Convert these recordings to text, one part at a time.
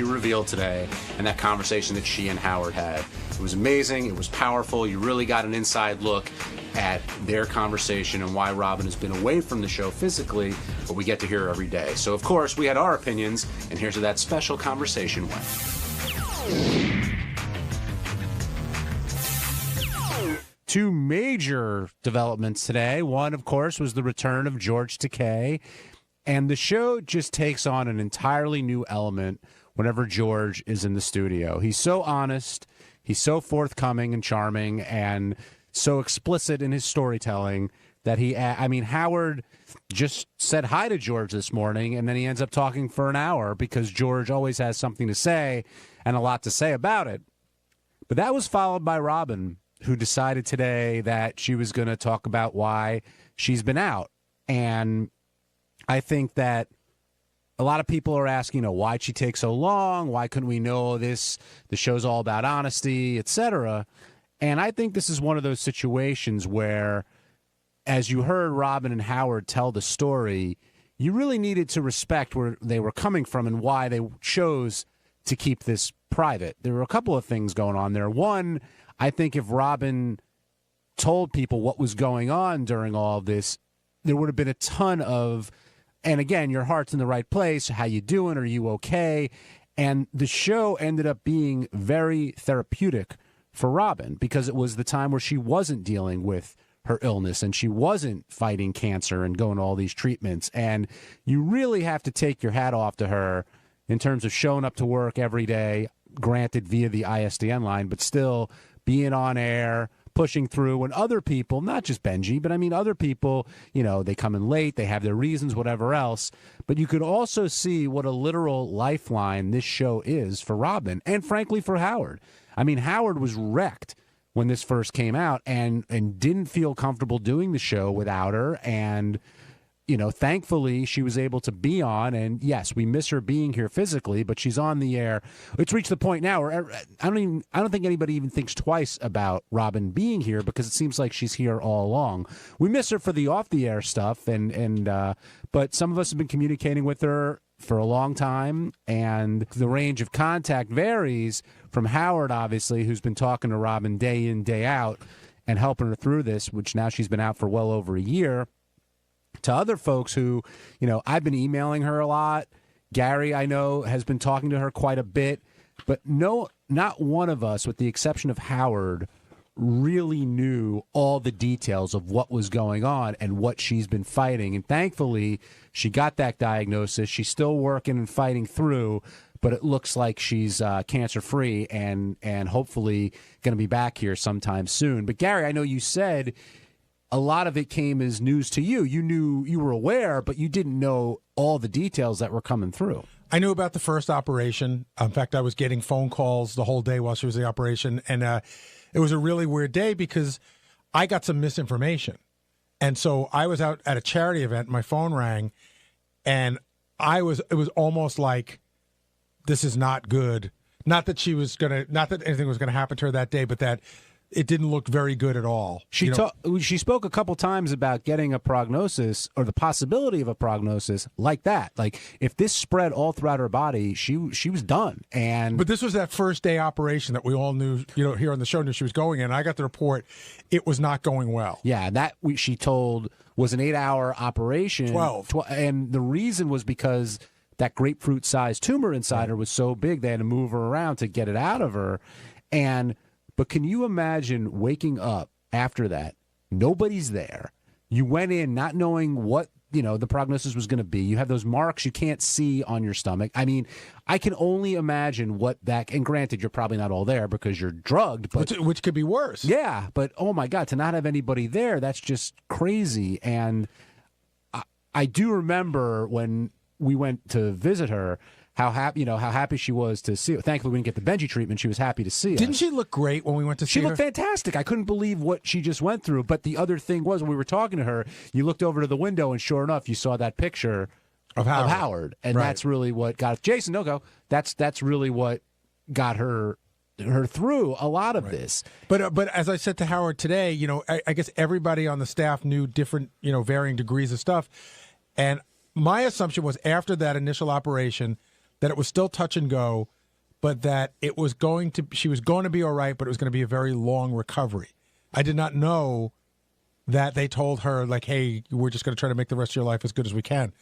Revealed today, and that conversation that she and Howard had. It was amazing. It was powerful. You really got an inside look at their conversation and why Robin has been away from the show physically, but we get to hear her every day. So, of course, we had our opinions, and here's how that special conversation went. Two major developments today. One, of course, was the return of George Takei, and the show just takes on an entirely new element whenever George is in the studio. He's so honest, he's so forthcoming and charming, and so explicit in his storytelling that Howard just said hi to George this morning, and then he ends up talking for an hour because George always has something to say and a lot to say about it. But that was followed by Robin, who decided today that she was going to talk about why she's been out. And I think that a lot of people are asking, why'd she take so long? Why couldn't we know this? The show's all about honesty, etc. And I think this is one of those situations where, as you heard Robin and Howard tell the story, you really needed to respect where they were coming from and why they chose to keep this private. There were a couple of things going on there. One, I think if Robin told people what was going on during all of this, there would have been a ton of, and again, your heart's in the right place. How you doing? Are you okay? And the show ended up being very therapeutic for Robin because it was the time where she wasn't dealing with her illness and she wasn't fighting cancer and going to all these treatments. And you really have to take your hat off to her in terms of showing up to work every day, granted via the ISDN line, but still being on air, pushing through, when other people, not just Benji, but other people, they come in late, they have their reasons, whatever else. But you could also see what a literal lifeline this show is for Robin and, frankly, for Howard. Howard was wrecked when this first came out and didn't feel comfortable doing the show without her. And, thankfully she was able to be on. And yes, we miss her being here physically, but she's on the air. It's reached the point now where I don't think anybody even thinks twice about Robin being here because it seems like she's here all along. We miss her for the off the air stuff, but some of us have been communicating with her for a long time, and the range of contact varies from Howard, obviously, who's been talking to Robin day in, day out and helping her through this, which now she's been out for well over a year, to other folks who, I've been emailing her a lot. Gary, I know, has been talking to her quite a bit, but not one of us, with the exception of Howard, really knew all the details of what was going on and what she's been fighting. And thankfully, she got that diagnosis. She's still working and fighting through, but it looks like she's cancer-free and hopefully going to be back here sometime soon. But Gary, I know you said a lot of it came as news to you. You were aware, but you didn't know all the details that were coming through. I knew about the first operation. In fact, I was getting phone calls the whole day while she was in the operation, and it was a really weird day because I got some misinformation. And so I was out at a charity event, my phone rang, and it was almost like, this is not good. Not that anything was gonna happen to her that day, but that it didn't look very good at all. She spoke a couple times about getting a prognosis or the possibility of a prognosis like that. Like if this spread all throughout her body, she was done. But this was that first day operation that we all knew, here on the show, knew she was going in. I got the report it was not going well. Yeah, that she told was an 8-hour operation. 12. And the reason was because that grapefruit-sized tumor inside her was so big they had to move her around to get it out of her. But can you imagine waking up after that? Nobody's there. You went in not knowing what the prognosis was going to be. You have those marks you can't see on your stomach. I can only imagine what that. And granted, you're probably not all there because you're drugged, but which could be worse. Yeah, but oh my God, to not have anybody there, that's just crazy. And I do remember when we went to visit her, how happy she was to see her. Thankfully, we didn't get the Benji treatment. She was happy to see us. Didn't she look great when we went to see her? She looked fantastic. I couldn't believe what she just went through. But the other thing was, when we were talking to her, you looked over to the window, and sure enough, you saw that picture of Howard. And that's really what got Jason. No go. That's really what got her through a lot of this. But as I said to Howard today, I guess everybody on the staff knew different, varying degrees of stuff. And my assumption was after that initial operation, that it was still touch and go, but that she was going to be all right, but it was going to be a very long recovery. I did not know that they told her, like, hey, we're just going to try to make the rest of your life as good as we can.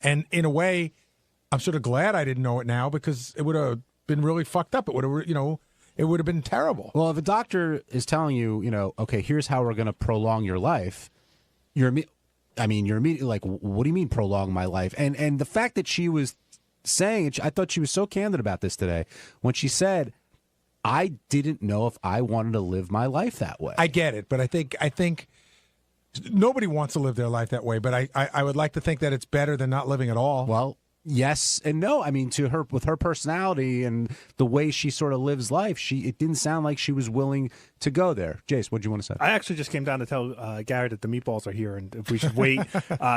And in a way, I'm sort of glad I didn't know it now, because it would have been really fucked up. It would have, it would have been terrible. Well, if a doctor is telling you, okay, here's how we're going to prolong your life, you're immediately like, what do you mean prolong my life? And the fact that she was saying, I thought she was so candid about this today when she said, I didn't know if I wanted to live my life that way. I get it, but I think nobody wants to live their life that way, but I would like to think that it's better than not living at all. Well, yes and no. I mean, to her, with her personality and the way she sort of lives life, it didn't sound like she was willing to go there. Jace, what do you want to say? I actually just came down to tell Gary that the meatballs are here, and if we should wait,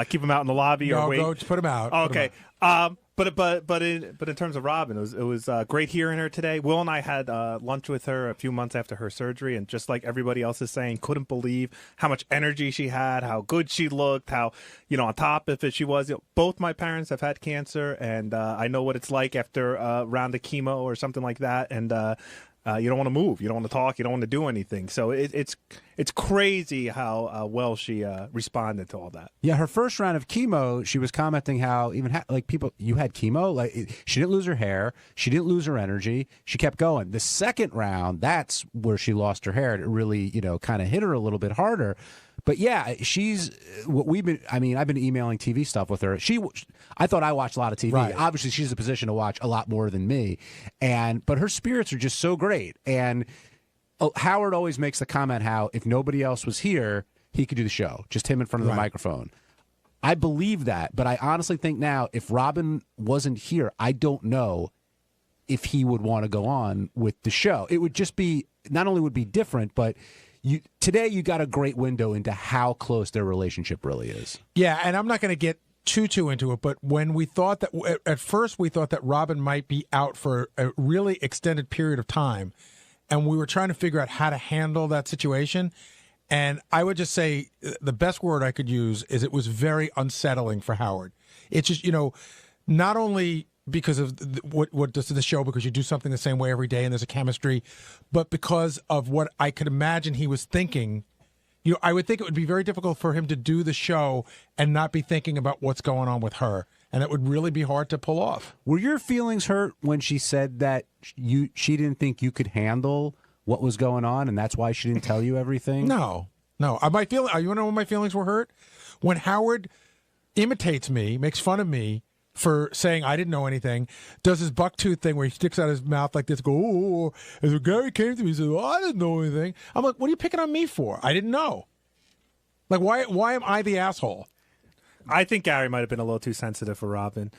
keep them out in the lobby, or wait. No, just put them out. Oh, okay. But in terms of Robin, it was great hearing her today. Will and I had lunch with her a few months after her surgery, and just like everybody else is saying, couldn't believe how much energy she had, how good she looked, how on top of it she was. Both my parents have had cancer, and I know what it's like after a round of chemo or something like that, and you don't want to move, you don't want to talk, you don't want to do anything. So it's crazy how well she responded to all that. Yeah, her first round of chemo, she was commenting how even people, you had chemo, like she didn't lose her hair, she didn't lose her energy, she kept going. The second round, that's where she lost her hair, and it really kind of hit her a little bit harder. But yeah, she's what we've been. I mean, I've been emailing TV stuff with her. I thought I watched a lot of TV. Right. Obviously, she's in a position to watch a lot more than me, but her spirits are just so great. And Howard always makes the comment how if nobody else was here, he could do the show, just him in front of the microphone. I believe that, but I honestly think now if Robin wasn't here, I don't know if he would want to go on with the show. It would just be not only would be different, but. Today you got a great window into how close their relationship really is. Yeah, and I'm not going to get too into it, but when we thought that at first we thought that Robin might be out for a really extended period of time, and we were trying to figure out how to handle that situation, and I would just say the best word I could use is it was very unsettling for Howard. It's just, not only because of what does the show, because you do something the same way every day and there's a chemistry, but because of what I could imagine he was thinking. I would think it would be very difficult for him to do the show and not be thinking about what's going on with her, and it would really be hard to pull off. Were your feelings hurt when she said that she didn't think you could handle what was going on, and that's why she didn't tell you everything? No. You want to know when my feelings were hurt? When Howard imitates me, makes fun of me for saying I didn't know anything, does his bucktooth thing where he sticks out his mouth like this, go, and so Gary came to me and said, I didn't know anything. I'm like, what are you picking on me for? I didn't know. Like, why am I the asshole? I think Gary might have been a little too sensitive for Robin.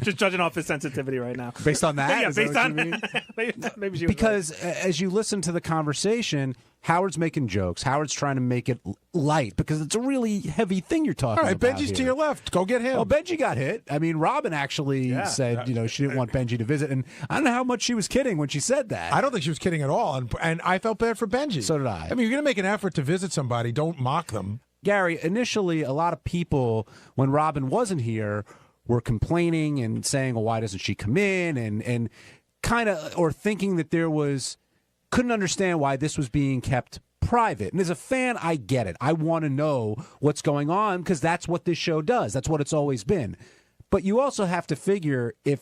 Just judging off his sensitivity right now. Based on that? Yeah, Is based that on what you mean? maybe she was because as you listen to the conversation, Howard's making jokes. Howard's trying to make it light because it's a really heavy thing you're talking about. All right, Benji's here. to your left. Go get him. Oh, Benji got hit. I mean, Robin actually said, she didn't want Benji to visit. And I don't know how much she was kidding when she said that. I don't think she was kidding at all. And I felt bad for Benji. So did I. I mean, you're going to make an effort to visit somebody. Don't mock them. Gary, initially, a lot of people, when Robin wasn't here, were complaining and saying, well, why doesn't she come in? And kind of, or thinking that couldn't understand why this was being kept private. And as a fan, I get it. I want to know what's going on because that's what this show does. That's what it's always been. But you also have to figure if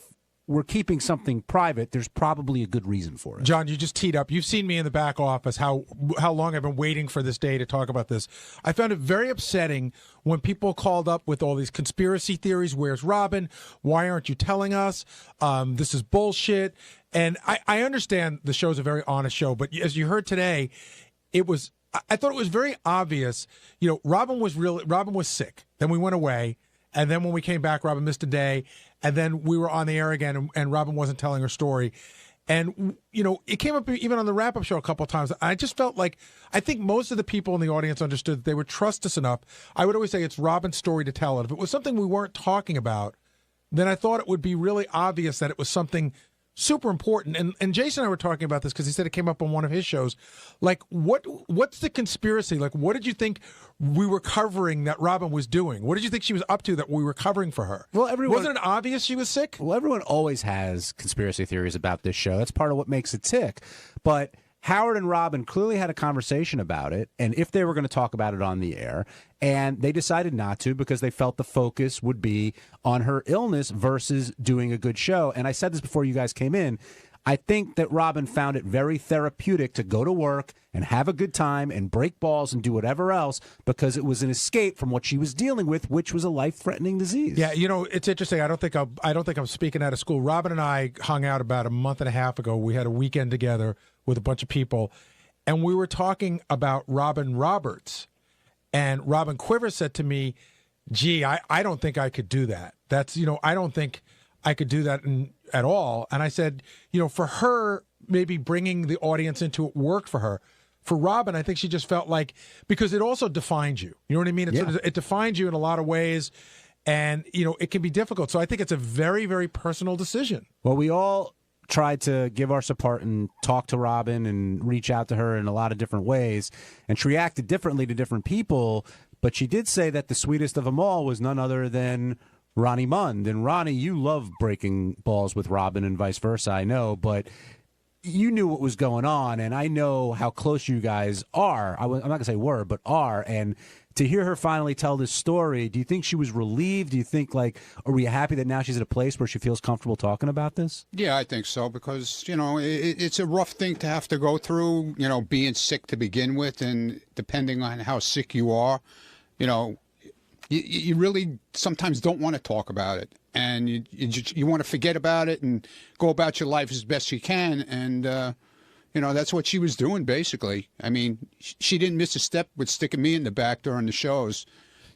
we're keeping something private, there's probably a good reason for it. John, you just teed up. You've seen me in the back office, how long I've been waiting for this day to talk about this. I found it very upsetting when people called up with all these conspiracy theories. Where's Robin? Why aren't you telling us? This is bullshit. And I understand the show's a very honest show, but as you heard today, I thought it was very obvious. Robin was sick. Then we went away. And then when we came back, Robin missed a day. And then we were on the air again, and Robin wasn't telling her story. And, it came up even on the wrap-up show a couple of times. I just felt like I think most of the people in the audience understood that they would trust us enough. I would always say it's Robin's story to tell. And if it was something we weren't talking about, then I thought it would be really obvious that it was something super important. And Jason and I were talking about this because he said it came up on one of his shows. Like, what's the conspiracy? Like, what did you think we were covering that Robin was doing? What did you think she was up to that we were covering for her? Well, wasn't it obvious she was sick? Well, everyone always has conspiracy theories about this show. That's part of what makes it tick. But Howard and Robin clearly had a conversation about it, and if they were going to talk about it on the air, and they decided not to because they felt the focus would be on her illness versus doing a good show. And I said this before you guys came in. I think that Robin found it very therapeutic to go to work and have a good time and break balls and do whatever else because it was an escape from what she was dealing with, which was a life-threatening disease. Yeah, it's interesting. I don't think I'm speaking out of school. Robin and I hung out about a month and a half ago. We had a weekend together with a bunch of people, and we were talking about Robin Roberts. And Robin Quivers said to me, gee, I don't think I could do that. I don't think I could do that at all. And I said, for her, maybe bringing the audience into it worked for her. For Robin, I think she just felt like, because it also defines you. You know what I mean? It defines you in a lot of ways. And, it can be difficult. So I think it's a very, very personal decision. Well, we all tried to give our support and talk to Robin and reach out to her in a lot of different ways. And she reacted differently to different people. But she did say that the sweetest of them all was none other than Ronnie Mund. And Ronnie, you love breaking balls with Robin and vice versa, I know. But you knew what was going on, and I know how close you guys are. I'm not going to say were, but are. And to hear her finally tell this story, do you think she was relieved? Do you think, are we happy that now she's at a place where she feels comfortable talking about this? Yeah, I think so, because, it's a rough thing to have to go through, being sick to begin with, and depending on how sick you are, you really sometimes don't want to talk about it. And you want to forget about it and go about your life as best you can. And, that's what she was doing, basically. I mean, she didn't miss a step with sticking me in the back during the shows,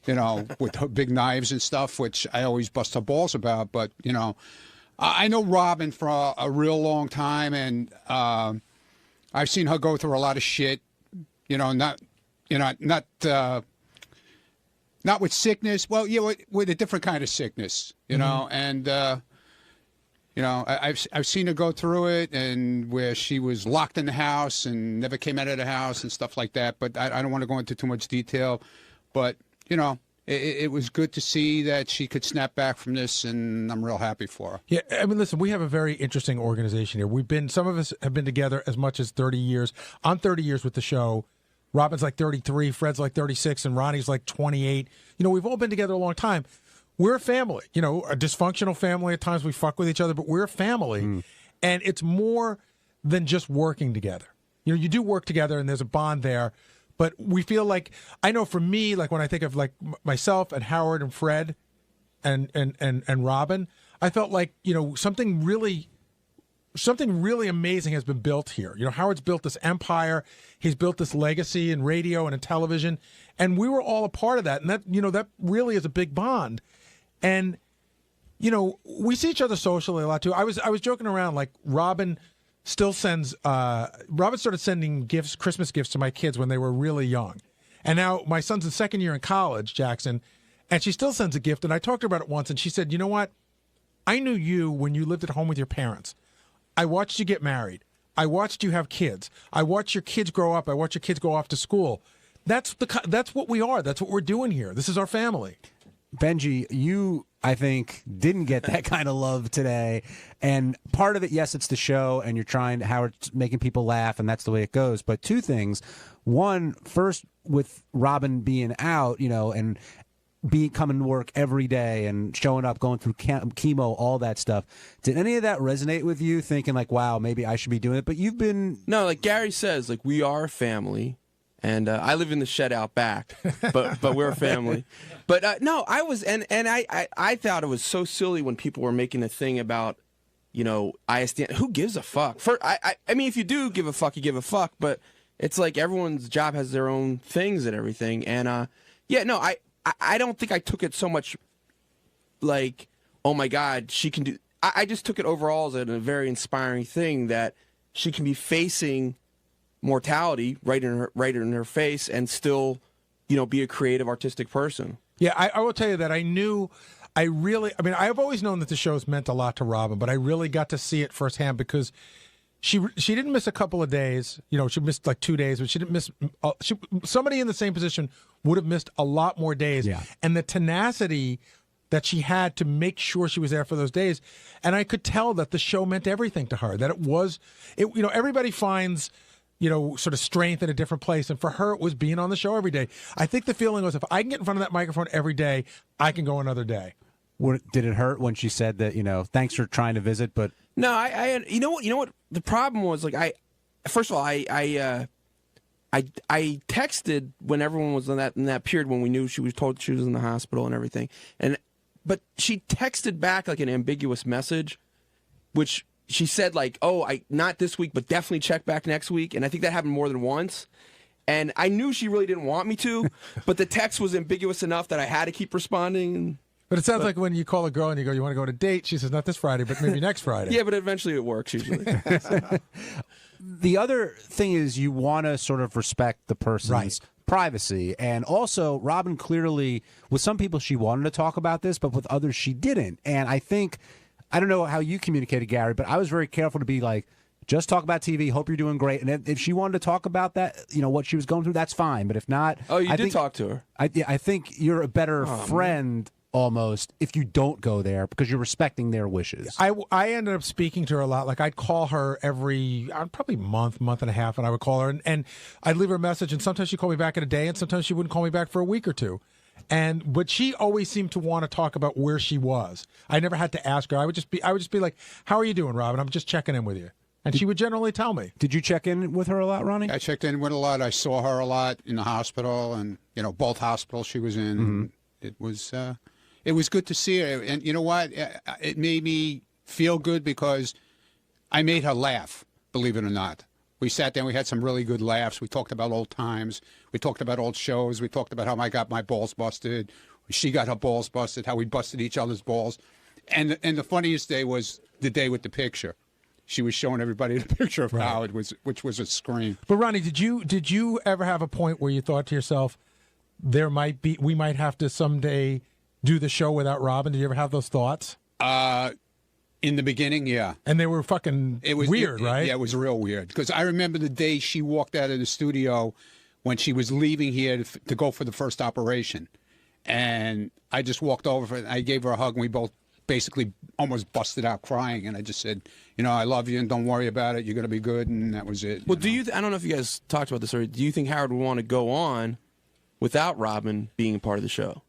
with her big knives and stuff, which I always bust her balls about. But, I know Robin for a real long time, and I've seen her go through a lot of shit, not with sickness. Well, with a different kind of sickness, and, I've seen her go through it, and where she was locked in the house and never came out of the house and stuff like that. But I don't want to go into too much detail. But, it was good to see that she could snap back from this, and I'm real happy for her. Yeah, I mean, listen, we have a very interesting organization here. Some of us have been together as much as 30 years. I'm 30 years with the show. Robin's like 33, Fred's like 36, and Ronnie's like 28. We've all been together a long time. We're a family, a dysfunctional family. At times we fuck with each other, but we're a family. And it's more than just working together. You do work together and there's a bond there, but we feel like, I know for me, like when I think of like myself and Howard and Fred and Robin, I felt like, something really amazing has been built here. Howard's built this empire. He's built this legacy in radio and in television. And we were all a part of that. And that, that really is a big bond. And, we see each other socially a lot too. I was joking around, like Robin started sending Christmas gifts to my kids when they were really young. And now my son's in second year in college, Jackson, and she still sends a gift. And I talked to her about it once, and she said, you know what? I knew you when you lived at home with your parents. I watched you get married. I watched you have kids. I watched your kids grow up. I watched your kids go off to school. That's what we are. That's what we're doing here. This is our family. Benji, you, I think, didn't get that kind of love today. And part of it, yes, it's the show, and you're Howard's making people laugh, and that's the way it goes. But two things. One, first, with Robin being out, and coming to work every day and showing up, going through chemo, all that stuff. Did any of that resonate with you, thinking like, wow, maybe I should be doing it? But you've been... No, like Gary says, like, we are a family. And I live in the shed out back, but we're a family. But no, I was, and I thought it was so silly when people were making a thing about, ISDN. Who gives a fuck? I mean, if you do give a fuck, you give a fuck. But it's like everyone's job has their own things and everything. And yeah, no, I don't think I took it so much like, oh my God, she can do. I just took it overall as a very inspiring thing that she can be facing mortality right in her face and still, be a creative, artistic person. Yeah, I will tell you that I knew I've always known that the show's meant a lot to Robin, but I really got to see it firsthand because she didn't miss a couple of days. You know, she missed like 2 days, but she didn't miss. Somebody in the same position would have missed a lot more days. Yeah. And the tenacity that she had to make sure she was there for those days, and I could tell that the show meant everything to her. That it was, you know, everybody finds, you know, sort of strength in a different place, and for her, it was being on the show every day. I think the feeling was, if I can get in front of that microphone every day, I can go another day. Did it hurt when she said that, you know, thanks for trying to visit, but No, I you know what the problem was, like, first of all, I texted when everyone was in that period when we knew she was told she was in the hospital and everything, but she texted back like an ambiguous message, which she said like, "Oh, not this week, but definitely check back next week," and I think that happened more than once. And I knew she really didn't want me to, but the text was ambiguous enough that I had to keep responding. But it sounds like when you call a girl and you go, "You want to go on a date?" She says, "Not this Friday, but maybe next Friday." Yeah, but eventually it works usually. the other thing is you want to sort of respect the person's privacy. And also, Robin clearly, with some people she wanted to talk about this, but with others she didn't. And I think, I don't know how you communicated, Gary, but I was very careful to be like, just talk about TV, hope you're doing great. And if she wanted to talk about that, you know, what she was going through, that's fine. But if not... Oh, you I did think, talk to her. I think you're a better friend... almost, if you don't go there, because you're respecting their wishes. I ended up speaking to her a lot. Like, I'd call her every probably month and a half, and I would call her, and I'd leave her a message, and sometimes she'd call me back in a day, and sometimes she wouldn't call me back for a week or two. But she always seemed to want to talk about where she was. I never had to ask her. I would just be like, "How are you doing, Robin? I'm just checking in with you." And she would generally tell me. Did you check in with her a lot, Ronnie? I checked in with her a lot. I saw her a lot in the hospital, and, you know, both hospitals she was in. Mm-hmm. It was good to see her, and you know what? It made me feel good because I made her laugh, believe it or not. We sat there and we had some really good laughs. We talked about old times. We talked about old shows. We talked about how I got my balls busted. She got her balls busted, how we busted each other's balls. And the funniest day was the day with the picture. She was showing everybody the picture of Howard, which was a scream. But Ronnie, did you ever have a point where you thought to yourself, we might have to someday do the show without Robin? Did you ever have those thoughts? In the beginning, yeah. And they were fucking weird, right? Yeah, it was real weird. Because I remember the day she walked out of the studio when she was leaving here to go for the first operation. And I just walked over and I gave her a hug, and we both basically almost busted out crying. And I just said, you know, I love you and don't worry about it. You're going to be good. And that was it. Well, I don't know if you guys talked about this already. Do you think Howard would want to go on without Robin being a part of the show?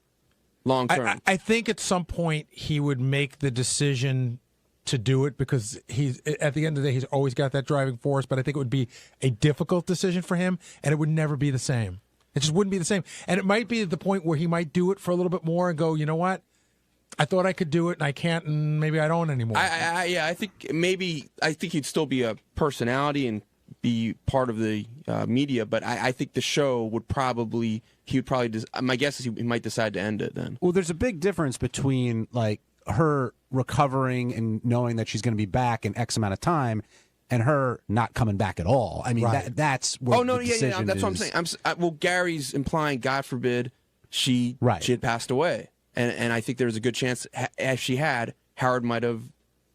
Long term. I think at some point he would make the decision to do it because he's at the end of the day he's always got that driving force. But I think it would be a difficult decision for him, and it would never be the same. It just wouldn't be the same. And it might be at the point where he might do it for a little bit more and go, you know what? I thought I could do it, and I can't, and maybe I don't anymore. I think he'd still be a personality and be part of the media, but I think the show would probably. My guess is he might decide to end it then. Well, there's a big difference between like her recovering and knowing that she's going to be back in X amount of time, and her not coming back at all. I mean, that's where the decision that's is. what I'm saying. Well, Gary's implying, God forbid, she had passed away, and I think there's a good chance if she had, Howard might have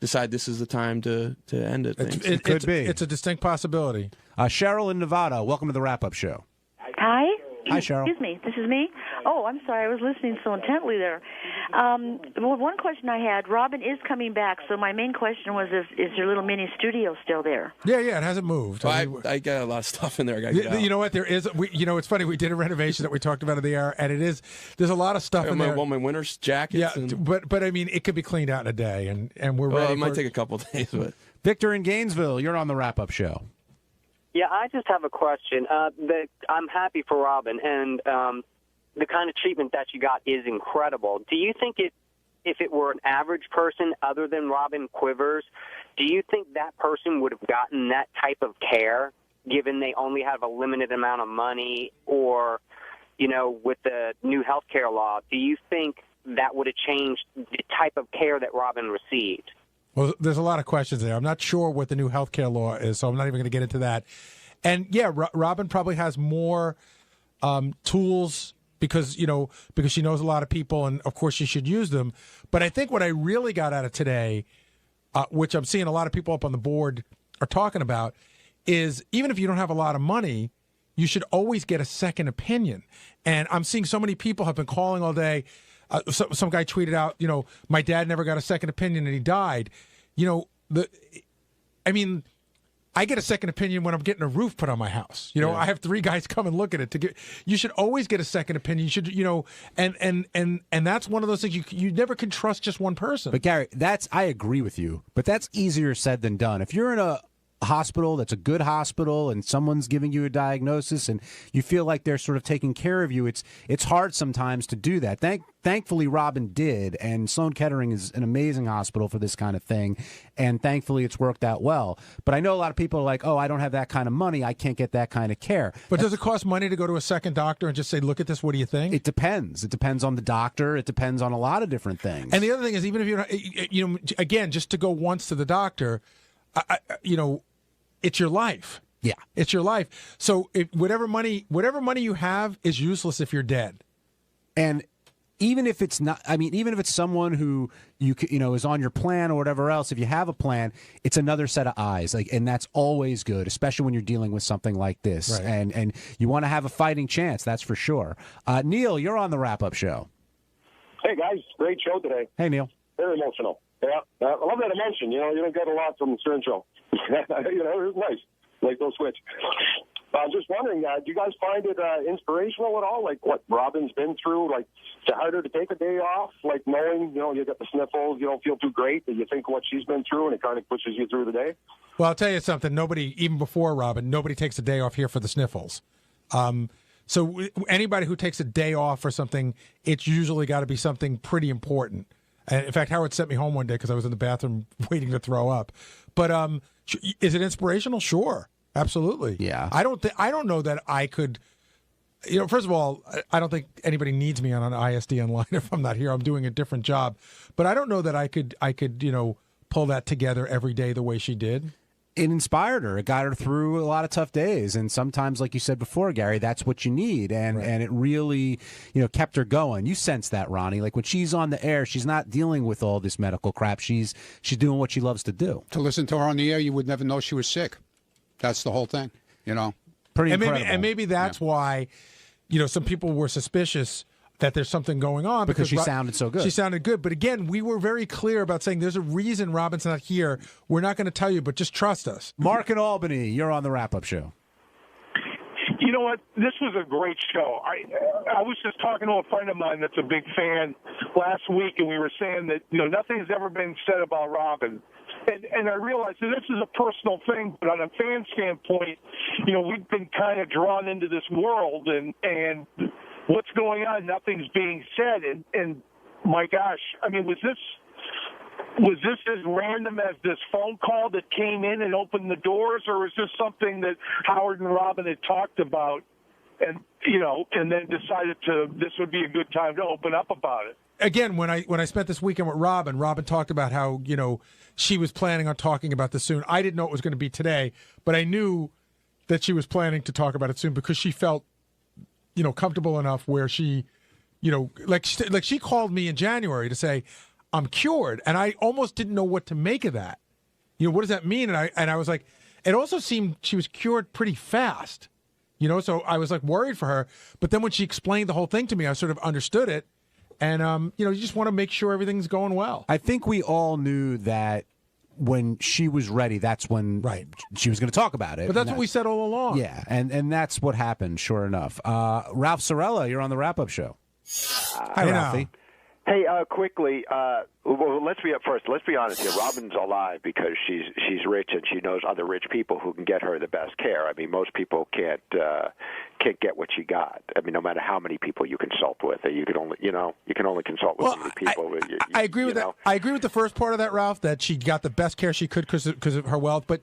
decided this is the time to end it. It could be. It's a distinct possibility. Cheryl in Nevada, welcome to the Wrap-Up Show. Hi. Hi, Cheryl. Excuse me. This is me? Oh, I'm sorry. I was listening so intently there. Well, one question I had, Robin is coming back, so my main question was, is your little mini studio still there? Yeah, it hasn't moved. Well, I got a lot of stuff in there I got to get out. You know what? There is, it's funny, we did a renovation that we talked about in the air, and there's a lot of stuff in there. My winter's jackets. Yeah, but I mean, it could be cleaned out in a day, and we're ready. It might take a couple of days, but... Victor in Gainesville, you're on the Wrap-Up Show. Yeah, I just have a question. I'm happy for Robin, and the kind of treatment that she got is incredible. Do you think if it were an average person other than Robin Quivers, do you think that person would have gotten that type of care, given they only have a limited amount of money, or, you know, with the new health care law, do you think that would have changed the type of care that Robin received? Well, there's a lot of questions there. I'm not sure what the new health care law is, so I'm not even going to get into that. And, yeah, Robin probably has more tools because she knows a lot of people, and of course she should use them. But I think what I really got out of today, which I'm seeing a lot of people up on the board are talking about, is even if you don't have a lot of money, you should always get a second opinion. And I'm seeing so many people have been calling all day. Some guy tweeted out, my dad never got a second opinion and he died. I get a second opinion when I'm getting a roof put on my house. I have 3 guys come and look at it. You should always get a second opinion. You should, and that's one of those things you never can trust just one person. But Gary, I agree with you, but that's easier said than done. If you're in a hospital that's a good hospital and someone's giving you a diagnosis and you feel like they're sort of taking care of you, it's hard sometimes to do that. Thankfully Robin did, and Sloan Kettering is an amazing hospital for this kind of thing, and thankfully it's worked out well. But I know a lot of people are like, I don't have that kind of money, I can't get that kind of care. But does it cost money to go to a second doctor and just say, look at this, what do you think? It depends on the doctor. It depends on a lot of different things. And the other thing is, even if again, just to go once to the doctor, it's your life. Yeah, it's your life. So whatever money you have is useless if you're dead. And even if it's not, even if it's someone who is on your plan or whatever else, if you have a plan, it's another set of eyes. And that's always good, especially when you're dealing with something like this. Right. And you want to have a fighting chance, that's for sure. Neil, you're on the wrap-up show. Hey guys, great show today. Hey Neil. Very emotional. Yeah, I love that emotion. You don't get a lot from the Stern Show. It was nice. Like those switch. I was just wondering, do you guys find it inspirational at all? Like what Robin's been through? Like, is it harder to take a day off? Like knowing, you got the sniffles, you don't feel too great, but you think what she's been through and it kind of pushes you through the day? Well, I'll tell you something. Even before Robin, nobody takes a day off here for the sniffles. So anybody who takes a day off for something, it's usually got to be something pretty important. And in fact, Howard sent me home one day because I was in the bathroom waiting to throw up. But is it inspirational? Sure, absolutely. Yeah. I don't know that I could. First of all, I don't think anybody needs me on an ISD online if I'm not here. I'm doing a different job. But I don't know that I could pull that together every day the way she did. It inspired her. It got her through a lot of tough days. And sometimes, like you said before, Gary, that's what you need. And it really, kept her going. You sense that, Ronnie. Like when she's on the air, she's not dealing with all this medical crap. She's doing what she loves to do. To listen to her on the air, you would never know she was sick. That's the whole thing, Pretty incredible. And maybe that's why, some people were suspicious that there's something going on because she sounded so good. She sounded good. But again, we were very clear about saying there's a reason Robin's not here. We're not going to tell you, but just trust us. Mark in Albany, you're on the wrap-up show. You know what? This was a great show. I was just talking to a friend of mine that's a big fan last week, and we were saying that, nothing has ever been said about Robin. And I realized that this is a personal thing, but on a fan standpoint, we've been kind of drawn into this world, and what's going on? Nothing's being said, and my gosh, was this as random as this phone call that came in and opened the doors, or was this something that Howard and Robin had talked about, and then decided this would be a good time to open up about it? Again, when I spent this weekend with Robin talked about how she was planning on talking about this soon. I didn't know it was going to be today, but I knew that she was planning to talk about it soon because she felt comfortable enough where she, like she called me in January to say, I'm cured. And I almost didn't know what to make of that. What does that mean? And I was like, it also seemed she was cured pretty fast, so I was like worried for her. But then when she explained the whole thing to me, I sort of understood it. And, you just want to make sure everything's going well. I think we all knew that when she was ready, that's when she was going to talk about it. But that's what we said all along. Yeah, and that's what happened, sure enough. Ralph Sorella, you're on the wrap-up show. Hi, Ralphie. Hey, quickly, well, let's be honest here. Robin's alive because she's rich and she knows other rich people who can get her the best care. Most people can't get what she got. No matter how many people you consult with, you can only consult with so many people. I agree with that. I agree with the first part of that, Ralph, that she got the best care she could because of her wealth. But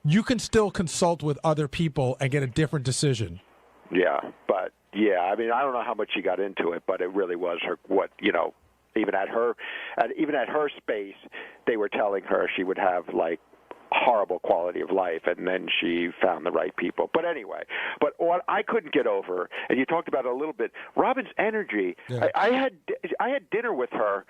you can still consult with other people and get a different decision. Yeah, but I don't know how much she got into it, but it really was her even at her space, they were telling her she would have like horrible quality of life, and then she found the right people. But anyway, but what I couldn't get over, and you talked about it a little bit, Robin's energy. Yeah. I had dinner with her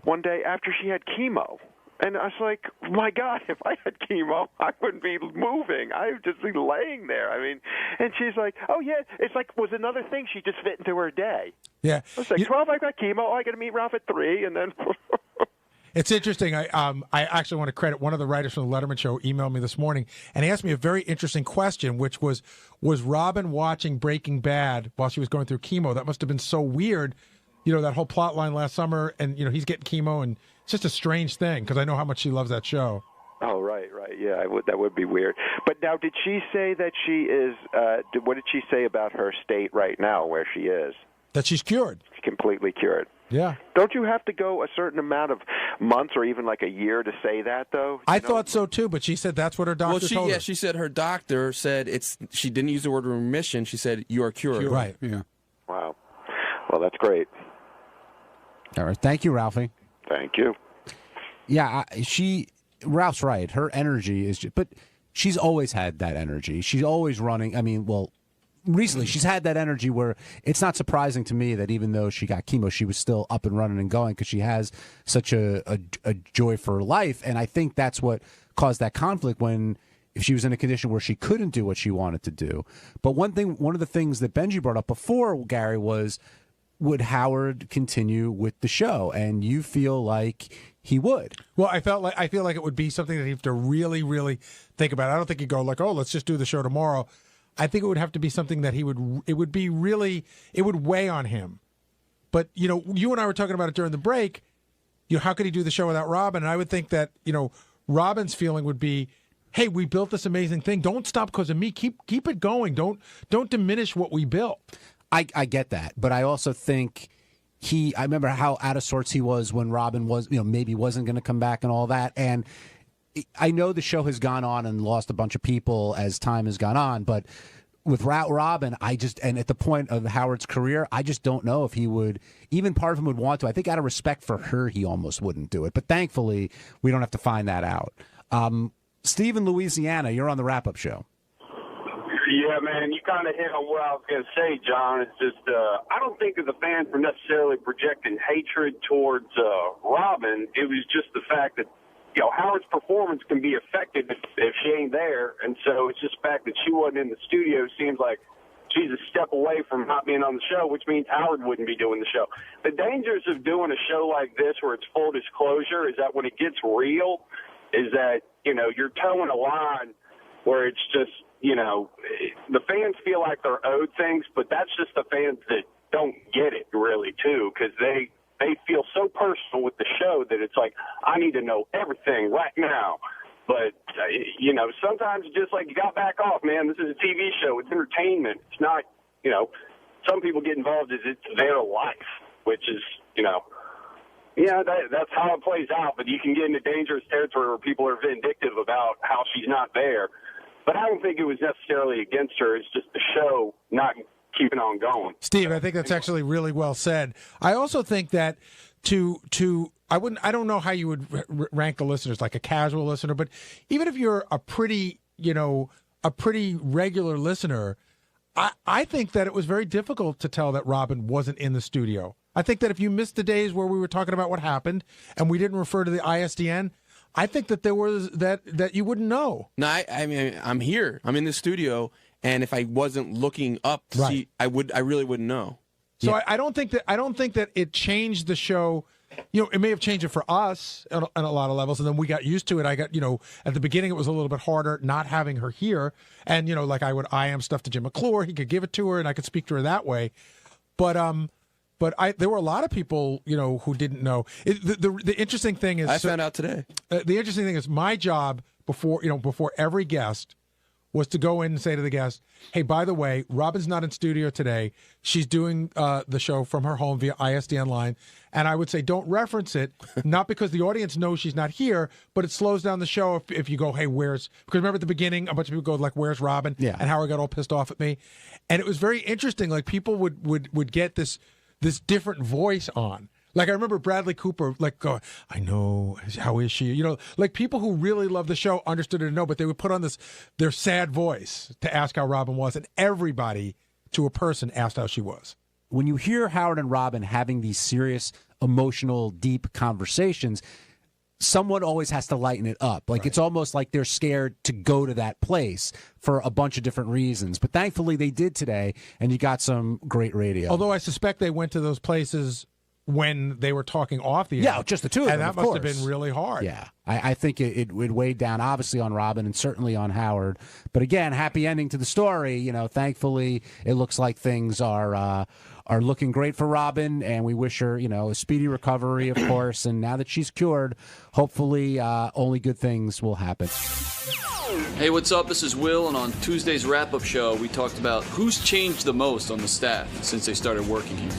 one day after she had chemo. And I was like, my God, if I had chemo, I wouldn't be moving. I would just be laying there. I mean, and she's like, oh, yeah, it's like was another thing she just fit into her day. Yeah. I was like, 12, I got chemo. Oh, I got to meet Ralph at 3, and then... It's interesting. I actually want to credit one of the writers from the Letterman Show emailed me this morning, and he asked me a very interesting question, which was Robin watching Breaking Bad while she was going through chemo? That must have been so weird, that whole plot line last summer, and, he's getting chemo, and it's just a strange thing, because I know how much she loves that show. Oh, right. Yeah, that would be weird. But now, did she say that she is, what did she say about her state right now, where she is? That she's cured. She's completely cured. Yeah. Don't you have to go a certain amount of months or even like a year to say that, though? I thought so, too, but she said that's what her doctor told her. She said her doctor said she didn't use the word remission. She said, you are cured. Right. Yeah. Wow. Well, that's great. All right. Thank you, Ralphie. Thank you. Yeah, Ralph's right. Her energy is but she's always had that energy. She's always running. I mean, recently she's had that energy where it's not surprising to me that even though she got chemo, she was still up and running and going because she has such a joy for life. And I think that's what caused that conflict if she was in a condition where she couldn't do what she wanted to do. But one of the things that Benji brought up before, Gary, was would Howard continue with the show? And you feel like he would. Well, I feel like it would be something that he'd have to really, really think about. I don't think he'd go like, oh, let's just do the show tomorrow. I think it would have to be something that it would weigh on him. But, you and I were talking about it during the break. How could he do the show without Robin? And I would think that, Robin's feeling would be, hey, we built this amazing thing. Don't stop because of me. Keep it going. Don't diminish what we built. I get that. But I also think I remember how out of sorts he was when Robin was, maybe wasn't going to come back and all that. And I know the show has gone on and lost a bunch of people as time has gone on, but with Robin, and at the point of Howard's career, I just don't know if he would, even part of him would want to. I think out of respect for her, he almost wouldn't do it. But thankfully, we don't have to find that out. Steve in Louisiana, you're on the wrap-up show. Yeah, man, you kind of hit on what I was going to say, John. It's just, I don't think that the fans were necessarily projecting hatred towards Robin. It was just the fact that, Howard's performance can be affected if she ain't there. And so it's just the fact that she wasn't in the studio seems like she's a step away from not being on the show, which means Howard wouldn't be doing the show. The dangers of doing a show like this where it's full disclosure is that when it gets real, is that, you're towing a line where it's just, the fans feel like they're owed things, but that's just the fans that don't get it really too, because they feel so personal with the show that it's like, I need to know everything right now. But, sometimes just like you got back off, man. This is a TV show. It's entertainment. It's not, some people get involved as it's their life, which is, that's how it plays out. But you can get into dangerous territory where people are vindictive about how she's not there. But I don't think it was necessarily against her. It's just the show not keeping on going. Steve, I think that's actually really well said. I also think that I don't know how you would rank the listeners, like a casual listener, but even if you're a pretty regular listener, I think that it was very difficult to tell that Robin wasn't in the studio. I think that if you missed the days where we were talking about what happened and we didn't refer to the ISDN, I think that there was that you wouldn't know. No, I mean, I'm here. I'm in the studio, and if I wasn't looking up to see, I really wouldn't know. So yeah. I don't think that it changed the show. It may have changed it for us on a lot of levels, and then we got used to it. I got, at the beginning it was a little bit harder not having her here, and like I would IM stuff to Jim McClure, he could give it to her, and I could speak to her that way. But there were a lot of people, who didn't know. The interesting thing is, I found out today. The interesting thing is, my job before every guest was to go in and say to the guest, hey, by the way, Robin's not in studio today. She's doing the show from her home via ISDN line. And I would say, don't reference it, not because the audience knows she's not here, but it slows down the show if you go, hey, because remember at the beginning, a bunch of people go like, where's Robin? Yeah. And Howard got all pissed off at me. And it was very interesting. Like people would get this different voice on. Like I remember Bradley Cooper, like, I know, how is she? You know, like people who really love the show understood it and know, but they would put on their sad voice to ask how Robin was, and everybody to a person asked how she was. When you hear Howard and Robin having these serious, emotional, deep conversations, someone always has to lighten it up. Like it's almost like they're scared to go to that place for a bunch of different reasons. But thankfully they did today, and you got some great radio. Although I suspect they went to those places when they were talking off the air. Yeah, just the two of them, and that of must course. have been really hard. Yeah, I think it weighed down, obviously, on Robin and certainly on Howard. But again, happy ending to the story. You know, thankfully, it looks like things are looking great for Robin, and we wish her, you know, a speedy recovery, of course. And now that she's cured, hopefully, only good things will happen. Hey, what's up? This is Will, and on Tuesday's wrap-up show, we talked about who's changed the most on the staff since they started working here.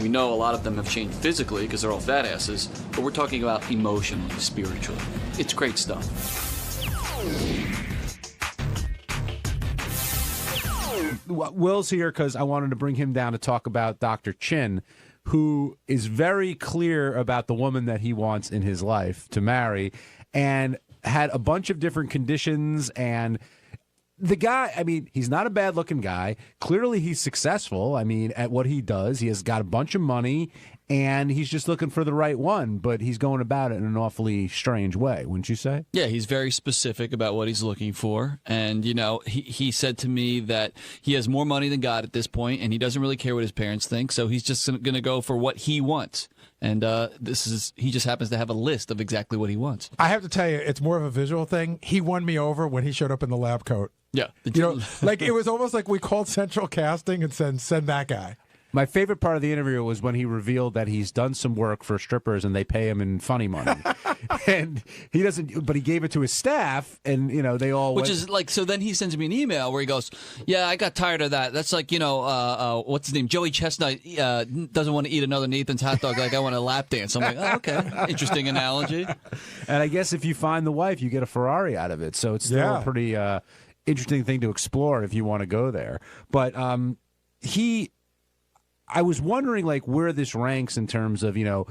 We know a lot of them have changed physically because they're all fat asses, but we're talking about emotionally, spiritually. It's great stuff. Will's here because I wanted to bring him down to talk about Dr. Chin, who is very clear about the woman that he wants in his life to marry, and had a bunch of different conditions. And the guy, I mean, he's not a bad-looking guy. Clearly, he's successful, I mean, at what he does. He has got a bunch of money, and he's just looking for the right one, but he's going about it in an awfully strange way, wouldn't you say? Yeah, he's very specific about what he's looking for. And, you know, he said to me that he has more money than God at this point, and he doesn't really care what his parents think, so he's just going to go for what he wants. And he just happens to have a list of exactly what he wants. I have to tell you, it's more of a visual thing. He won me over when he showed up in the lab coat. Yeah. You know, like it was almost like we called Central Casting and said, send that guy. My favorite part of the interview was when he revealed that he's done some work for strippers and they pay him in funny money. And he doesn't, but he gave it to his staff, and, you know, they all Which is like, so then he sends me an email where he goes, yeah, I got tired of that. That's like, you know, what's his name? Joey Chestnut doesn't want to eat another Nathan's hot dog like I want a lap dance. I'm like, oh, okay. Interesting analogy. And I guess if you find the wife, you get a Ferrari out of it. So it's still a pretty interesting thing to explore if you want to go there. But I was wondering, like, where this ranks in terms of, you know,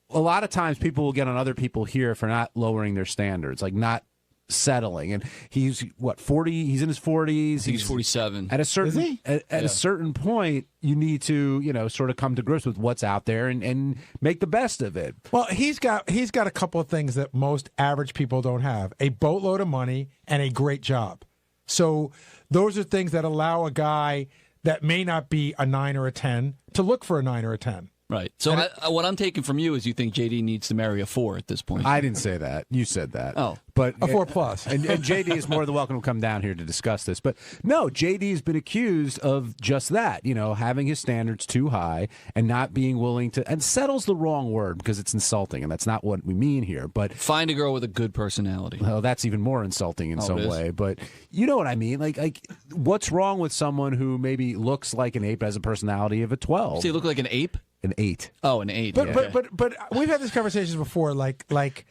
a lot of times people will get on other people here for not lowering their standards, like not settling. And he's, what, 40? He's in his 40s. I think he's 47. At a certain, Is he? At a certain point, you need to, you know, sort of come to grips with what's out there and make the best of it. Well, he's got a couple of things that most average people don't have: a boatload of money and a great job. So those are things that allow a guy that may not be a 9 or a 10 to look for a 9 or a 10. Right. So what I'm taking from you is you think JD needs to marry a 4 at this point. I didn't say that. You said that. Oh. But A 4+. And JD is more than welcome to come down here to discuss this. But no, JD has been accused of just that, you know, having his standards too high and not being willing to, and settle's the wrong word because it's insulting, and that's not what we mean here. But find a girl with a good personality. Well, that's even more insulting in some it is? way. But you know what I mean? Like, what's wrong with someone who maybe looks like an ape, has a personality of a 12? So you look like an ape? An 8. Oh, an 8. But we've had these conversations before. Like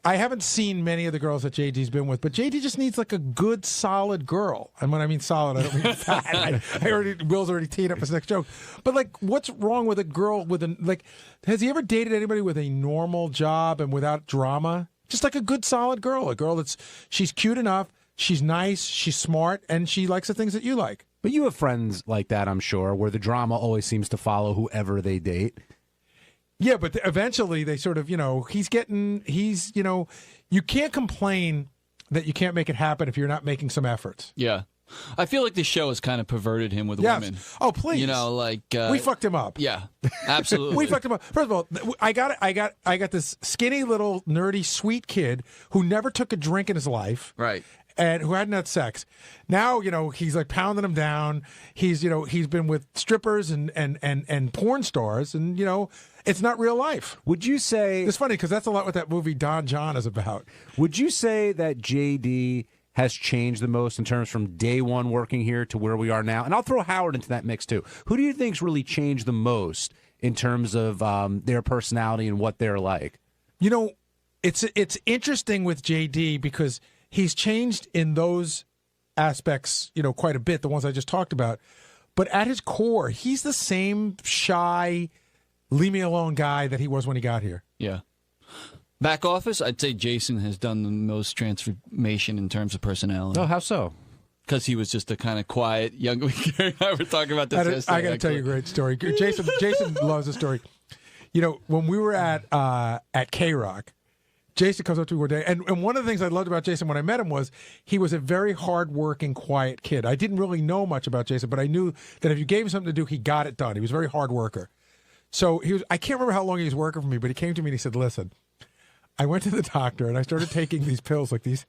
I haven't seen many of the girls that JD's been with, but JD just needs like a good, solid girl. And when I mean solid, I don't mean fat. Will's already teed up his next joke. But like, what's wrong with a girl with has he ever dated anybody with a normal job and without drama? Just like a good, solid girl, a girl she's cute enough, she's nice, she's smart, and she likes the things that you like. But you have friends like that, I'm sure, where the drama always seems to follow whoever they date. Yeah, but eventually they sort of, you know, you know, you can't complain that you can't make it happen if you're not making some efforts. Yeah. I feel like this show has kind of perverted him with women. Oh, please. You know, like we fucked him up. Yeah, absolutely. We fucked him up. First of all, I got this skinny little nerdy sweet kid who never took a drink in his life. Right. And who hadn't had sex. Now, you know, he's like pounding him down. He's, you know, he's been with strippers and porn stars, and, you know, it's not real life. Would you say... It's funny because that's a lot what that movie Don John is about. Would you say that JD has changed the most in terms from day one working here to where we are now? And I'll throw Howard into that mix too. Who do you think's really changed the most in terms of their personality and what they're like? You know, it's interesting with JD because he's changed in those aspects, you know, quite a bit, the ones I just talked about. But at his core, he's the same shy, leave me alone guy that he was when he got here. Yeah. Back office, I'd say Jason has done the most transformation in terms of personality. Oh, how so? Because he was just a kind of quiet young. Gary and I were talking about this yesterday. I got to tell you a great story. Jason loves the story. You know, when we were at K-Rock, Jason comes up to me one day, and one of the things I loved about Jason when I met him was he was a very hardworking, quiet kid. I didn't really know much about Jason, but I knew that if you gave him something to do, he got it done. He was a very hard worker. So I can't remember how long he was working for me, but he came to me and he said, listen, I went to the doctor and I started taking these pills, like these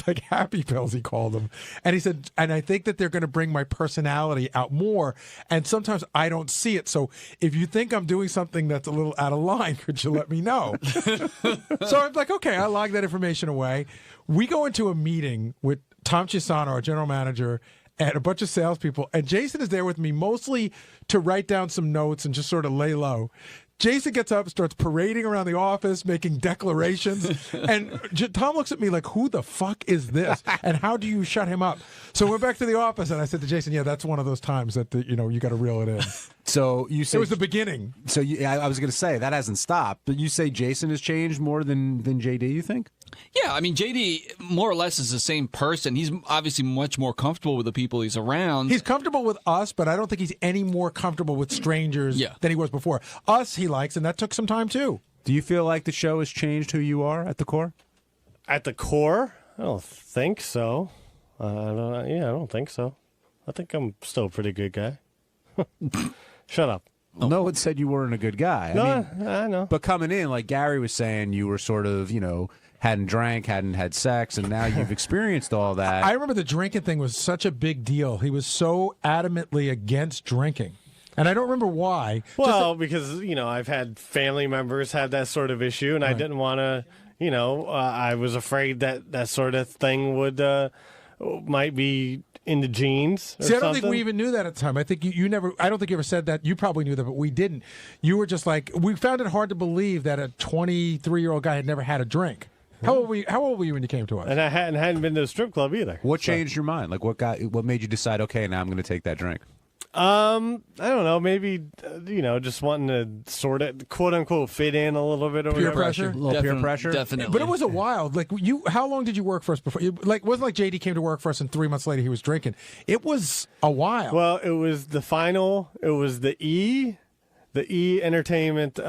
like happy pills, he called them. And he said, and I think that they're going to bring my personality out more. And sometimes I don't see it. So if you think I'm doing something that's a little out of line, could you let me know? So I'm like, okay, I log that information away. We go into a meeting with Tom Chisano, our general manager, and a bunch of salespeople. And Jason is there with me mostly to write down some notes and just sort of lay low. Jason gets up, starts parading around the office, making declarations, and Tom looks at me like, who the fuck is this? And how do you shut him up? So we went back to the office, and I said to Jason, yeah, that's one of those times that, you got to reel it in. So you say it was the beginning. So I was going to say, that hasn't stopped, but you say Jason has changed more than JD, you think? Yeah, I mean, JD more or less is the same person. He's obviously much more comfortable with the people he's around. He's comfortable with us, but I don't think he's any more comfortable with strangers than he was before. Us, he likes, and that took some time, too. Do you feel like the show has changed who you are at the core? At the core? I don't think so. I don't think so. I think I'm still a pretty good guy. Shut up. Well, no one said you weren't a good guy. I know. But coming in, like Gary was saying, you were sort of, hadn't drank, hadn't had sex, and now you've experienced all that. I remember the drinking thing was such a big deal. He was so adamantly against drinking. And I don't remember why. Well, because, I've had family members have that sort of issue, and I didn't want to, I was afraid that sort of thing might be in the genes. See, I don't think we even knew that at the time. I think you never. I don't think you ever said that. You probably knew that, but we didn't. You were just like, we found it hard to believe that a 23-year-old guy had never had a drink. How old were you when you came to us? And I hadn't been to a strip club either. What changed your mind? Like, what made you decide? Okay, now I'm going to take that drink. I don't know. Maybe just wanting to sort of quote unquote fit in a little bit. Or peer whatever. pressure, peer pressure, definitely. But it was a wild. Like how long did you work for us before? It wasn't like JD came to work for us and 3 months later he was drinking. It was a while. Well, it was the final. It was the E Entertainment.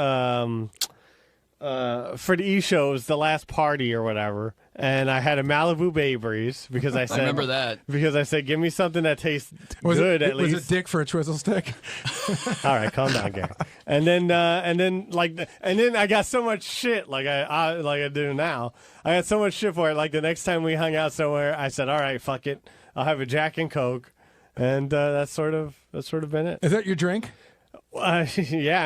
For the E show, it was the last party or whatever, and I had a Malibu Bay Breeze because I said, I remember that. Because I said, give me something that tastes good at least. Was it dick for a twizzle stick? All right, calm down, Gary. And then I got so much shit like I do now. I got so much shit for it. Like the next time we hung out somewhere, I said, all right, fuck it, I'll have a Jack and Coke, and that's sort of been it. Is that your drink? Yeah,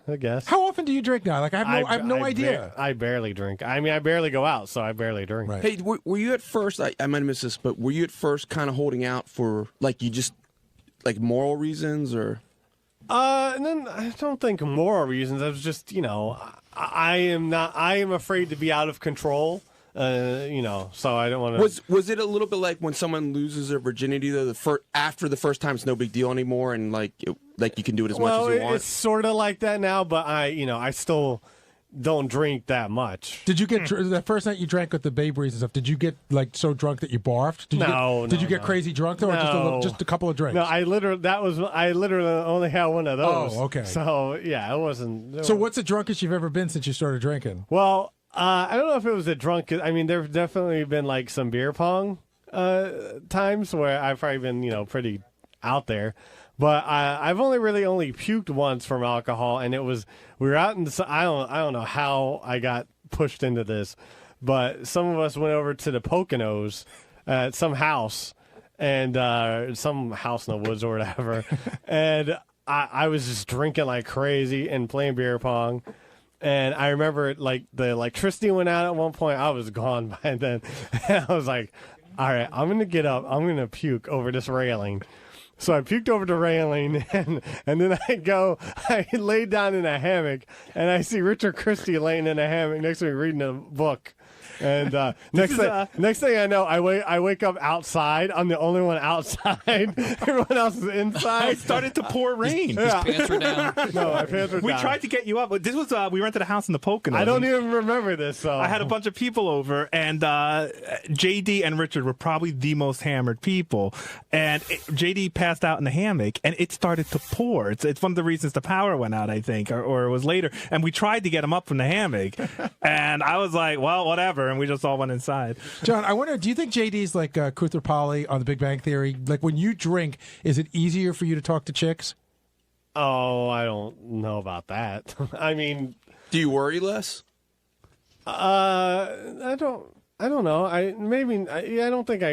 I guess. How often do you drink now? Like I have no idea. I barely drink. I barely go out, so I barely drink. Right. Hey, were you at first? I might have missed this, but were you at first kind of holding out for moral reasons or? And then I don't think moral reasons. I was just I am afraid to be out of control. So I don't want to. Was it a little bit like when someone loses their virginity though? After the first time, it's no big deal anymore, and you can do it as much as you want. It's sort of like that now, but I still don't drink that much. Did you get that first night you drank with the Bay Breeze and stuff? Did you get so drunk that you barfed? Did you get crazy drunk though, or just a couple of drinks? No, I literally only had one of those. Oh, okay. So yeah, it wasn't. So what's the drunkest you've ever been since you started drinking? Well. I don't know if it was a drunk. I mean, there've definitely been some beer pong times where I've probably been pretty out there, but I've only puked once from alcohol, and we were out in the. I don't know how I got pushed into this, but some of us went over to the Poconos at some house, and some house in the woods or whatever, and I was just drinking like crazy and playing beer pong. And I remember the electricity went out at one point. I was gone by then. And I was like, all right, I'm going to get up. I'm going to puke over this railing. So I puked over the railing, and then I laid down in a hammock, and I see Richard Christie laying in a hammock next to me reading a book. And next thing I know, I wake up outside. I'm the only one outside. Everyone else is inside. It started to pour rain. His pants were down. No, my pants were down. We tried to get you up, but this was we rented a house in the Poconos. I don't even remember this. So I had a bunch of people over, and JD and Richard were probably the most hammered people. And JD passed out in the hammock, and it started to pour. It's one of the reasons the power went out, I think, or it was later. And we tried to get him up from the hammock, and I was like, well, whatever, and we just all went inside. John, I wonder, do you think JD's like Kuther Polly on The Big Bang Theory? Like, when you drink, is it easier for you to talk to chicks? Oh, I don't know about that. I mean, do you worry less? I don't know. I don't think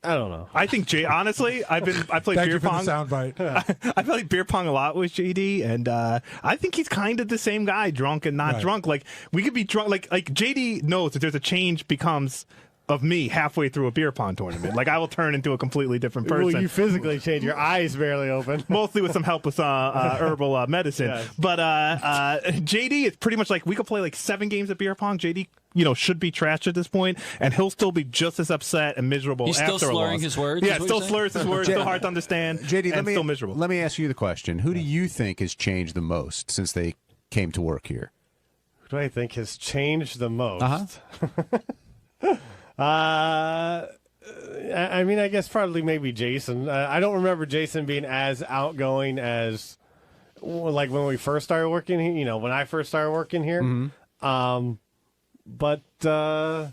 I don't know. I think honestly, I played Thank beer you for pong. the soundbite. I played beer pong a lot with JD, and I think he's kind of the same guy, drunk and not drunk. Like, we could be drunk. Like JD knows that there's a change becomes of me halfway through a beer pong tournament. Like, I will turn into a completely different person. Well, you physically change. Your eyes barely open. Mostly with some help with herbal medicine. Yes. But JD is pretty much like, we could play like 7 games of beer pong. JD, should be trashed at this point, and he'll still be just as upset and miserable. He's after still a slurring loss. his words. Yeah, still slurs his words. Still hard to understand. JD, and still miserable. Let me ask you the question: who do you think has changed the most since they came to work here? Who do I think has changed the most? I mean, I guess probably maybe Jason. I don't remember Jason being as outgoing as like when we first started working here. When I first started working here. Mm-hmm. But I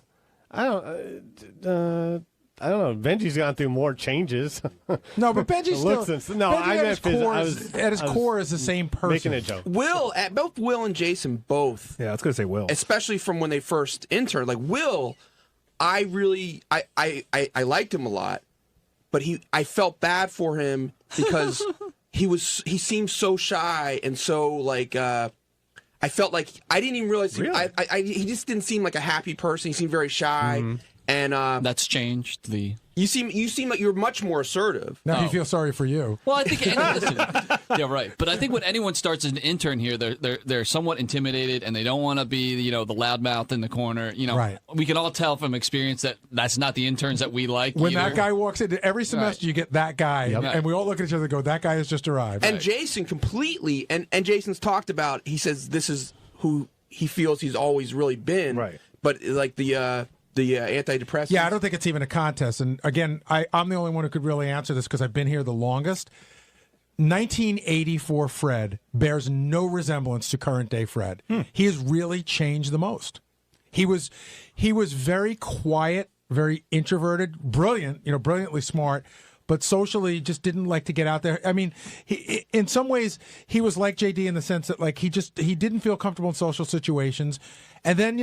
don't know. Benji's gone through more changes. No, but Benji's still. No, Benji I at meant his core is the same person. Making a joke. Both Will and Jason both. Yeah, I was going to say Will. Especially from when they first interned. Like, Will, I liked him a lot, but I felt bad for him because he seemed so shy and so like I felt like I didn't even realize he just didn't seem like a happy person. He seemed very shy, and that's changed. You seem like you're much more assertive. Now you feel sorry for you. Well, I think yeah, right. But I think when anyone starts as an intern here, they're somewhat intimidated and they don't want to be the loudmouth in the corner. Right. We can all tell from experience that that's not the interns that we like. When either. that guy walks in, every semester you get that guy, and we all look at each other and go, "That guy has just arrived." And Jason completely, and Jason's talked about. He says this is who he feels he's always really been. Right. But like the antidepressants. Yeah, I don't think it's even a contest. And again, I'm the only one who could really answer this because I've been here the longest. 1984 Fred bears no resemblance to current day Fred. He has really changed the most. He was very quiet, very introverted, brilliant, brilliantly smart, but socially just didn't like to get out there. I mean, in some ways, he was like JD in the sense that like he didn't feel comfortable in social situations. And then,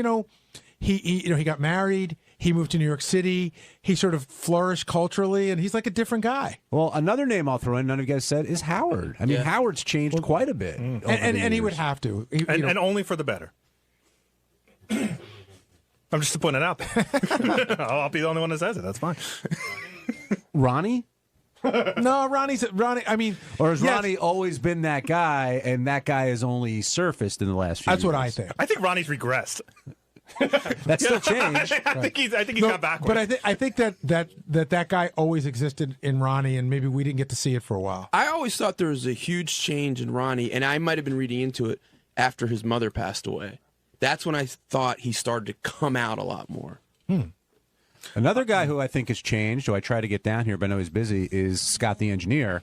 he got married. He moved to New York City. He sort of flourished culturally, and he's like a different guy. Well, another name I'll throw in, none of you guys said, is Howard. I mean, Howard's changed quite a bit. And he would have to. And only for the better. I'm just putting it out there. I'll be the only one that says it. That's fine. Ronnie? No, Ronnie. I mean, or has Ronnie always been that guy, and that guy has only surfaced in the last few years? That's what I think. I think Ronnie's regressed. That's still changed. I think he's got backwards. But I think that guy always existed in Ronnie, and maybe we didn't get to see it for a while. I always thought there was a huge change in Ronnie, and I might have been reading into it after his mother passed away. That's when I thought he started to come out a lot more. Another guy who I think has changed, who I try to get down here, but I know he's busy, is Scott the engineer.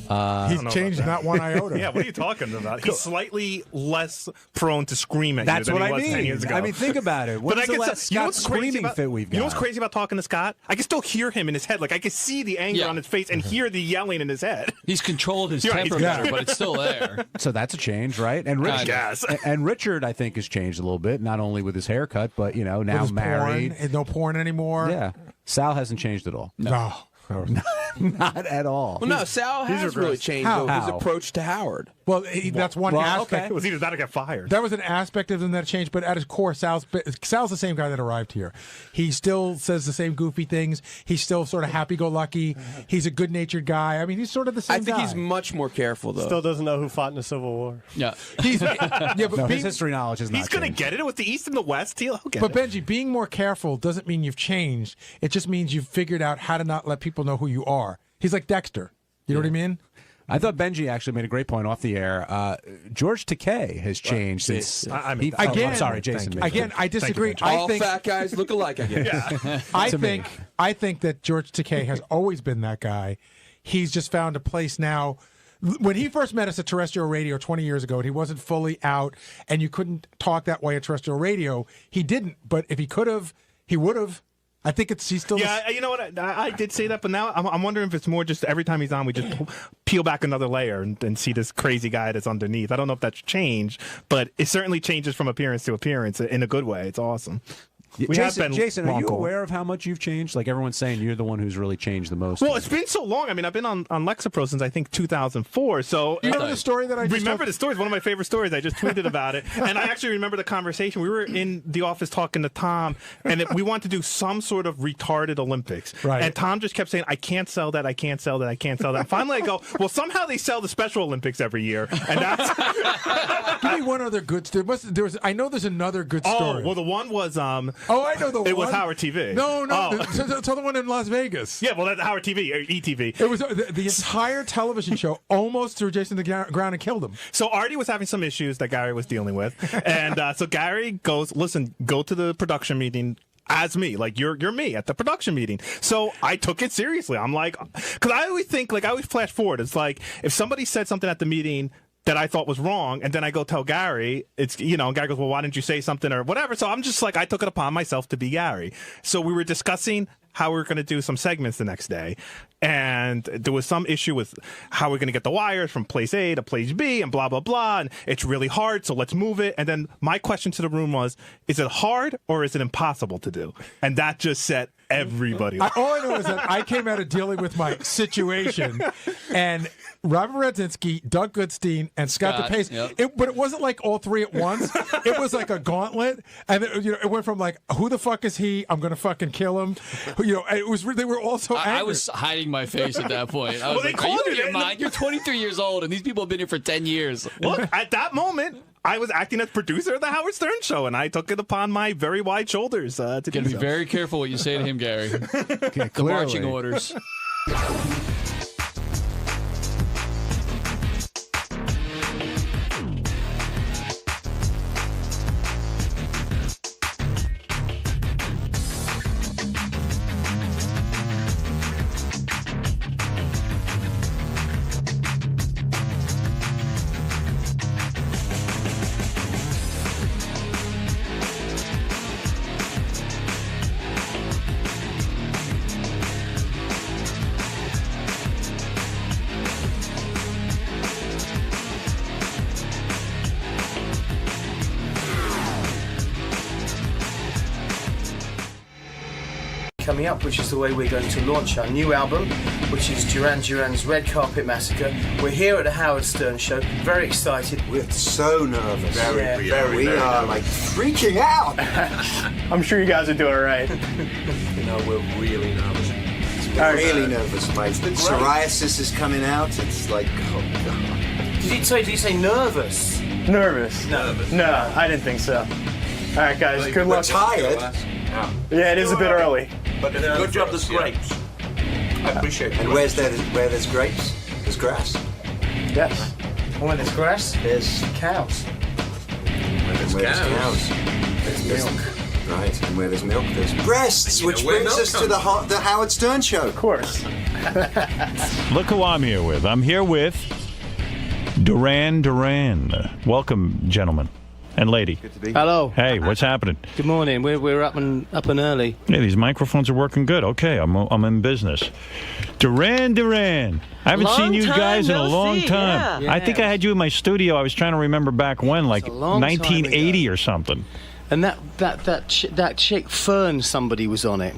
He's changed not one iota. Yeah, what are you talking about? He's slightly less prone to scream at you than he was 10 years ago. I mean, think about it. What's the last Scott screaming fit we've got? You know what's crazy about talking to Scott? I can still hear him in his head. Like, I can see the anger on his face and hear the yelling in his head. He's controlled his temper better, but it's still there. So that's a change, right? And Richard, I think, has changed a little bit, not only with his haircut, but, now married. Porn, no porn anymore. Yeah. Sal hasn't changed at all. No. Not at all. Well, no, Sal has really changed his approach to Howard. Well, that's one aspect. It was either that or get fired. That was an aspect of him that changed, but at his core, Sal's the same guy that arrived here. He still says the same goofy things. He's still sort of happy-go-lucky. He's a good-natured guy. I mean, he's sort of the same guy. I think he's much more careful, though. Still doesn't know who fought in the Civil War. Yeah. But his history knowledge is not He's going to changed. get it with the East and the West. He'll get But it. Benji, being more careful doesn't mean you've changed. It just means you've figured out how to not let people know who you are. He's like Dexter. You know what I mean? I thought Benji actually made a great point off the air. George Takei has changed since. I'm sorry, Jason. Again, I disagree. All fat guys look alike, I guess. I think that George Takei has always been that guy. He's just found a place now. When he first met us at terrestrial radio 20 years ago, and he wasn't fully out, and you couldn't talk that way at terrestrial radio, he didn't. But if he could have, he would have. I think he's still. Yeah, you know what? I did say that, but now I'm wondering if it's more just every time he's on, we just peel back another layer and see this crazy guy that's underneath. I don't know if that's changed, but it certainly changes from appearance to appearance in a good way. It's awesome. Jason, are you aware of how much you've changed? Like everyone's saying, you're the one who's really changed the most. Well, it's been so long. I mean, I've been on Lexapro since I think 2004. So you remember the story that I just remember the story? It's one of my favorite stories. I just tweeted about it, and I actually remember the conversation. We were in the office talking to Tom, and we wanted to do some sort of retarded Olympics. Right. And Tom just kept saying, "I can't sell that. I can't sell that. I can't sell that." Finally, I go, "Well, somehow they sell the Special Olympics every year," and that's. Give me one other good story. I know there's another good story. Oh, well, the one was. I know the one. It was Howard TV. No. Oh. Tell the one in Las Vegas. Yeah, well, that's Howard TV, or ETV. It was the entire television show almost threw Jason to the ground and killed him. So Artie was having some issues that Gary was dealing with, and so Gary goes, "Listen, go to the production meeting." As me, like you're me at the production meeting. So I took it seriously. I'm like, because I always think, like I always flash forward. It's like if somebody said something at the meeting that I thought was wrong, and then I go tell Gary, and Gary goes, "Well, why didn't you say something or whatever?" So I'm just like, I took it upon myself to be Gary. So we were discussing how we were going to do some segments the next day, and there was some issue with how we're going to get the wires from place A to place B, and blah blah blah, and it's really hard, so let's move it. And then my question to the room was, is it hard or is it impossible to do? And that just set everybody off. All I know is that I came out of dealing with my situation, and Robert Radzinski, Doug Goodstein, and Scott DePace. Yep. But it wasn't like all three at once. It was like a gauntlet, and it went from like, who the fuck is he? I'm gonna fucking kill him. It was. They were all so angry. I was hiding my face at that point. I was Well, like, are you out of your mind? You're 23 years old, and these people have been here for 10 years. Look, at that moment, I was acting as producer of the Howard Stern Show, and I took it upon my very wide shoulders to do Gotta be so. very careful what you say to him, Gary. The clearly. marching orders. Coming up, which is the way we're going to launch our new album, which is Duran Duran's Red Carpet Massacre. We're here at the Howard Stern Show, very excited. We're so nervous. Very We are like freaking out. I'm sure you guys are doing all right. We're really nervous. We're really nervous, mate. Psoriasis is coming out. It's like, oh god. Did you say nervous? Nervous? No, I didn't think so. All right, guys, good luck. We're tired. Yeah, it is a bit early. But good job, there's grapes. I appreciate it. And where there's grapes, there's grass. Yes. And when there's grass, there's cows. When there's cows, there's milk. Right, and where there's milk, there's breasts, which brings us to the Howard Stern Show. Of course. Look who I'm here with. I'm here with Duran Duran. Welcome, gentlemen. And lady. Good to be. Hello. Hey, what's happening? Good morning. We're up and early. Yeah, these microphones are working good. Okay, I'm in business. Duran Duran. I haven't seen you guys in a long time. Yeah. I think I had you in my studio. I was trying to remember back when, like 1980 or something. And that chick Fern, somebody was on it.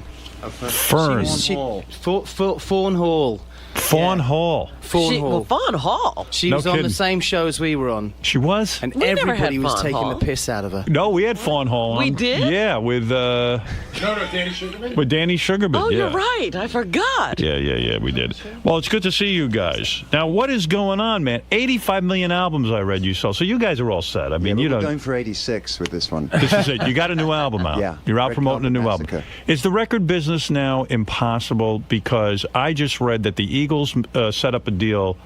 Fern. Fawn Hall. Fawn Hall. Fawn Hall. She No was on the kidding. same show as we were on. She was? And We never had everybody was Fawn taking Hall. the piss out of her. No, we had Fawn Hall on. We did? Yeah, with Danny Sugarman? with Danny Sugarman. Oh, yeah. you're right. I forgot. Yeah, we did. Well, it's good to see you guys. Now, what is going on, man? 85 million albums I read you sold. So you guys are all set. I mean, you We're know. going for 86 with this one. This is it. You got a new album out. Yeah. You're out Red promoting a new Carpet album. Massacre. Is the record business now impossible? Because I just read that the Eagles set up a deal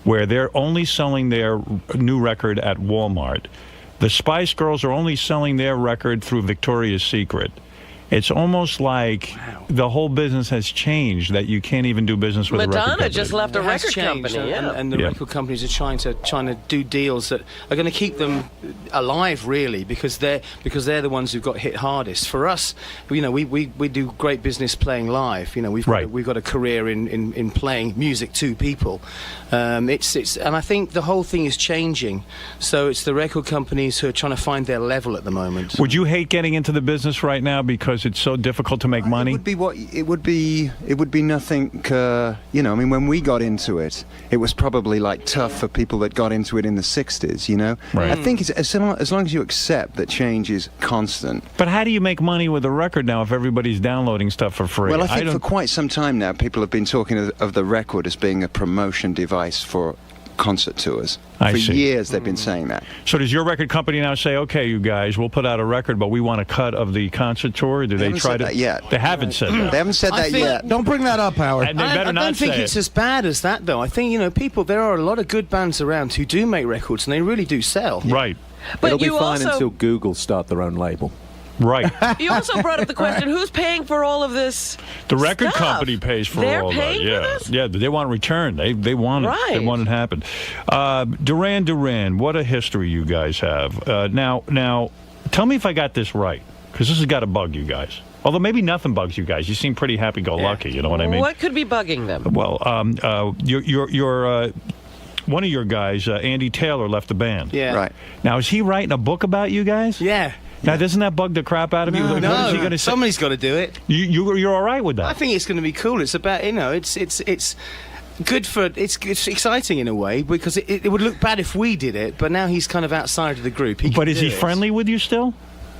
where they're only selling their new record at Walmart. The Spice Girls are only selling their record through Victoria's Secret. It's almost like the whole business has changed, that you can't even do business with a record Madonna company. just left a It has record changed, company. Yeah. and the Yeah. record companies are trying to do deals that are going to keep them alive, really, because they're the ones who've got hit hardest. For us, you know, we do great business playing live. You know, we've got a career in playing music to people. It's and I think the whole thing is changing. So it's the record companies who are trying to find their level at the moment. Would you hate getting into the business right now because it's so difficult to make money? It would be nothing. You know, I mean, when we got into it, it was probably like tough for people that got into it in the '60s. You know, Right. I think it's as long as you accept that change is constant. But how do you make money with a record now if everybody's downloading stuff for free? Well, I think don't- for quite some time now, people have been talking of the record as being a promotion device for concert tours. I For see. years, they've been saying that. So does your record company now say, okay, you guys, we'll put out a record, but we want a cut of the concert tour? Do they haven't try said to? that yet. They haven't said that. They haven't said I that think- yet. Don't bring that up, Howard. And they better I not don't think say it's it. as bad as that, though. I think, you know, there are a lot of good bands around who do make records, and they really do sell. Right. But It'll be you fine also- until Google start their own label. Right. You also brought up the question: who's paying for all of this? The record stuff? company pays for They're all paying that. for Yeah, this? yeah. They want a return. They want it. They Right. want it to happen. Duran, what a history you guys have. Now, tell me if I got this right, because this has got to bug you guys. Although maybe nothing bugs you guys. You seem pretty happy-go-lucky. You know what I mean? What could be bugging them? Well, your one of your guys, Andy Taylor, left the band. Yeah. Right. Now, is he writing a book about you guys? Yeah. Now, doesn't that bug the crap out of you? What is he going to say? Somebody's got to do it. You're all right with that? I think it's going to be cool. It's about, you know, it's good for it's exciting in a way, because it would look bad if we did it, but now he's kind of outside of the group. But is he friendly with you still?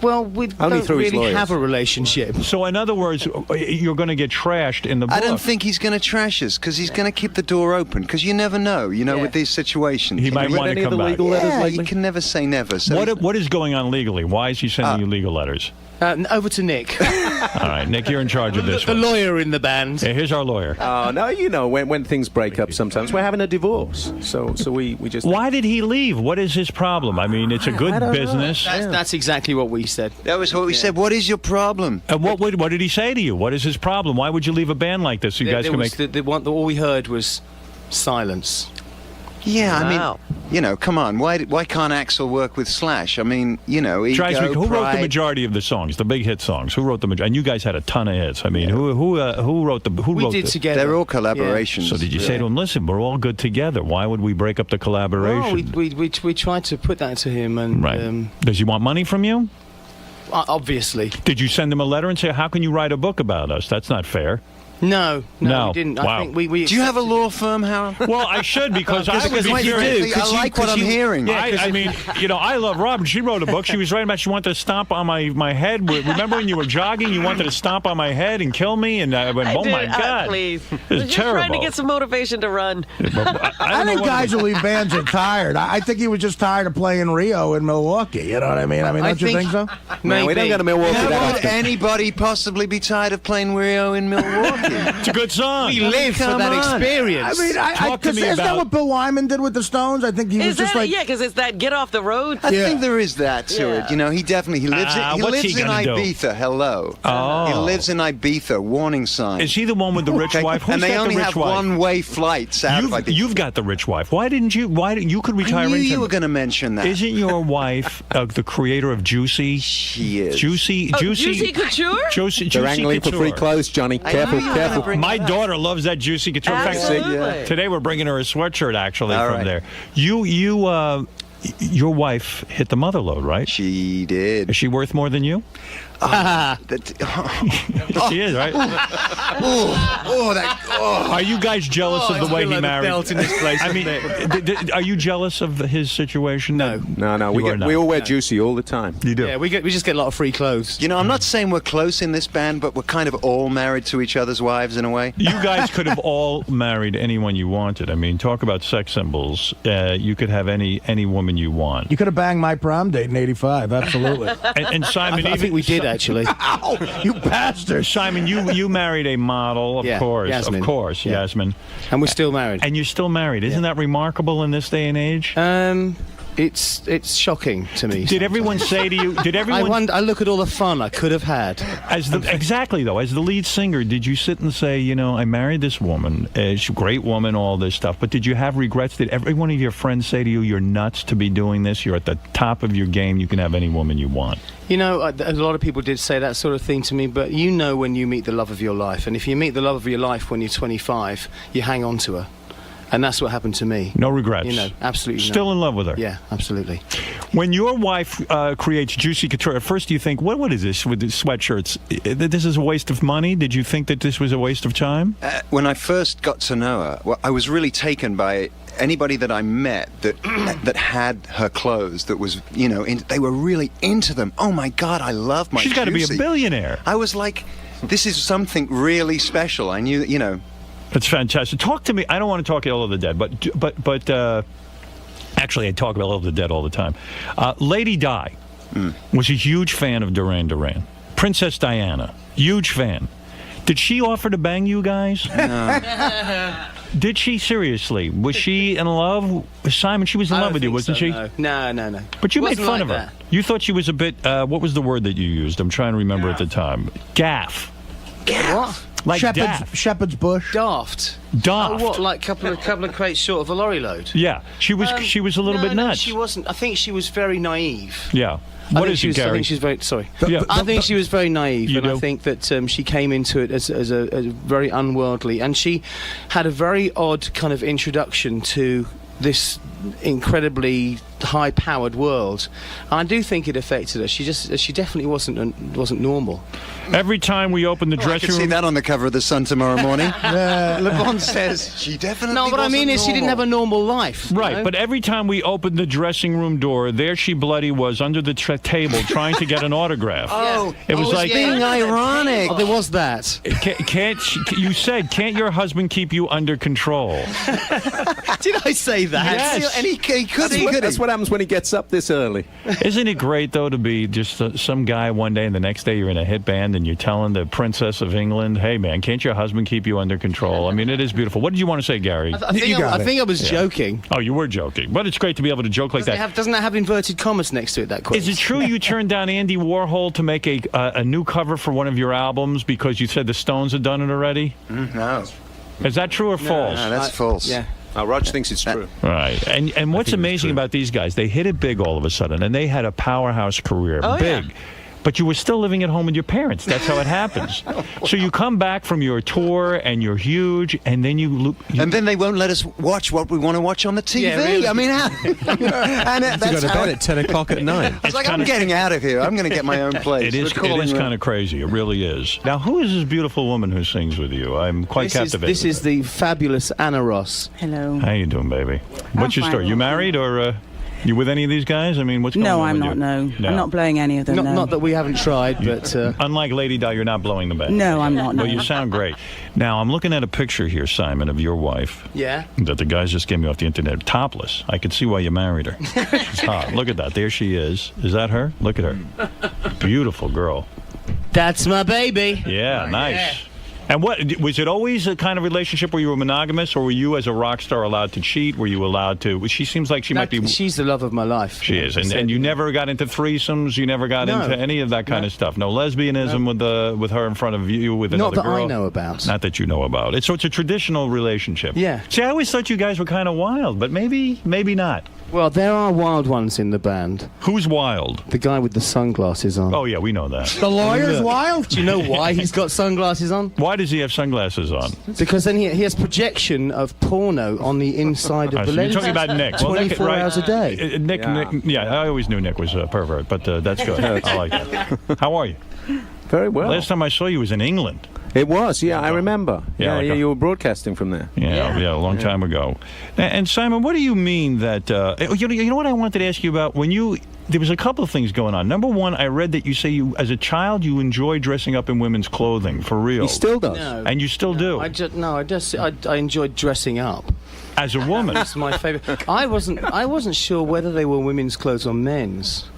Well, we Only don't through his really lawyers. have a relationship. So, in other words, you're going to get trashed in the book. I don't think he's going to trash us because he's going to keep the door open because you never know, you know, with these situations. He You might know, want to come back. Yeah, you can never say never. So What is going on legally? Why is he sending you legal letters? Over to Nick. All right, Nick, you're in charge of this The one. lawyer in the band. Yeah, here's our lawyer. Oh, no, you know, when things break up sometimes, we're having a divorce. So we just... Why did he leave? What is his problem? I mean, it's a good business. That's exactly what we said. That was what we said. What is your problem? And what did he say to you? What is his problem? Why would you leave a band like this so you guys can make... All we heard was silence. Yeah, I mean, you know, come on. Why can't Axl work with Slash? I mean, you know, ego, Drives me- who wrote the pride. majority of the songs, the big hit songs? Who wrote the majority? And you guys had a ton of hits. I mean, who wrote the? Who We wrote did the, together. They're all collaborations. So did you say to him, "Listen, we're all good together. Why would we break up the collaboration?" Well, we tried to put that to him, and Right. Does he want money from you? Obviously. Did you send him a letter and say, "How can you write a book about us? That's not fair." No, No. we didn't. Wow. I think we Do you have a law firm, Howard? Well, I should because I would be Why you curious. do? I like what I'm hearing. I mean, you know, I love Robin. She wrote a book. She was writing about she wanted to stomp on my head. Remember when you were jogging? You wanted to stomp on my head and kill me, and I went, "Oh my God!" Please. It's We're just terrible. trying to get some motivation to run. I think guys who leave bands are tired. I think he was just tired of playing Rio in Milwaukee. You know what I mean? I mean, don't you think so? Man, we don't go to Milwaukee How that would often. anybody possibly be tired of playing Rio in Milwaukee? It's a good song. We live for Come that on. experience. I mean, Talk to me isn't that about- what Bill Wyman did with the Stones? I think he was Is just that like, yeah? Because it's that get off the road. I think there is that to Yeah. it. You know, he definitely lives what's he in gonna do? Ibiza. Hello. Oh. He lives in Ibiza. Warning sign. Is he the one with the rich Okay, wife? Who's and they got only the rich have wife? one-way flights out of Ibiza. You've got the rich wife. Why didn't you? You could retire I knew into? you were going to mention that. Isn't your wife the creator of Juicy? She is. Juicy Couture? Juicy They're angling for free Couture. clothes, Johnny. Careful, knew you were gonna careful. bring My that up. daughter loves that Juicy Couture. In fact, Absolutely. today we're bringing her a sweatshirt actually All from right. there. Your wife hit the mother load, right? She did. Is she worth more than you? She is, right? Are you guys jealous of the way he married? In this place, I mean, are you jealous of his situation? No. We all wear juicy all the time. You do? Yeah, we just get a lot of free clothes. You know, I'm not saying we're close in this band, but we're kind of all married to each other's wives in a way. You guys could have all married anyone you wanted. I mean, talk about sex symbols. You could have any woman you want. You could have banged my prom date in '85. Absolutely. And Simon, I think we did actually. Ow, you bastard! Simon, you married a model, of course, Yasmin. of course, Yeah. Yasmin, and we're still married. and you're still married. Isn't that remarkable in this day and age? It's shocking to me. Did everyone say to you? Did everyone? I look at all the fun I could have had. Exactly though, as the lead singer, did you sit and say, you know, I married this woman, she's a great woman, all this stuff, but did you have regrets? Did every one of your friends say to you, you're nuts to be doing this? You're at the top of your game. You can have any woman you want. You know, a lot of people did say that sort of thing to me, but you know when you meet the love of your life, and if you meet the love of your life when you're 25, you hang on to her. And that's what happened to me. No regrets. You know, absolutely. Still in love with her. Yeah, absolutely. When your wife creates Juicy Couture, at first you think, what is this with the sweatshirts? This is a waste of money? Did you think that this was a waste of time? When I first got to know her, well, I was really taken by anybody that I met that that had her clothes, that was, you know, they were really into them. Oh my God, I love my She's got to be a Juicy. billionaire. I was like, this is something really special. I knew that, you know. That's fantastic. Talk to me. I don't want to talk ill of the dead, but actually, I talk about ill of the dead all the time. Lady Di was a huge fan of Duran Duran. Princess Diana, huge fan. Did she offer to bang you guys? No. Did she seriously? Was she in love? Simon, she was in love with you, wasn't she? No. But you made Wasn't fun like of her. that. You thought she was a bit. What was the word that you used? I'm trying to remember at the time. Gaff. What? Like Shepherd's bush. Daft. Daft. Oh, what? Like couple of crates short of a lorry load? Yeah, she was a little bit nuts. No, she wasn't. I think she was very naive. Yeah. I What think is she it, was, I Gary? think she's very sorry. Yeah. I think she was very naive, You and I do? think that she came into it as a very unworldly, and she had a very odd kind of introduction to this incredibly high-powered world. And I do think it affected her. She definitely wasn't normal. Every time we open the I dressing could see room, that on the cover of the Sun tomorrow morning. Le Bon says she definitely. No, what I mean wasn't is she didn't normal. have a normal life. right? You know? But every time we opened the dressing room door, there she bloody was under the table trying to get an autograph. Oh, it was like being ironic. Oh, there was that. You said, can't your husband keep you under control? Did I say that? Yes. And he could. That's what happens when he gets up this early. Isn't it great, though, to be just some guy one day and the next day you're in a hit band and you're telling the Princess of England, hey, man, can't your husband keep you under control? I mean, it is beautiful. What did you want to say, Gary? I think I was joking. Oh, you were joking. But it's great to be able to joke like that. Doesn't that have inverted commas next to it, that quiz? Is it true you turned down Andy Warhol to make a new cover for one of your albums because you said the Stones had done it already? No. Is that true or false? No, that's false. Yeah. Rog thinks it's true. Right. And what's amazing about these guys, they hit it big all of a sudden, and they had a powerhouse career. Big. Yeah. But you were still living at home with your parents. That's how it happens. So you come back from your tour, and you're huge, and then and then they won't let us watch what we want to watch on the TV. Yeah, really. I mean, And that's to go to bed at 10 o'clock at night. It's like, I'm getting out of here. I'm going to get my own place. It is kind of crazy. It really is. Now, who is this beautiful woman who sings with you? I'm quite captivated. This is the fabulous Anna Ross. Hello. How you doing, baby? What's your story? You married or you with any of these guys? I mean, what's going on No, I'm with not. you? No, I'm not blowing any of them. No. Not that we haven't tried, but unlike Lady Di, you're not blowing the bag. No, I'm not. No. Well, you sound great. Now, I'm looking at a picture here, Simon, of your wife. Yeah. That the guys just gave me off the internet, topless. I could see why you married her. She's hot. Look at that. There she is. Is that her? Look at her. Beautiful girl. That's my baby. Yeah, nice. Yeah. And what was it always a kind of relationship where you were monogamous, or were you as a rock star allowed to cheat? Were you allowed to? She seems like she might be. She's the love of my life. She is, and you never got into threesomes. You never got into any of that kind of stuff. No lesbianism with her in front of you with another girl. Not that I know about. Not that you know about. So it's a traditional relationship. Yeah. See, I always thought you guys were kind of wild, but maybe not. Well, there are wild ones in the band. Who's wild? The guy with the sunglasses on. Oh yeah, we know that. The lawyer's wild. Do you know why he's got sunglasses on? Why does he have sunglasses on? Because then he has projection of porno on the inside of the So lens. you're talking about Nick. 24 Nick, hours a day. Nick, I always knew Nick was a pervert, but that's good. I like it. How are you? Very well. Last time I saw you was in England. It was, yeah, I remember. Yeah, Yeah, like you were broadcasting from there. Yeah, a long time ago. And Simon, what do you mean that? You know what I wanted to ask you about when you. There was a couple of things going on. Number one, I read that you say you, as a child, you enjoy dressing up in women's clothing for real. He still does, and you still do. I enjoyed dressing up. As a woman, that's my favorite. I wasn't sure whether they were women's clothes or men's.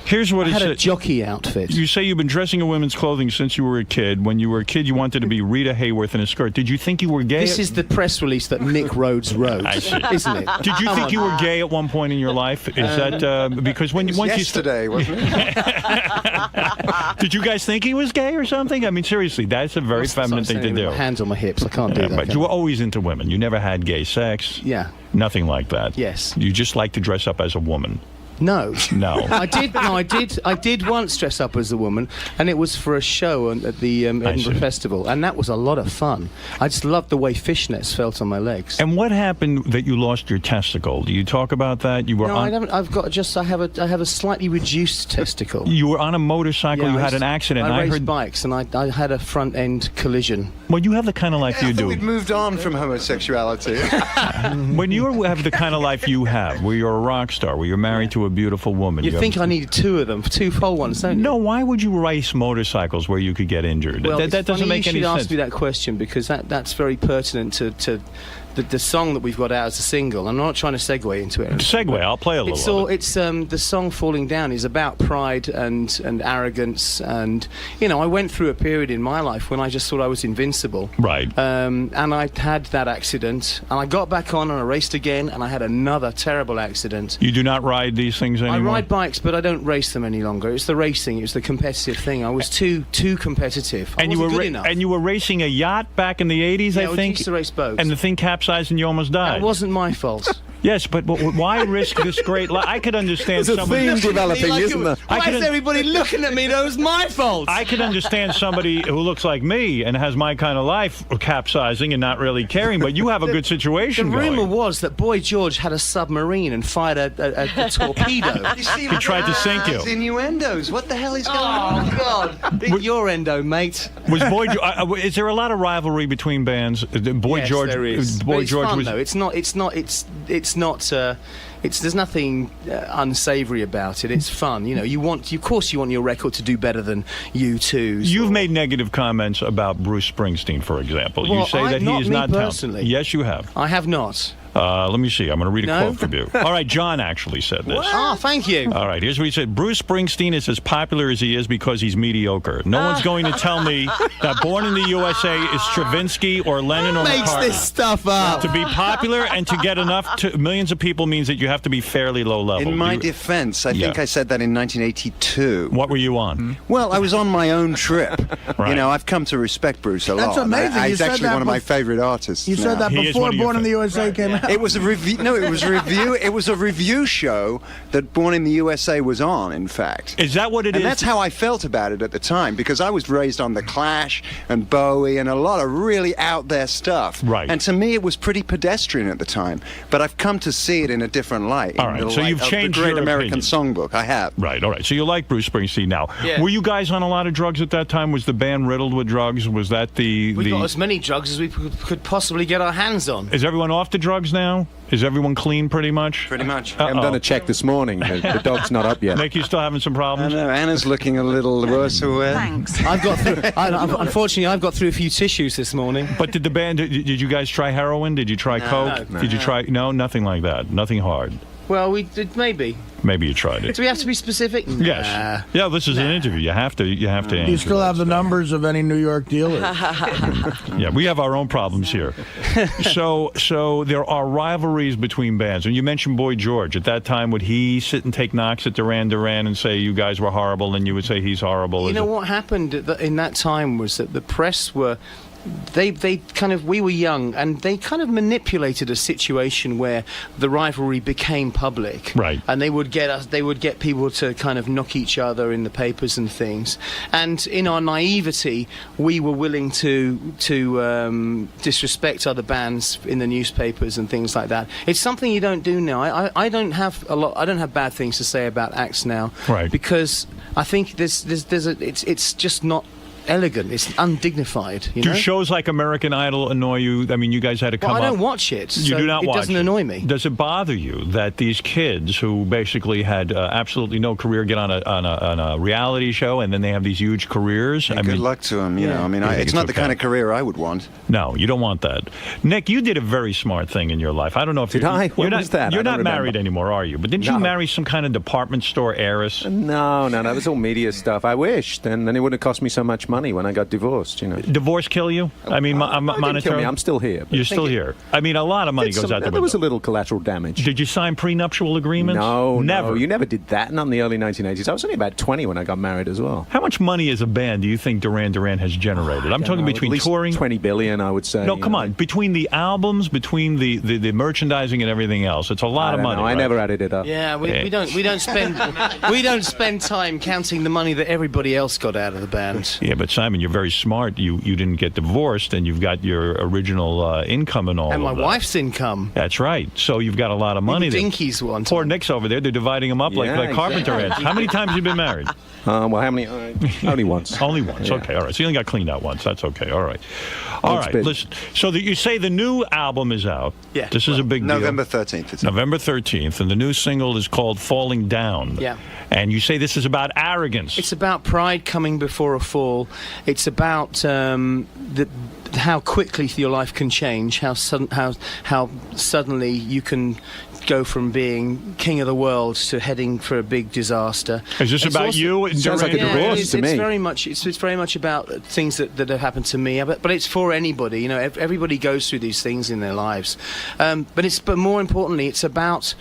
Here's what I it had said. a jockey outfit. You say you've been dressing in women's clothing since you were a kid. When you were a kid, you wanted to be Rita Hayworth in a skirt. Did you think you were gay? This is the press release that Nick Rhodes wrote, I see. isn't it? Did you think you were gay at one point in your life? Is that because when once yesterday, wasn't it? Did you guys think he was gay or something? I mean, seriously, that's a very feminine thing to do. My hands on my hips. I can't do that. But you were always into women. You never had gay sex. Yeah. Nothing like that. Yes. You just like to dress up as a woman. No. No. I did once dress up as a woman, and it was for a show at the Edinburgh Festival, and that was a lot of fun. I just loved the way fishnets felt on my legs. And what happened that you lost your testicle? Do you talk about that? You were No, I haven't. I have a slightly reduced testicle. You were on a motorcycle. Yeah, you had an accident. I raced heard bikes, and I had a front end collision. Well, you have the kind of life you do. We'd moved on from homosexuality. When you have the kind of life you have, where you're a rock star, where you're married to a beautiful woman. You think I needed two of them, two full ones, don't you? No, why would you race motorcycles where you could get injured? Well, that doesn't make any sense. You should ask me that question because that's very pertinent to the song that we've got out as a single. I'm not trying to segue into it. Segue, I'll play a little. It's the song "Falling Down" is about pride and arrogance, and I went through a period in my life when I just thought I was invincible. Right. And I had that accident, and I got back on and I raced again, and I had another terrible accident. You do not ride these things anymore? I ride bikes, but I don't race them any longer. It's the racing. It was the competitive thing. I was too competitive. And you were racing a yacht back in the 80s, yeah, I think? I used to race boats. And the thing capsized and you almost died. That wasn't my fault. Yes, but why risk this great life? I could understand There's a theme developing, isn't there? Why is everybody looking at me? That was my fault. I could understand somebody who looks like me and has my kind of life capsizing and not really caring, but you have a good situation The going. rumor was that Boy George had a submarine and fired a torpedo. You see, he tried to sink you. Innuendos. What the hell is going on? Oh, God. Big your endo, mate. Was Boy is there a lot of rivalry between bands? Boy Yes, George, there is. Boy But it's George fun, was. though. There's nothing unsavory about it. It's fun, Of course, you want your record to do better than U2's. You've made negative comments about Bruce Springsteen, for example. Well, you say that he is not personally. talented. Yes, you have. I have not. Let me see. I'm going to read a No? quote from you. All right, John actually said this. Ah, thank you. All right, here's what he said. Bruce Springsteen is as popular as he is because he's mediocre. No one's going to tell me that Born in the USA is Stravinsky or Lennon or Makes McCartney. this stuff up. To be popular and to get enough to millions of people means that you have to be fairly low level. In my defense, I think I said that in 1982. What were you on? Well, I was on my own trip. Right. I've come to respect Bruce a lot. That's amazing. You He's said actually that one of my bef- favorite artists. You said that He is before one of your Born in the USA came out. It was a review. No, it was a review. It was a review show that Born in the USA was on. In fact, is that what it and is? that's how I felt about it at the time because I was raised on the Clash and Bowie and a lot of really out there stuff. Right. And to me, it was pretty pedestrian at the time. But I've come to see it in a different light. All right, so you've changed the Great your American opinion. Songbook. I have. Right, all right. So you like Bruce Springsteen now. Yeah. Were you guys on a lot of drugs at that time? Was the band riddled with drugs? Was that We got as many drugs as we could possibly get our hands on. Is everyone off the drugs now? Is everyone clean pretty much? Pretty much. I haven't done a check this morning. The dog's not up yet. Nick, you still having some problems? I know, Anna's looking a little worse for wear. Thanks. Unfortunately, I've got through a few tissues this morning. But did the band? Did you guys try heroin? Did you try coke? No. Did you try? No, nothing like that. Nothing hard. Well, we did maybe. Maybe you tried it. Do we have to be specific? Yes. Nah. Yeah, this is an interview. You have to. Do you answer still have the numbers of any New York dealers? Yeah, we have our own problems here. So there are rivalries between bands. And you mentioned Boy George. At that time, would he sit and take knocks at Duran Duran and say you guys were horrible, and you would say he's horrible? You know what happened in that time was that the press were we were young, and they kind of manipulated a situation where the rivalry became public. Right. And they would get people to kind of knock each other in the papers and things. And in our naivety, we were willing to disrespect other bands in the newspapers and things like that. It's something you don't do now. I don't have bad things to say about acts now. Right. Because I think it's just not elegant. It's undignified. Do shows like American Idol annoy you? I mean, you guys had to come I up. don't watch it. You do not watch it. It doesn't annoy me. Does it bother you that these kids who basically had absolutely no career get on a reality show and then they have these huge careers? Hey, good luck to them. You know, I mean, it's not the kind of career I would want. No, you don't want that. Nick, you did a very smart thing in your life. I don't know if Did I? What was that? You're I don't not remember. married anymore, are you? But didn't you marry some kind of department store heiress? No, it was all media stuff. I wished, and then it wouldn't have cost me so much money when I got divorced. You know, divorce kill you? I mean, didn't kill me. I'm still here. You're still here. I mean, a lot of money goes out the There was a little collateral damage. Did you sign prenuptial agreements? No, never. No, you never did that. Not in the early 1980s. I was only about 20 when I got married as well. How much money as a band do you think Duran Duran has generated? I'm talking between at least touring. 20 billion, I would say. No, come on. Between the albums, between the merchandising and everything else, it's a lot of money. I right? never added it up. Yeah, we don't spend time counting the money that everybody else got out of the band. Yeah, but Simon, you're very smart. You didn't get divorced, and you've got your original income and all. And my of that. wife's income. That's right. So you've got a lot of money. Dinkies one. Poor Nick's over there. They're dividing them up like carpenter ants. How many times have you been married? Well, how many? Only once. Only once. Yeah. Okay, all right. So you only got cleaned out once. That's okay. All right. All right. Listen. So you say the new album is out. Yeah. This is a big deal. November 13th. November 13th, and the new single is called "Falling Down." Yeah. And you say this is about arrogance. It's about pride coming before a fall. It's about how quickly your life can change. How suddenly you can go from being king of the world to heading for a big disaster. Is this about you? It sounds like a divorce to me. It's very much. It's very much about things that have happened to me. But it's for anybody. You know, everybody goes through these things in their lives. But more importantly, it's about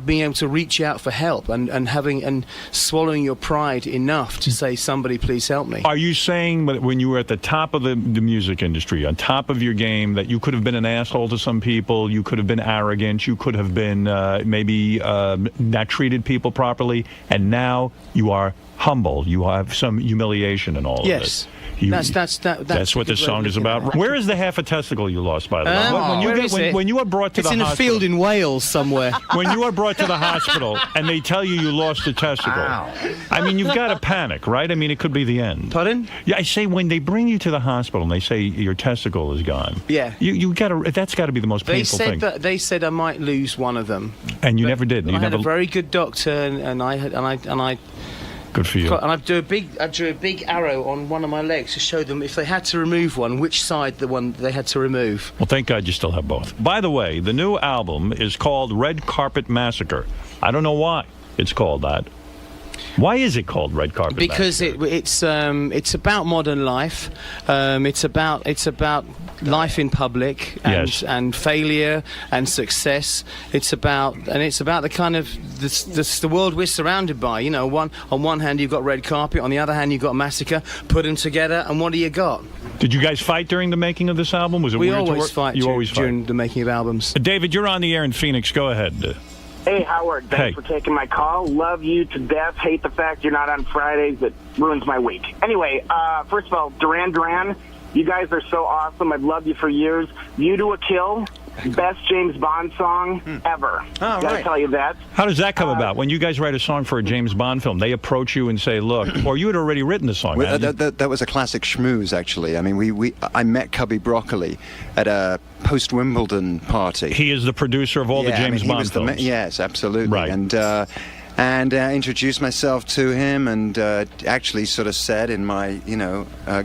being able to reach out for help and swallowing your pride enough to say, somebody please help me. Are you saying that when you were at the top of the music industry, on top of your game, that you could have been an asshole to some people, you could have been arrogant, you could have been maybe not treated people properly, and now you are humble, you have some humiliation and all of this? Yes. That's what this song is about. Where is the half a testicle you lost, by the way? When you are brought to it's the in hospital, a field in Wales somewhere. When you are brought to the hospital and they tell you lost a testicle, I mean, you've got to panic, right? I mean, it could be the end. Pardon? Yeah, I say when they bring you to the hospital and they say your testicle is gone. Yeah. You got to. That's got to be the most painful thing. They said I might lose one of them. And you never did. I had a very good doctor, and I. Good for you. And I drew a big arrow on one of my legs to show them if they had to remove one, which side the one they had to remove. Well, thank God you still have both. By the way, the new album is called Red Carpet Massacre. I don't know why it's called that. Why is it called Red Carpet Massacre? Because it's about modern life. It's about life in public and failure and success. It's about the kind of the world we're surrounded by. You know, on one hand you've got red carpet, on the other hand you've got massacre. Put them together, and what do you got? Did you guys fight during the making of this album? Was it we weird to always work? fight during the making of albums. David, you're on the air in Phoenix. Go ahead. Hey, Howard. Thanks for taking my call. Love you to death. Hate the fact you're not on Fridays. It ruins my week. Anyway, first of all, Duran Duran, you guys are so awesome. I've loved you for years. View to a Kill, best James Bond song ever. Oh, Gotta tell you that. How does that come about? When you guys write a song for a James Bond film, they approach you and say, look, or you had already written the song. Well, that was a classic schmooze, actually. I mean, I met Cubby Broccoli at a post-Wimbledon party. He is the producer of all the James Bond films. Yes, absolutely. Right. And introduced myself to him, and actually sort of said in my,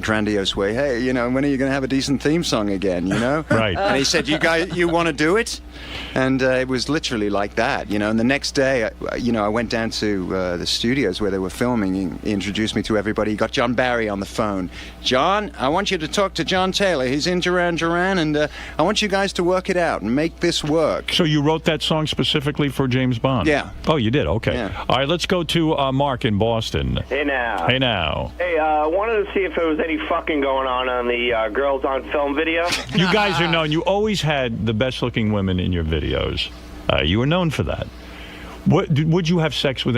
grandiose way, hey, when are you going to have a decent theme song again, Right. And he said, you want to do it? And it was literally like that, And the next day, I went down to the studios where they were filming. He introduced me to everybody. He got John Barry on the phone. John, I want you to talk to John Taylor. He's in Duran Duran, and I want you guys to work it out and make this work. So you wrote that song specifically for James Bond? Yeah. Oh, you did? Okay. Yeah. All right, let's go to Mark in Boston. Hey now. Hey now. Hey, wanted to see if there was any fucking going on the Girls on Film video. You guys are known. You always had the best-looking women in your videos. You were known for that. Would you have sex with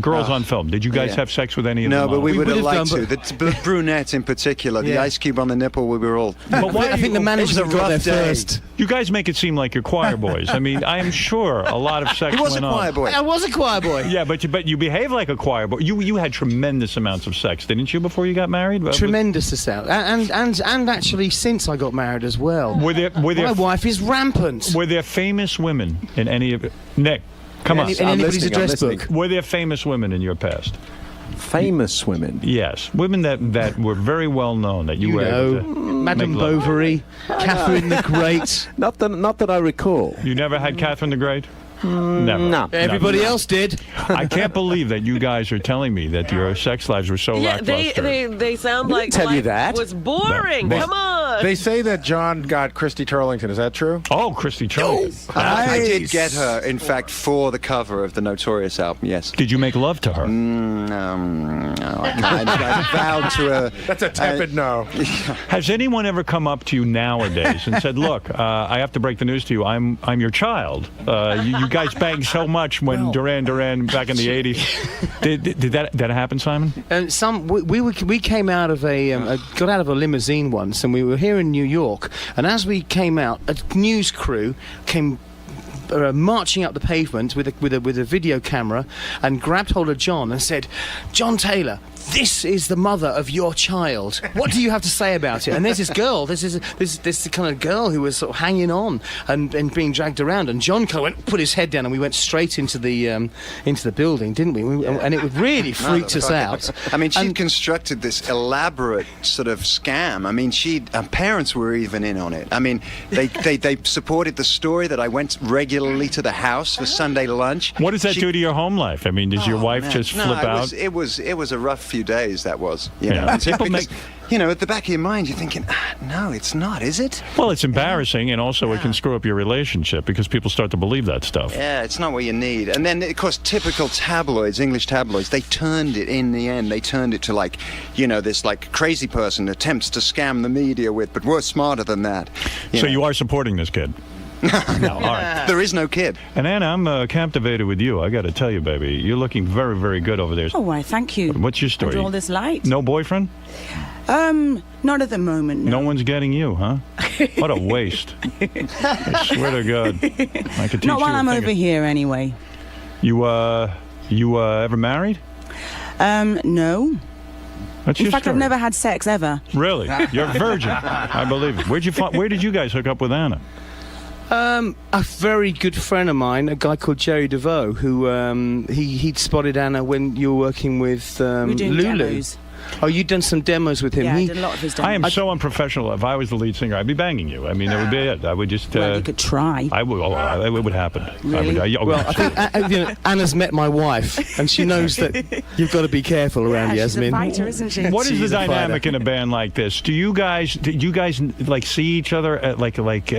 girls on film? Did you guys have sex with any of them? No, but we would have liked done, to. The brunettes in particular, the ice cube on the nipple, we were all. But why I think the management got there first. You guys make it seem like you're choir boys. I mean, I am sure a lot of sex He was went a choir on. boy. I was a choir boy. Yeah, but you behave like a choir boy. You had tremendous amounts of sex, didn't you, before you got married? Tremendous amount, and actually since I got married as well. My wife is rampant. Were there famous women in any of Nick? Come on. In anybody's address book. Were there famous women in your past? Famous women? Yes. Women that were very well known that you were able to Madame make love. Bovary, Catherine the Great. Not that I recall. You never had Catherine the Great? Never. No. Everybody else did. I can't believe that you guys are telling me that your sex lives were so Yeah, lackluster. they sound like tell you life that. was boring. They- Come on. They say that John got Christy Turlington. Is that true? Oh, Christy Turlington. I did get her, in fact, for the cover of the Notorious album, yes. Did you make love to her? No, I can't. I vowed to her. That's a tepid no. Has anyone ever come up to you nowadays and said, look, I have to break the news to you. I'm your child. You guys banged so much when Duran back in the 80s. Did that happen, Simon? We came out of got out of a limousine once, and we were here in New York. And as we came out, a news crew came marching up the pavement with a video camera and grabbed hold of John and said, "John Taylor, this is the mother of your child. What do you have to say about it?" And there's this girl, this kind of girl who was sort of hanging on and being dragged around. And John kind of put his head down, and we went straight into the building, didn't we? And it really freaked us out. I mean, she constructed this elaborate sort of scam. I mean, her parents were even in on it. I mean, they supported the story that I went regularly to the house for Sunday lunch. What does that do to your home life? I mean, does your wife just flip out? It was a rough few days. That was, you know, Yeah. People because, you know, at the back of your mind, you're thinking, no, it's not, is it? Well, it's embarrassing, and also it can screw up your relationship because people start to believe that stuff. Yeah, it's not what you need. And then, of course, typical tabloids, English tabloids, they turned it in the end. They turned it to, like, you know, this like crazy person attempts to scam the media with, but we're smarter than that. You are supporting this kid. No, all right. There is no kid. And Anna, I'm captivated with you. I got to tell you, baby, you're looking very, very good over there. Oh, why, thank you. What's your story? Under all this light? No boyfriend? Not at the moment, no. No one's getting you, huh? What a waste. I swear to God. I could teach Not while you a I'm thing. over here, anyway. You ever married? No. What's In your fact, story? I've never had sex ever. Really? You're a virgin. I believe it. Where did you guys hook up with Anna? A very good friend of mine, a guy called Jerry DeVoe, who he'd spotted Anna when you were working with We're doing Lulu. demos. Oh, you'd done some demos with him. Yeah, I did a lot of his demos. I am so unprofessional. If I was the lead singer, I'd be banging you. I mean, that would be it. I would just. Well, you could try. I would. It would happen. Really? Well, I think you know, Anna's met my wife, and she knows that you've got to be careful around she's a Yasmin. fighter, isn't she? What is the She's a dynamic fighter. in a band like this? Do you guys like see each other at,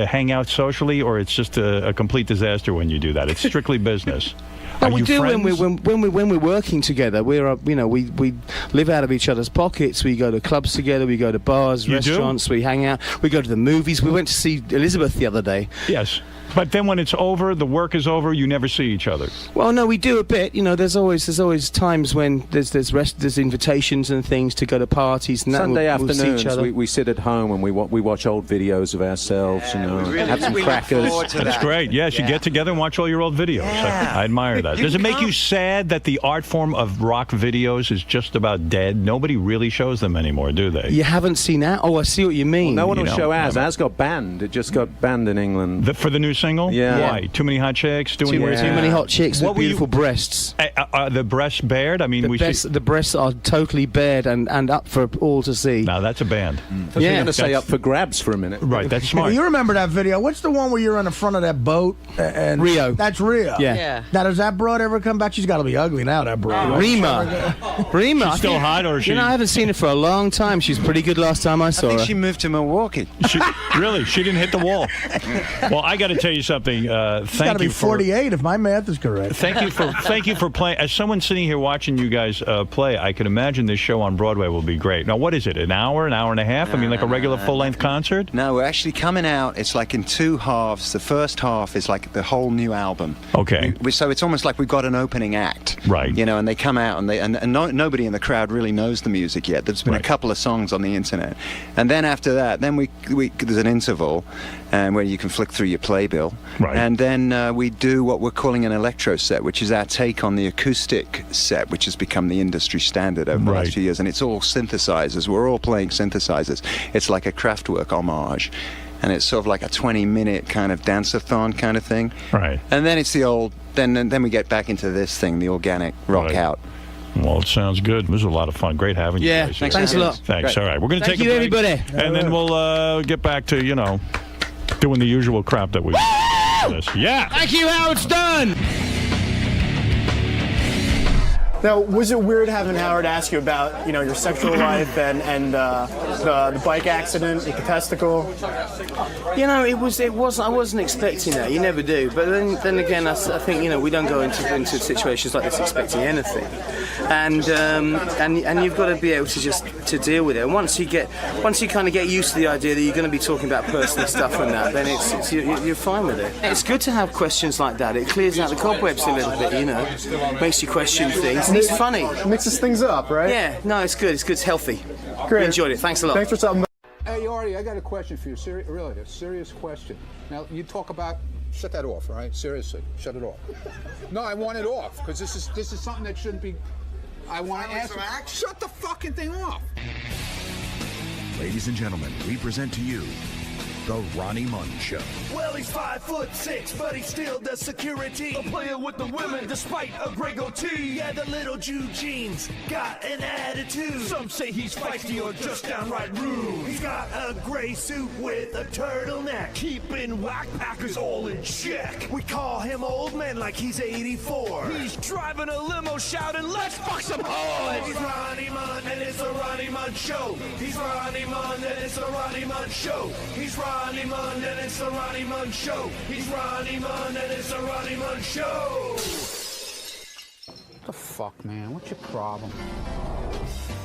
hang out socially, or it's just a complete disaster when you do that? It's strictly business. No, Are we you do friends? when we're working together. We're we live out of each other's pockets. We go to clubs together. We go to bars, You do? restaurants. We hang out. We go to the movies. We went to see Elizabeth the other day. Yes. But then when it's over, the work is over, you never see each other. Well, no, we do a bit. You know, there's always times when there's invitations and things to go to parties and that. Sunday we'll see each afternoons, other. we sit at home and we watch old videos of ourselves, have some crackers. That's great. Yes, you get together and watch all your old videos. I admire that. Does it make you sad that the art form of rock videos is just about dead? Nobody really shows them anymore, do they? You haven't seen that? Oh, I see what you mean. No one will You know, show ours. Ours got banned. It just got banned in England. For the new single? Yeah. Why? Too many hot chicks? Too many hot chicks with beautiful breasts. Are the breasts bared? I mean, The breasts are totally bared and up for all to see. Now that's a band. So you're going to say up for grabs for a minute. Right, that's smart. Well, you remember that video? What's the one where you're on the front of that boat? And Rio. That's Rio. Yeah. Now, does that broad ever come back? She's got to be ugly now, that broad. Rima. She's still hot, or is she? You know, I haven't seen her for a long time. She's pretty good last time I saw her. She moved to Milwaukee. Really? She didn't hit the wall. Well, I got to tell you, you something. It's got to Thank be you for 48 if my math is correct. Thank you for playing. As someone sitting here watching you guys play, I can imagine this show on Broadway will be great. Now, what is it? An hour and a half? I mean, like a regular full-length concert? No, we're actually coming out. It's like in two halves. The first half is like the whole new album. Okay. So it's almost like we've got an opening act. Right. You know, and they come out and nobody in the crowd really knows the music yet. There's been a couple of songs on the internet, and then after that, then we there's an interval, where you can flick through your playbill, right. And then we do what we're calling an electro set, which is our take on the acoustic set, which has become the industry standard over the last few years, and it's all synthesizers. We're all playing synthesizers. It's like a Kraftwerk homage. And it's sort of like a 20-minute kind of dance-a-thon kind of thing. Right. And then it's the old. Then we get back into this thing, the organic rock out. Well, it sounds good. This was a lot of fun. Great having you guys here. Thanks a lot. Thanks. Great. All right, we're going to take Thank a you, break, everybody. and then we'll get back to doing the usual crap that we. Yeah. Thank you, Howard Stern. Now, was it weird having Howard ask you about, your sexual life and the bike accident, the testicle? It was. I wasn't expecting that. You never do. But then again, I think we don't go into situations like this expecting anything, and you've got to be able to just to deal with it. And once you kind of get used to the idea that you're going to be talking about personal stuff and that, then you're fine with it. It's good to have questions like that. It clears out the cobwebs a little bit. Makes you question things. And it's funny. It mixes things up, right? Yeah. No, it's good. It's good. It's healthy. Great. We enjoyed it. Thanks a lot. Thanks for stopping by. Hey, Artie, I got a question for you. Really, a serious question. Now, you talk about... Shut that off, all right? Seriously, shut it off. No, I want it off, because this is something that shouldn't be... I want to ask... Shut the fucking thing off! Ladies and gentlemen, we present to you The Ronnie Mund Show. Well, he's 5'6", but he still does security. A player with the women, despite a gray goatee. Yeah, the little Jew jeans got an attitude. Some say he's feisty or just downright rude. He's got a gray suit with a turtleneck, keeping whack packers all in check. We call him old man like he's 84. He's driving a limo shouting, "Let's fuck some hoes!" He's Ronnie Mund and it's a Ronnie Mund Show. He's Ronnie Mund and it's a Ronnie Mund Show. He's Ronnie Mund and it's the Ronnie Mund Show. He's Ronnie Mund and it's the Ronnie Mund Show. What the fuck, man? What's your problem?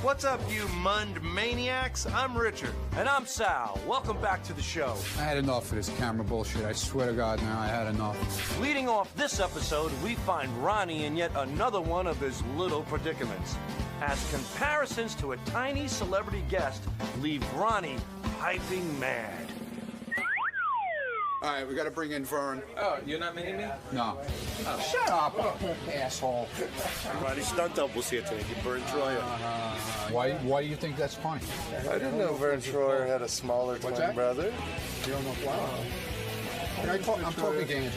What's up, you Mund maniacs? I'm Richard. And I'm Sal. Welcome back to the show. I had enough of this camera bullshit. I swear to God now, I had enough. Leading off this episode, we find Ronnie in yet another one of his little predicaments, as comparisons to a tiny celebrity guest leave Ronnie piping mad. All right, we got to bring in Vern. Oh, you're not meeting me? No. Oh. Shut up, asshole. Ronnie stunt doubles here today. Get Vern Troyer. Why do you think that's funny? I didn't know Vern Troyer had a smaller twin brother. You don't know why? I'm talking games.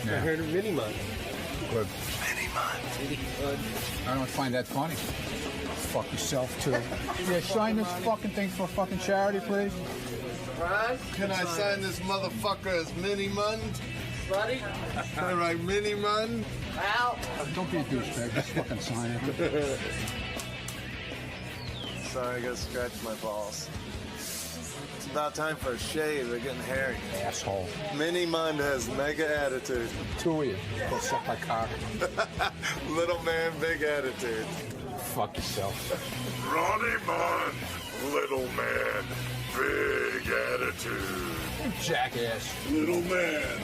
I heard of Mini Mund. Good. Mini Mund. I don't find that funny. Fuck yourself, too. Yeah, sign this fucking thing for fucking charity, please. Ron? Can I sign this motherfucker as Mini Mund? Buddy? All right, Mini Mund. Al? Don't be a douchebag. Just fucking sign it. Sorry, I gotta scratch my balls. It's about time for a shave. They're getting hairy. Asshole. Mini Mund has mega attitude. Two of you. Go suck my cock. Little man, big attitude. Fuck yourself. Ronnie Mund, little man, big attitude. You jackass. Little man,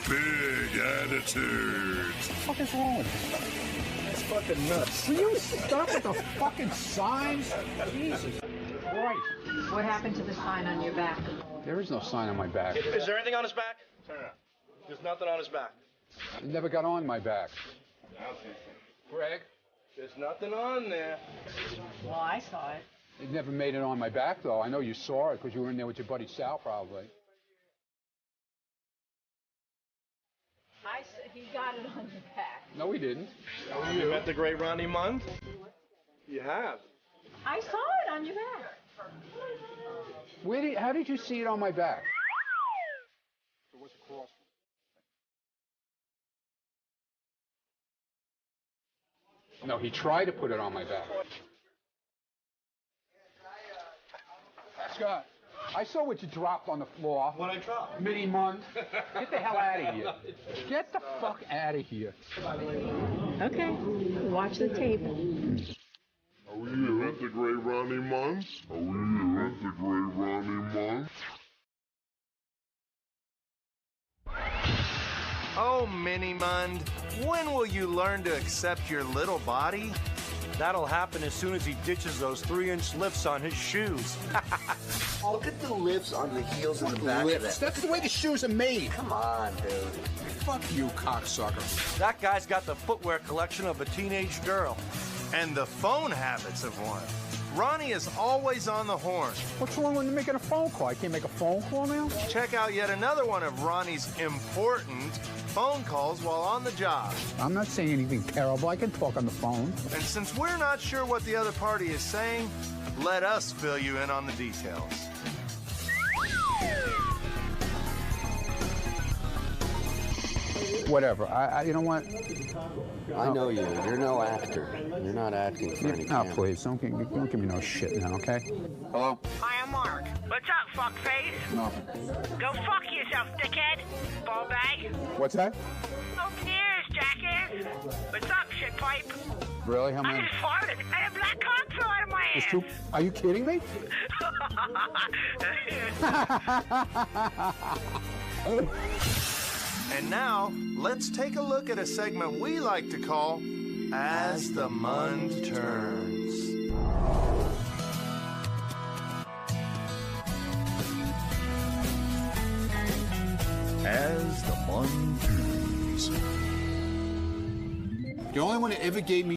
big attitude. What the fuck is wrong with you? That's fucking nuts. Will you stop with the fucking signs? Jesus Christ. What happened to the sign on your back? There is no sign on my back. Is there anything on his back? Turn around. There's nothing on his back. It never got on my back. Greg? There's nothing on there. Well, I saw it. It never made it on my back, though. I know you saw it because you were in there with your buddy Sal, probably. He got it on your back. No, he didn't. You met the great Ronnie Mund? You have. I saw it on your back. How did you see it on my back? There was a cross. No, he tried to put it on my back. Scott. I saw what you dropped on the floor. What I dropped? Ronnie Mund. Get the hell out of here. Get the fuck out of here. Okay, watch the tape. Are we here at the great Ronnie Mund? Are we here at the great Ronnie Mund? Oh, Mini Mund, when will you learn to accept your little body? That'll happen as soon as he ditches those 3-inch lifts on his shoes. Look at the lifts on the heels and the back of Lifts. it. That's the way the shoes are made. Come on, dude. Fuck you, cocksucker. That guy's got the footwear collection of a teenage girl and the phone habits of one. Ronnie is always on the horn. What's wrong with making a phone call? I can't make a phone call now? Check out yet another one of Ronnie's important phone calls while on the job. I'm not saying anything terrible. I can talk on the phone. And since we're not sure what the other party is saying, let us fill you in on the details. Whatever. You know what? I know you. You're no actor. You're not acting for any No, camera. please. Don't give me no shit now, okay? Hello? Hi, I'm Mark. What's up, fuckface? Nothing. Go fuck yourself, dickhead. Ball bag. What's that? No tears, jackass. What's up, shitpipe? Really? How I many? just farted. I have black cock fell out of my It's ass. too... Are you kidding me? And now, let's take a look at a segment we like to call As the Mund Turns. As the Mund turns. The only one that ever gave me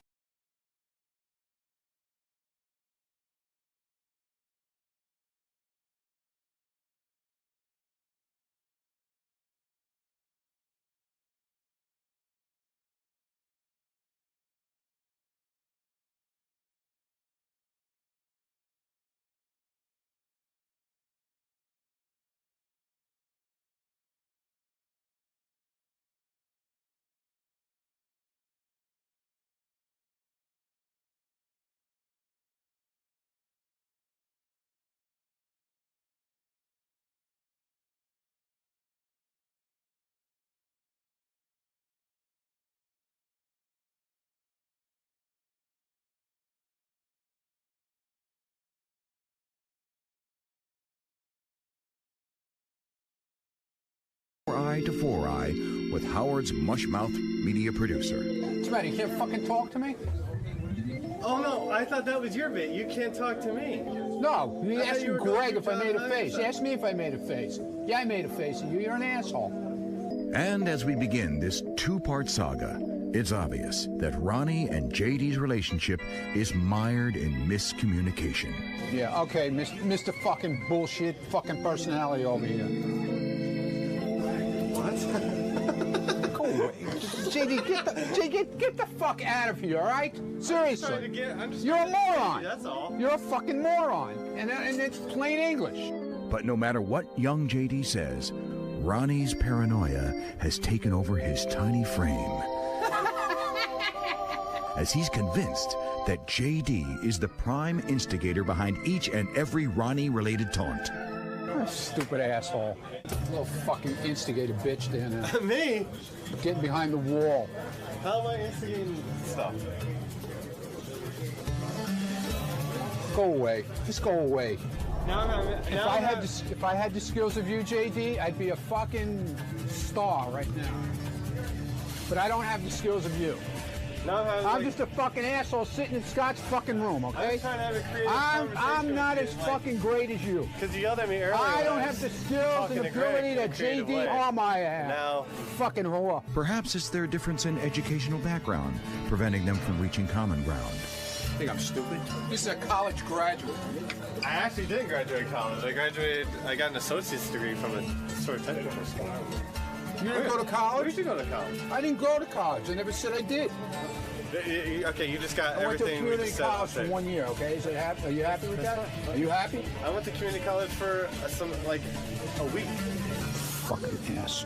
Eye to Four Eye with Howard's Mushmouth media producer. What's the matter? You can't fucking talk to me? Oh no, I thought that was your bit. You can't talk to me. No, you I thought asked you were Greg going if I through made a John face. Hines. Ask me if I made a face. Yeah, I made a face at you. You're an asshole. And as we begin this two-part saga, it's obvious that Ronnie and JD's relationship is mired in miscommunication. Yeah, okay, Mr. fucking bullshit fucking personality over here. What? Go away. JD, get the fuck out of here, all right? Seriously. You're a moron. That's all. You're a fucking moron. And it's plain English. But no matter what young JD says, Ronnie's paranoia has taken over his tiny frame. As he's convinced that JD is the prime instigator behind each and every Ronnie-related taunt. Stupid asshole. Little fucking instigator bitch down there. Me? Getting behind the wall. How am I instigating stuff? Go away. Just go away. If I had the skills of you, JD, I'd be a fucking star right now. But I don't have the skills of you. I'm just a fucking asshole sitting in Scott's fucking room, okay? I'm trying to have a creative I'm conversation not with as you, fucking great as you. Because you yelled at me earlier. I don't when have the was skills talking and to Greg ability in a that creative way. JD Armaya has. Now, Fucking whore. Perhaps it's their difference in educational background, preventing them from reaching common ground. Think I'm stupid? This is a college graduate. I actually didn't graduate college. I got an associate's degree from a sort of technical school. You didn't go to college? Where'd you go to college? I didn't go to college. I never said I did. Okay, you just got I went to everything we community just said. college for 1 year, okay? Are you happy with that? Are you happy? I went to community college for a week. Fucking ass.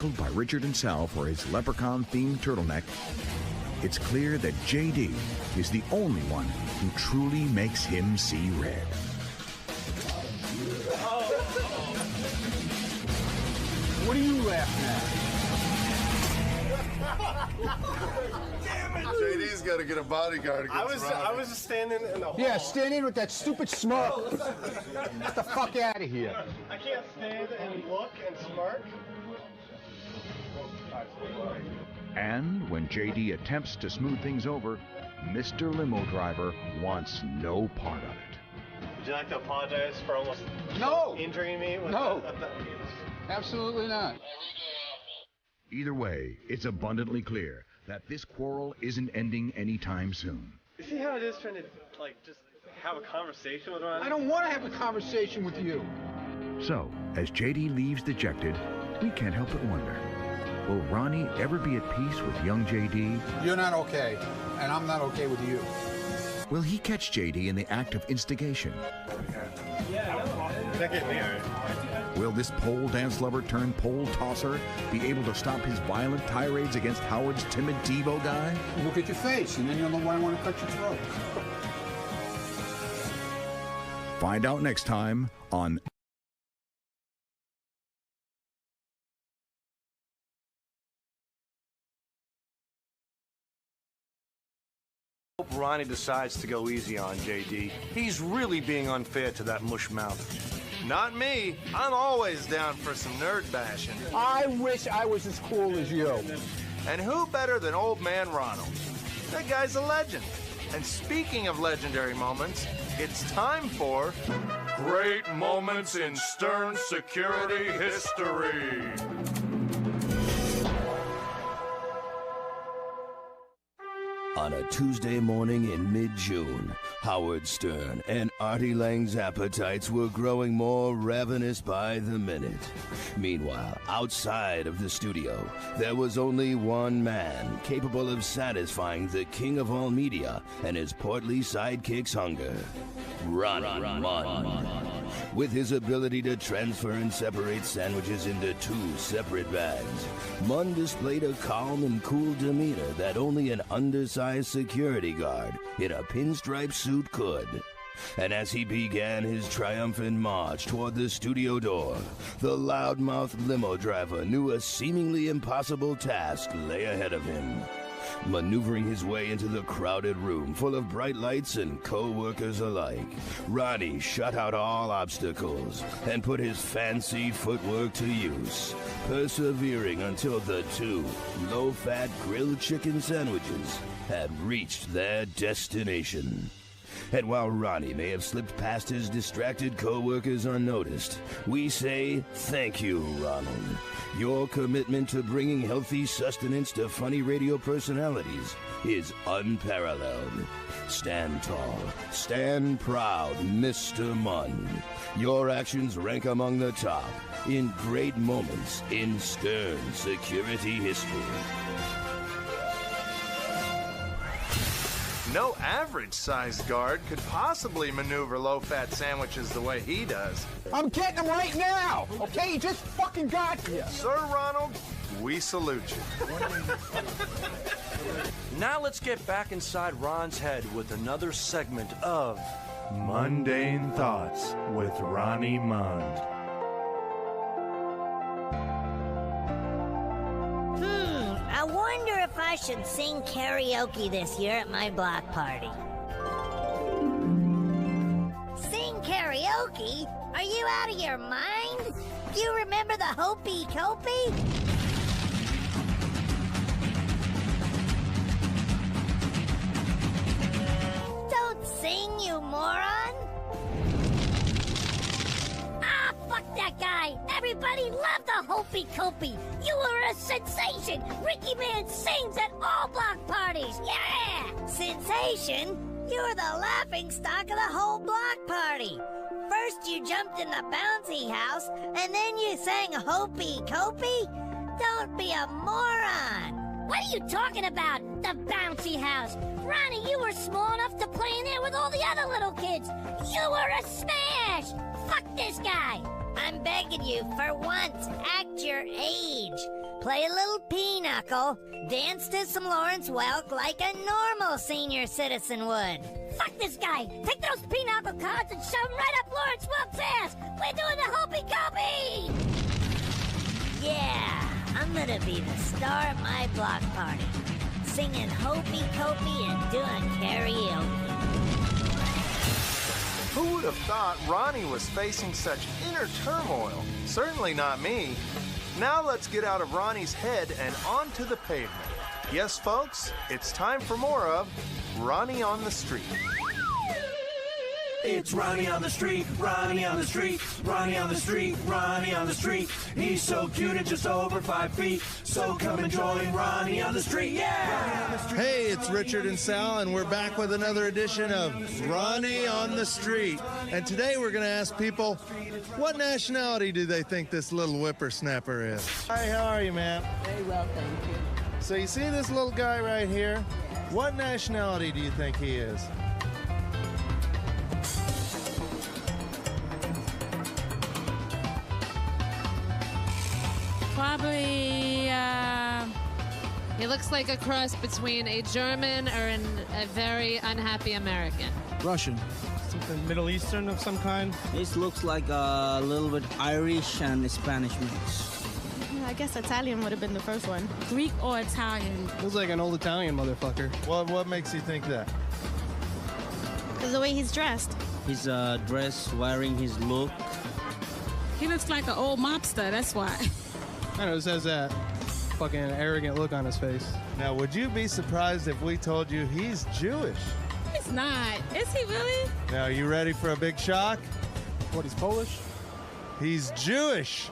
heckled by Richard and Sal for his leprechaun-themed turtleneck, it's clear that JD is the only one who truly makes him see red. What are you laughing at? Damn it! JD's got to get a bodyguard. I was just standing in the hall. Yeah, stand in with that stupid smirk. Get the fuck out of here. I can't stand and look and smirk. And when JD attempts to smooth things over, Mr. Limo Driver wants no part of it. Would you like to apologize for almost injuring me? No. Absolutely not. Either way, it's abundantly clear that this quarrel isn't ending anytime soon. You see how it is trying to, just have a conversation with Ronnie? I don't want to have a conversation with you. So, as JD leaves dejected, we can't help but wonder, will Ronnie ever be at peace with young JD? You're not okay, and I'm not okay with you. Will he catch JD in the act of instigation? That get me, all right. Will this pole dance lover turned pole tosser be able to stop his violent tirades against Howard's timid TiVo guy? Look at your face, and then you'll know why I want to cut your throat. Find out next time on Hope Ronnie decides to go easy on JD. He's really being unfair to that mushmouth. Not me. I'm always down for some nerd bashing. I wish I was as cool as you. And who better than old man Ronald? That guy's a legend. And speaking of legendary moments, it's time for Great Moments in Stern Security History. On a Tuesday morning in mid-June, Howard Stern and Artie Lang's appetites were growing more ravenous by the minute. Meanwhile, outside of the studio, there was only one man capable of satisfying the king of all media and his portly sidekick's hunger. Ronnie Mund. With his ability to transfer and separate sandwiches into two separate bags, Mund displayed a calm and cool demeanor that only an undersized security guard in a pinstripe suit could. And as he began his triumphant march toward the studio door, the loudmouth limo driver knew a seemingly impossible task lay ahead of him. Maneuvering his way into the crowded room full of bright lights and co-workers alike, Ronnie shut out all obstacles and put his fancy footwork to use, persevering until the two low-fat grilled chicken sandwiches had reached their destination. And while Ronnie may have slipped past his distracted co-workers unnoticed, we say thank you, Ronald. Your commitment to bringing healthy sustenance to funny radio personalities is unparalleled. Stand tall, stand proud, Mr. Mund. Your actions rank among the top in great moments in Stern security history. No average-sized guard could possibly maneuver low-fat sandwiches the way he does. I'm getting them right now, okay? You just fucking got here. Sir Ronald, we salute you. Now let's get back inside Ron's head with another segment of Mundane Thoughts with Ronnie Mund. I wonder if I should sing karaoke this year at my block party. Sing karaoke? Are you out of your mind? Do you remember the Hopey Copey? Don't sing, you moron! Ah, fuck that guy! Everybody loved the Hopey Copey! You were a sensation! Ricky Man sings at all block parties! Yeah! Sensation? You were the laughing stock of the whole block party! First you jumped in the bouncy house, and then you sang Hopey Copey? Don't be a moron! What are you talking about, the bouncy house? Ronnie, you were small enough to play in there with all the other little kids! You were a smash! Fuck this guy! I'm begging you, for once, act your age. play a little pinochle, dance to some Lawrence Welk like a normal senior citizen would. Fuck this guy! Take those pinochle cards and shove them right up Lawrence Welk's ass! We're doing the hopey-copey! Yeah, I'm gonna be the star at my block party, singing hopey-copey and doing karaoke. Who would have thought Ronnie was facing such inner turmoil? Certainly not me. Now let's get out of Ronnie's head and onto the pavement. Yes, folks, it's time for more of Ronnie on the Street. It's Ronnie on the street, Ronnie on the street, Ronnie on the street, Ronnie on the street. He's so cute and just over 5 feet. So come and join Ronnie on the street, yeah! Hey, it's Richard and Sal, and we're back with another edition of Ronnie on the Street. And today we're going to ask people, what nationality do they think this little whippersnapper is? Hi, how are you, ma'am? Very well, thank you. So you see this little guy right here? What nationality do you think he is? Probably, he looks like a cross between a German or a very unhappy American. Russian. Something Middle Eastern of some kind. This looks like a little bit Irish and Spanish mix. I guess Italian would have been the first one. Greek or Italian. Looks like an old Italian motherfucker. What makes you think that? Because the way he's dressed. His dress, wearing his look. He looks like an old mobster, that's why. I know, it has that fucking arrogant look on his face. Now, would you be surprised if we told you he's Jewish? He's not. Is he really? Now, are you ready for a big shock? What, he's Polish? He's Jewish.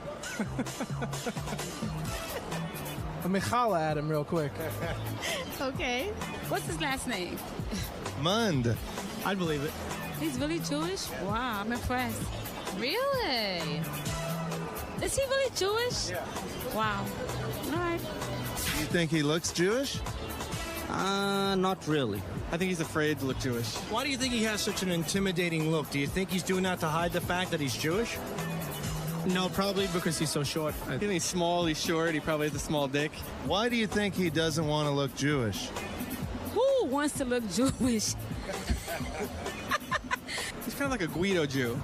Let me holla at him real quick. Okay. What's his last name? Mund. I'd believe it. He's really Jewish? Wow, I'm impressed. Really? Is he really Jewish? Yeah. Wow. All right. You think he looks Jewish? Not really. I think he's afraid to look Jewish. Why do you think he has such an intimidating look? Do you think he's doing that to hide the fact that he's Jewish? No, probably because he's so short. I think he's small, he's short, he probably has a small dick. Why do you think he doesn't want to look Jewish? Who wants to look Jewish? He's kind of like a Guido Jew.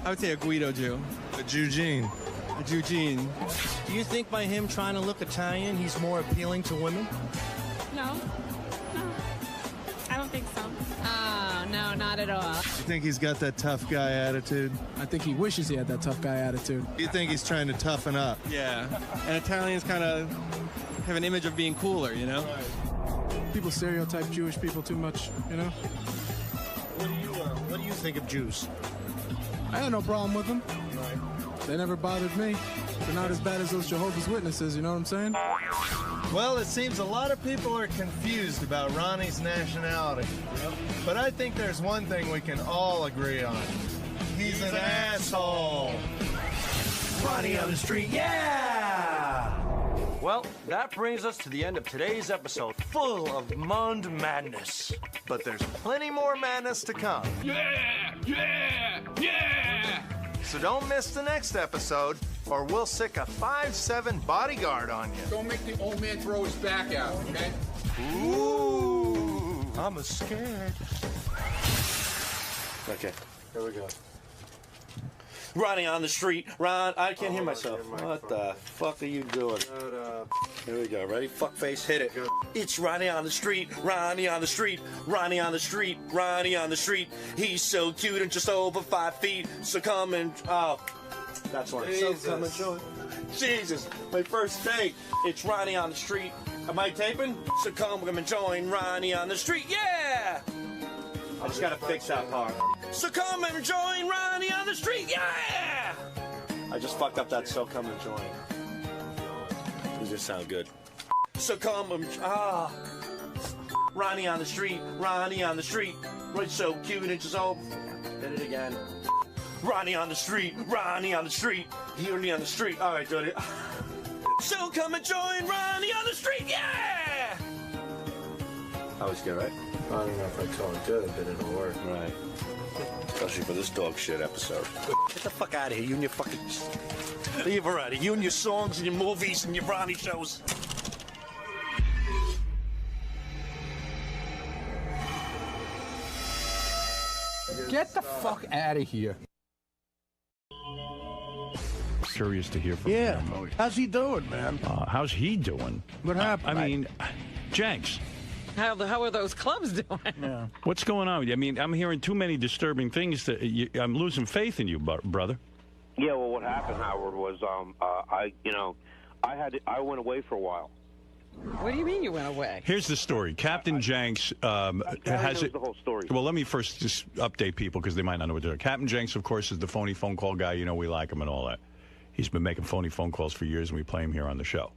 I would say a Guido Jew. A Jew-gene. A Jew-gene. Do you think by him trying to look Italian, he's more appealing to women? No. I don't think so. Oh, no, not at all. You think he's got that tough guy attitude? I think he wishes he had that tough guy attitude. You think he's trying to toughen up? Yeah. And Italians kind of have an image of being cooler, you know? Right. People stereotype Jewish people too much, you know? What do you think of Jews? I had no problem with them. Right. They never bothered me. They're not as bad as those Jehovah's Witnesses, you know what I'm saying? Well, it seems a lot of people are confused about Ronnie's nationality. Yep. But I think there's one thing we can all agree on. He's an asshole. Ronnie on the street, yeah! Well, that brings us to the end of today's episode, full of Mund madness. But there's plenty more madness to come. Yeah! Yeah! Yeah! So don't miss the next episode, or we'll sick a 5'7" bodyguard on you. Don't make the old man throw his back out, okay? Ooh, I'm scared. Okay, here we go. Ronnie on the street. Ron, I can't hear myself. What the fuck are you doing? Here we go. Ready? Fuckface, hit it. It's Ronnie on the street. Ronnie on the street. Ronnie on the street. Ronnie on the street. He's so cute and just over 5 feet. So come and that's one. So come and join. Jesus, my first take. It's Ronnie on the street. Am I taping? So come and join Ronnie on the street. Yeah. I just gotta fix that part. So come and join Ronnie on the street, yeah! I just fucked up that so come and join. Does this sound good? So come and, Ronnie on the street, Ronnie on the street. Right, so cute and just all, did it again. Ronnie on the street, Ronnie on the street. Ronnie on the street, all right, do it. So come and join Ronnie on the street, yeah! That was good, right? I don't know if I call it good, but it'll work. Right. Especially for this dog shit episode. Get the fuck out of here, you and your fucking... Leave her out of you and your songs and your movies and your Ronnie shows. Get the fuck out of here. Curious to hear from Yeah. him. How's he doing, man? How's he doing? What happened? I mean, Jenks. How are those clubs doing? Yeah. What's going on with you? I mean, I'm hearing too many disturbing things. I'm losing faith in you, brother. Yeah, well, what happened, Howard, was I went away for a while. What do you mean you went away? Here's the story. Captain Jenks has it. The whole story. Well, let me first just update people because they might not know what they're doing. Captain Jenks, of course, is the phony phone call guy. You know, we like him and all that. He's been making phony phone calls for years, and we play him here on the show.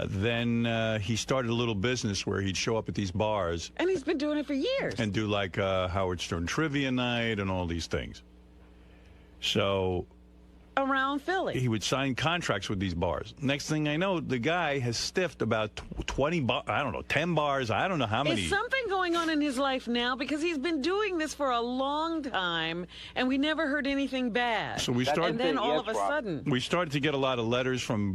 Then he started a little business where he'd show up at these bars. And he's been doing it for years. And do like Howard Stern Trivia Night and all these things. So... around Philly. He would sign contracts with these bars. Next thing I know, the guy has stiffed about 20 bars, I don't know, 10 bars, I don't know how many. Is something going on in his life now? Because he's been doing this for a long time, and we never heard anything bad. So we started, and then all of a sudden... We started to get a lot of letters from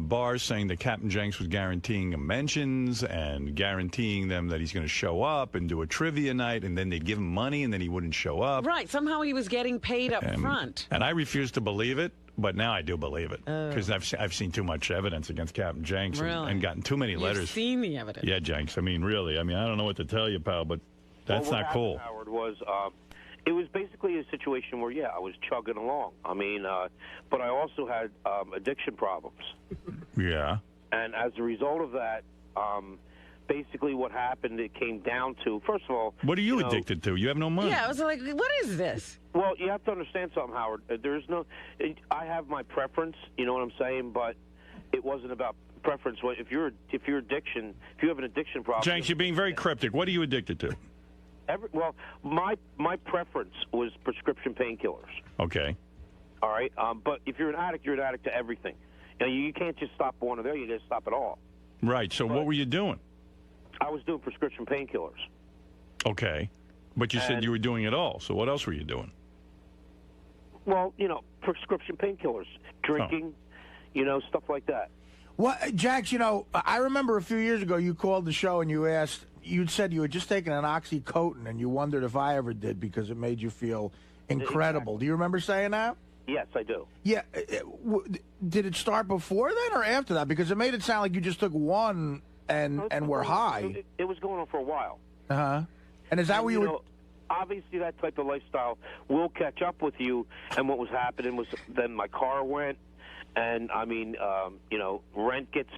bars saying that Captain Jenks was guaranteeing them mentions and guaranteeing them that he's going to show up and do a trivia night, and then they'd give him money, and then he wouldn't show up. Right, somehow he was getting paid up front. And I refused to believe it. But now I do believe it because I've seen too much evidence against Captain Jenks and gotten too many letters. You've seen the evidence. Yeah, Jenks. I mean, really. I mean, I don't know what to tell you, pal, but that's not cool. What happened, Howard, was it was basically a situation where, I was chugging along. I mean, but I also had addiction problems. Yeah. And as a result of that, basically what happened, it came down to, first of all... What are you addicted to? You have no money. Yeah, I was like, what is this? Well, you have to understand something, Howard. There's no... I have my preference, you know what I'm saying, but it wasn't about preference. If you have an addiction problem... Jenks, you're being very cryptic. What are you addicted to? Well, my preference was prescription painkillers. Okay. All right? But if you're an addict to everything. You know, you can't just stop one or the other. You got to stop it all. Right. So what were you doing? I was doing prescription painkillers. Okay. But you said you were doing it all. So what else were you doing? Well, prescription painkillers, drinking, stuff like that. What, Jax, I remember a few years ago you called the show and you'd said you had just taken an Oxycontin and you wondered if I ever did because it made you feel incredible. Exactly. Do you remember saying that? Yes, I do. Yeah. Did it start before then or after that? Because it made it sound like you just took one and were high. It was going on for a while. Uh-huh. And is that what you were... Obviously, that type of lifestyle will catch up with you. And what was happening was then my car went, and, rent gets,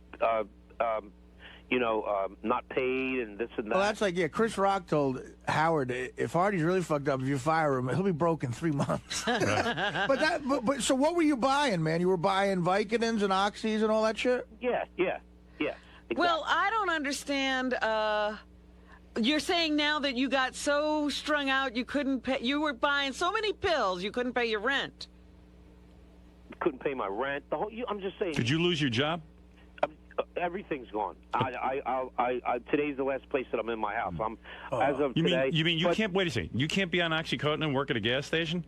not paid and this and that. Well, that's like, Chris Rock told Howard, if Hardy's really fucked up, if you fire him, he'll be broke in 3 months. But so what were you buying, man? You were buying Vicodins and Oxys and all that shit? Yeah. Exactly. Well, I don't understand. You're saying now that you got so strung out you couldn't pay. You were buying so many pills you couldn't pay your rent. Couldn't pay my rent. I'm just saying. Did you lose your job? Everything's gone. Today's the last place that I'm in my house. I'm as of you today. You mean you can't? Wait a second. You can't be on Oxycontin and work at a gas station?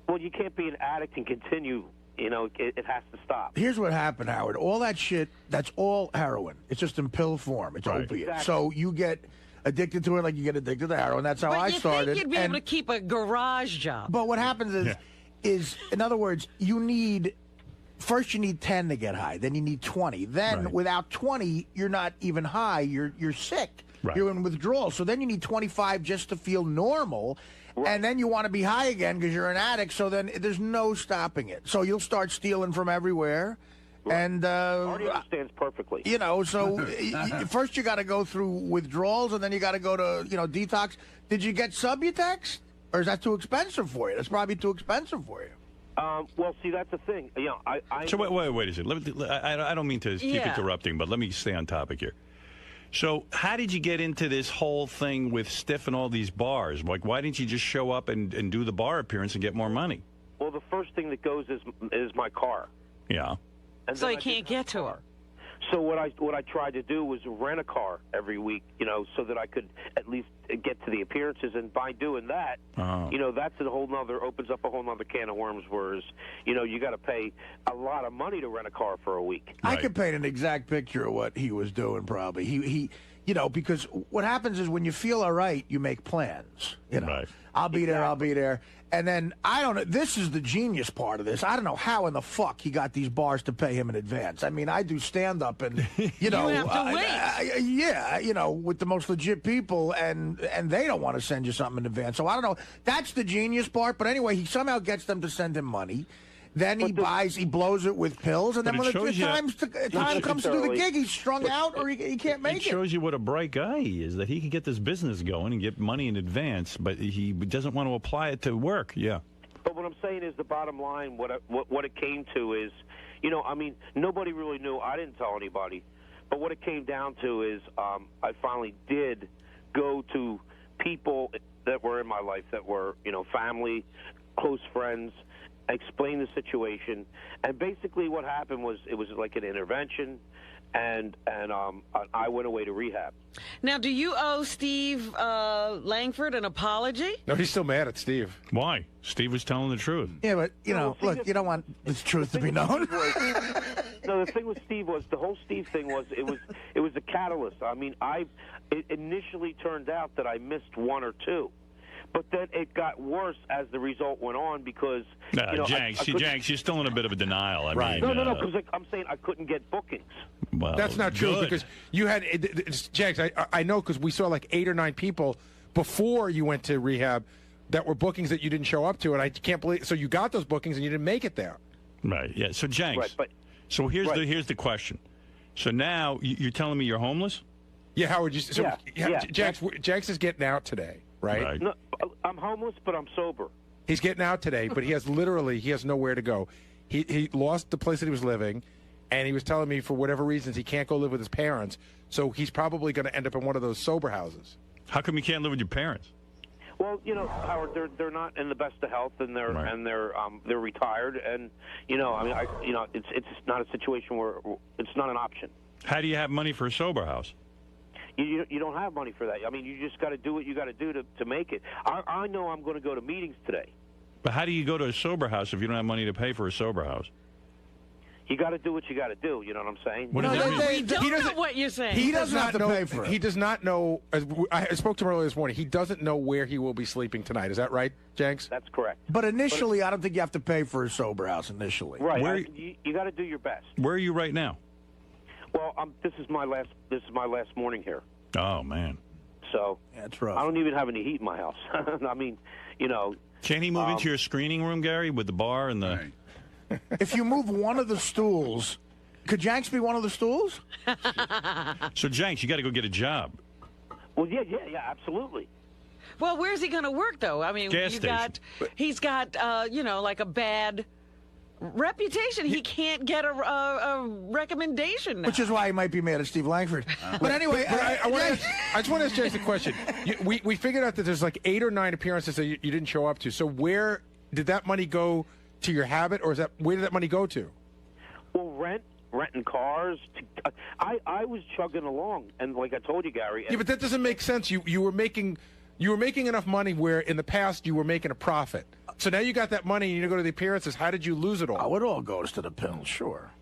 Well, you can't be an addict and continue. It has to stop. Here's what happened, Howard. All that shit, that's all heroin. It's just in pill form. It's opiate. Exactly. So you get addicted to it like you get addicted to heroin. That's how I started. But you think you'd be able to keep a garage job. But what happens is, in other words, first you need 10 to get high. Then you need 20. Then without 20, you're not even high. You're sick. Right. You're in withdrawal. So then you need 25 just to feel normal. Right. And then you want to be high again because you're an addict. So then there's no stopping it. So you'll start stealing from everywhere. Right. And Artie understands perfectly. So first you got to go through withdrawals, and then you got to go to detox. Did you get Subutex, or is that too expensive for you? That's probably too expensive for you. Well, see, that's the thing. So wait a second. I don't mean to keep interrupting, but let me stay on topic here. So how did you get into this whole thing with stiffing all these bars? Like, why didn't you just show up and do the bar appearance and get more money? Well, the first thing that goes is my car. Yeah. And so he can't get to her. So what I tried to do was rent a car every week, so that I could at least get to the appearances. And by doing that, that's opens up a whole nother can of worms. Whereas, you got to pay a lot of money to rent a car for a week. I could paint an exact picture of what he was doing. Probably he because what happens is when you feel all right, you make plans. Right. I'll be there. I'll be there. And then, I don't know, this is the genius part of this. I don't know how in the fuck he got these bars to pay him in advance. I mean, I do stand-up and, you have to wait. With the most legit people, and they don't want to send you something in advance. So I don't know. That's the genius part. But anyway, he somehow gets them to send him money. Then he blows it with pills, and then when the time comes to do the gig, he's strung out or he can't make it. It shows you what a bright guy he is, that he can get this business going and get money in advance, but he doesn't want to apply it to work. Yeah. But what I'm saying is the bottom line, what it came to is, nobody really knew. I didn't tell anybody. But what it came down to is I finally did go to people that were in my life that were, family, close friends, explain the situation, and basically what happened was it was like an intervention, and I went away to rehab. Now, do you owe Steve Langford an apology? No, he's still mad at Steve. Why? Steve was telling the truth. Yeah, but look, you don't want this truth to be known. No, the thing with Steve was the whole Steve thing was it was a catalyst. I mean, it initially turned out that I missed one or two. But then it got worse as the result went on because, Jenks, you're still in a bit of a denial. I mean, no, because I'm saying I couldn't get bookings. Well, that's not true because you had, Jenks, I know because we saw like 8 or 9 people before you went to rehab that were bookings that you didn't show up to, and I can't believe, so you got those bookings and you didn't make it there. Right, yeah. So, Jenks, so here's the question. So now you're telling me you're homeless? Yeah, Howard, Jenks is getting out today. Right? No, I'm homeless, but I'm sober. He's getting out today, but he has nowhere to go. He lost the place that he was living, and he was telling me for whatever reasons he can't go live with his parents, so he's probably going to end up in one of those sober houses. How come you can't live with your parents? Well, Howard, they're not in the best of health, and they're retired, and it's not a situation where it's not an option. How do you have money for a sober house? You don't have money for that. I mean, you just got to do what you got to do to make it. I know I'm going to go to meetings today. But how do you go to a sober house if you don't have money to pay for a sober house? You got to do what you got to do. You know what I'm saying? We don't know what you're saying. He doesn't have to pay for it. He does not know. I spoke to him earlier this morning. He doesn't know where he will be sleeping tonight. Is that right, Jenks? That's correct. But initially, I don't think you have to pay for a sober house initially. Right. You got to do your best. Where are you right now? Well, this is my last morning here. Oh man. So that's rough. I don't even have any heat in my house. I mean, Can't he move into your screening room, Gary, with the bar and the? If you move one of the stools, could Jenks be one of the stools? So Jenks, you got to go get a job. Well, yeah, absolutely. Well, where's he going to work though? I mean, he's got like a bad reputation. He can't get a recommendation now. Which is why he might be mad at Steve Langford. But anyway, I just want to ask Jenks a question. We figured out that there's like 8 or 9 appearances that you didn't show up to. So where did that money go to your habit, or where did that money go to? Well, renting cars. I was chugging along, and like I told you, Gary. Yeah, but that doesn't make sense. You were making enough money where in the past you were making a profit. So now you got that money and you go to the appearances. How did you lose it all? Oh, it all goes to the pills, sure.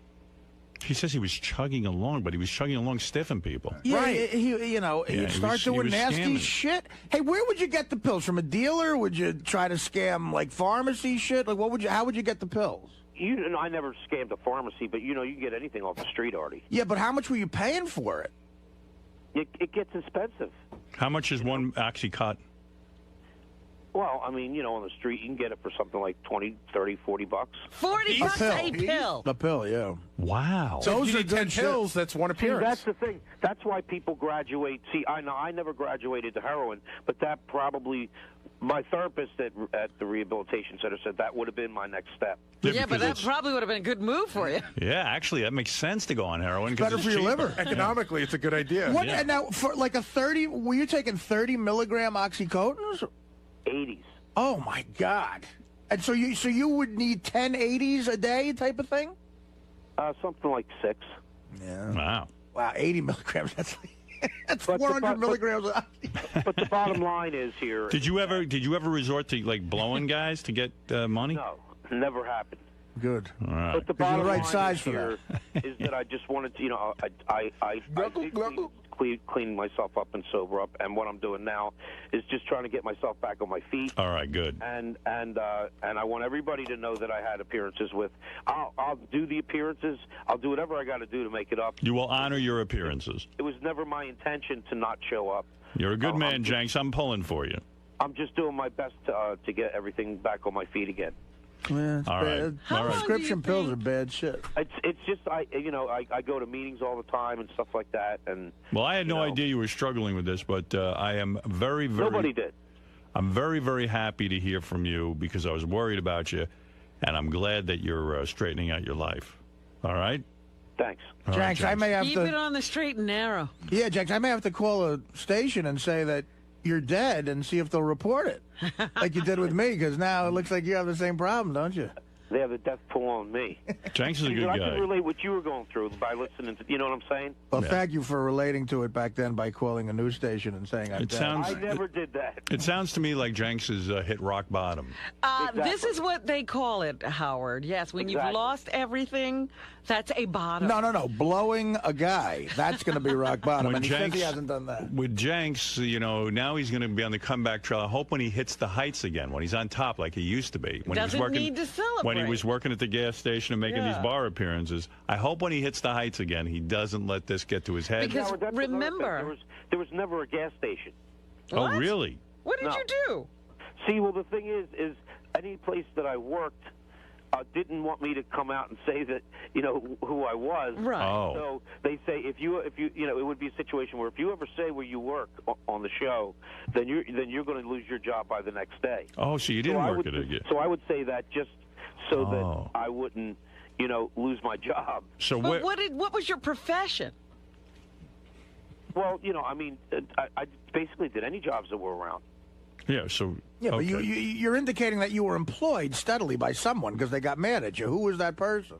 He says he was chugging along, but he was chugging along stiffing people. Yeah, right. He'd start doing nasty shit. Hey, where would you get the pills? From a dealer? Would you try to scam like pharmacy shit? Like how would you get the pills? I never scammed a pharmacy, but you can get anything off the street, Artie. Yeah, but how much were you paying for it? It gets expensive. How much is one Oxycontin? Well, I mean, on the street, you can get it for something like 20, 30, 40 bucks. 40 bucks a pill. A pill, yeah. Wow. So those are good pills. That's one appearance. See, that's the thing. That's why people graduate. See, I never graduated to heroin, but that probably, my therapist at the rehabilitation center said that would have been my next step. Yeah, but that probably would have been a good move for you. Yeah, actually, that makes sense to go on heroin. Better for your liver. Economically, it's a good idea. What? And now, for like were you taking 30 milligram Oxycontins? 80s. Oh my God! And so you would need 10 80s a day type of thing? Something like 6. Yeah. Wow. Wow, 80 milligrams. That's 400 milligrams. But the bottom line is here. Did you ever resort to like blowing guys to get money? No, never happened. Good. All right. But the bottom you're the right line size is for here is that I just wanted to, I did clean myself up and sober up, and what I'm doing now is just trying to get myself back on my feet. All right, good. And I want everybody to know that I had appearances with. I'll do the appearances. I'll do whatever I got to do to make it up. You will honor your appearances. It was never my intention to not show up. You're a good man, Jenks. I'm pulling for you. I'm just doing my best to get everything back on my feet again. Yeah, it's All bad. right. All right. Prescription pills are bad shit. It's just I go to meetings all the time and stuff like that. And well, I had no idea you were struggling with this, but I am very, very. Nobody did. I'm very, very happy to hear from you because I was worried about you, and I'm glad that you're straightening out your life. All right. Thanks. All right, Jenks, I may have Keep to. it on the straight and narrow. Yeah, Jenks, I may have to call a station and say that you're dead and see if they'll report it, like you did with me, because now it looks like you have the same problem, don't you? They have the death pull on me. Jenks is a good I guy. can relate what you were going through by listening to. You know what I'm saying? Well, thank you for relating to it back then by calling a news station and saying I'm dead. I never did that. It sounds to me like Jenks has hit rock bottom. This is what they call it, Howard. Yes, when you've lost everything, that's a bottom. No. Blowing a guy, that's going to be rock bottom. And he says he hasn't done that. With Jenks, now he's going to be on the comeback trail. I hope when he hits the heights again, when he's on top like he used to be. When Doesn't he was working, need to celebrate. When he was working at the gas station and making these bar appearances, I hope when he hits the heights again, he doesn't let this get to his head. Because remember, there was never a gas station. Oh, really? What did you do? See, well, the thing is any place that I worked didn't want me to come out and say that who I was. Right. Oh. So they say if you it would be a situation where if you ever say where you work on the show, then you're going to lose your job by the next day. Oh, so you didn't work it again. So I would say that just so that I wouldn't lose my job. So but what was your profession? Well, I basically did any jobs that were around. Yeah, so... Yeah, but okay. you're indicating that you were employed steadily by someone because they got mad at you. Who was that person?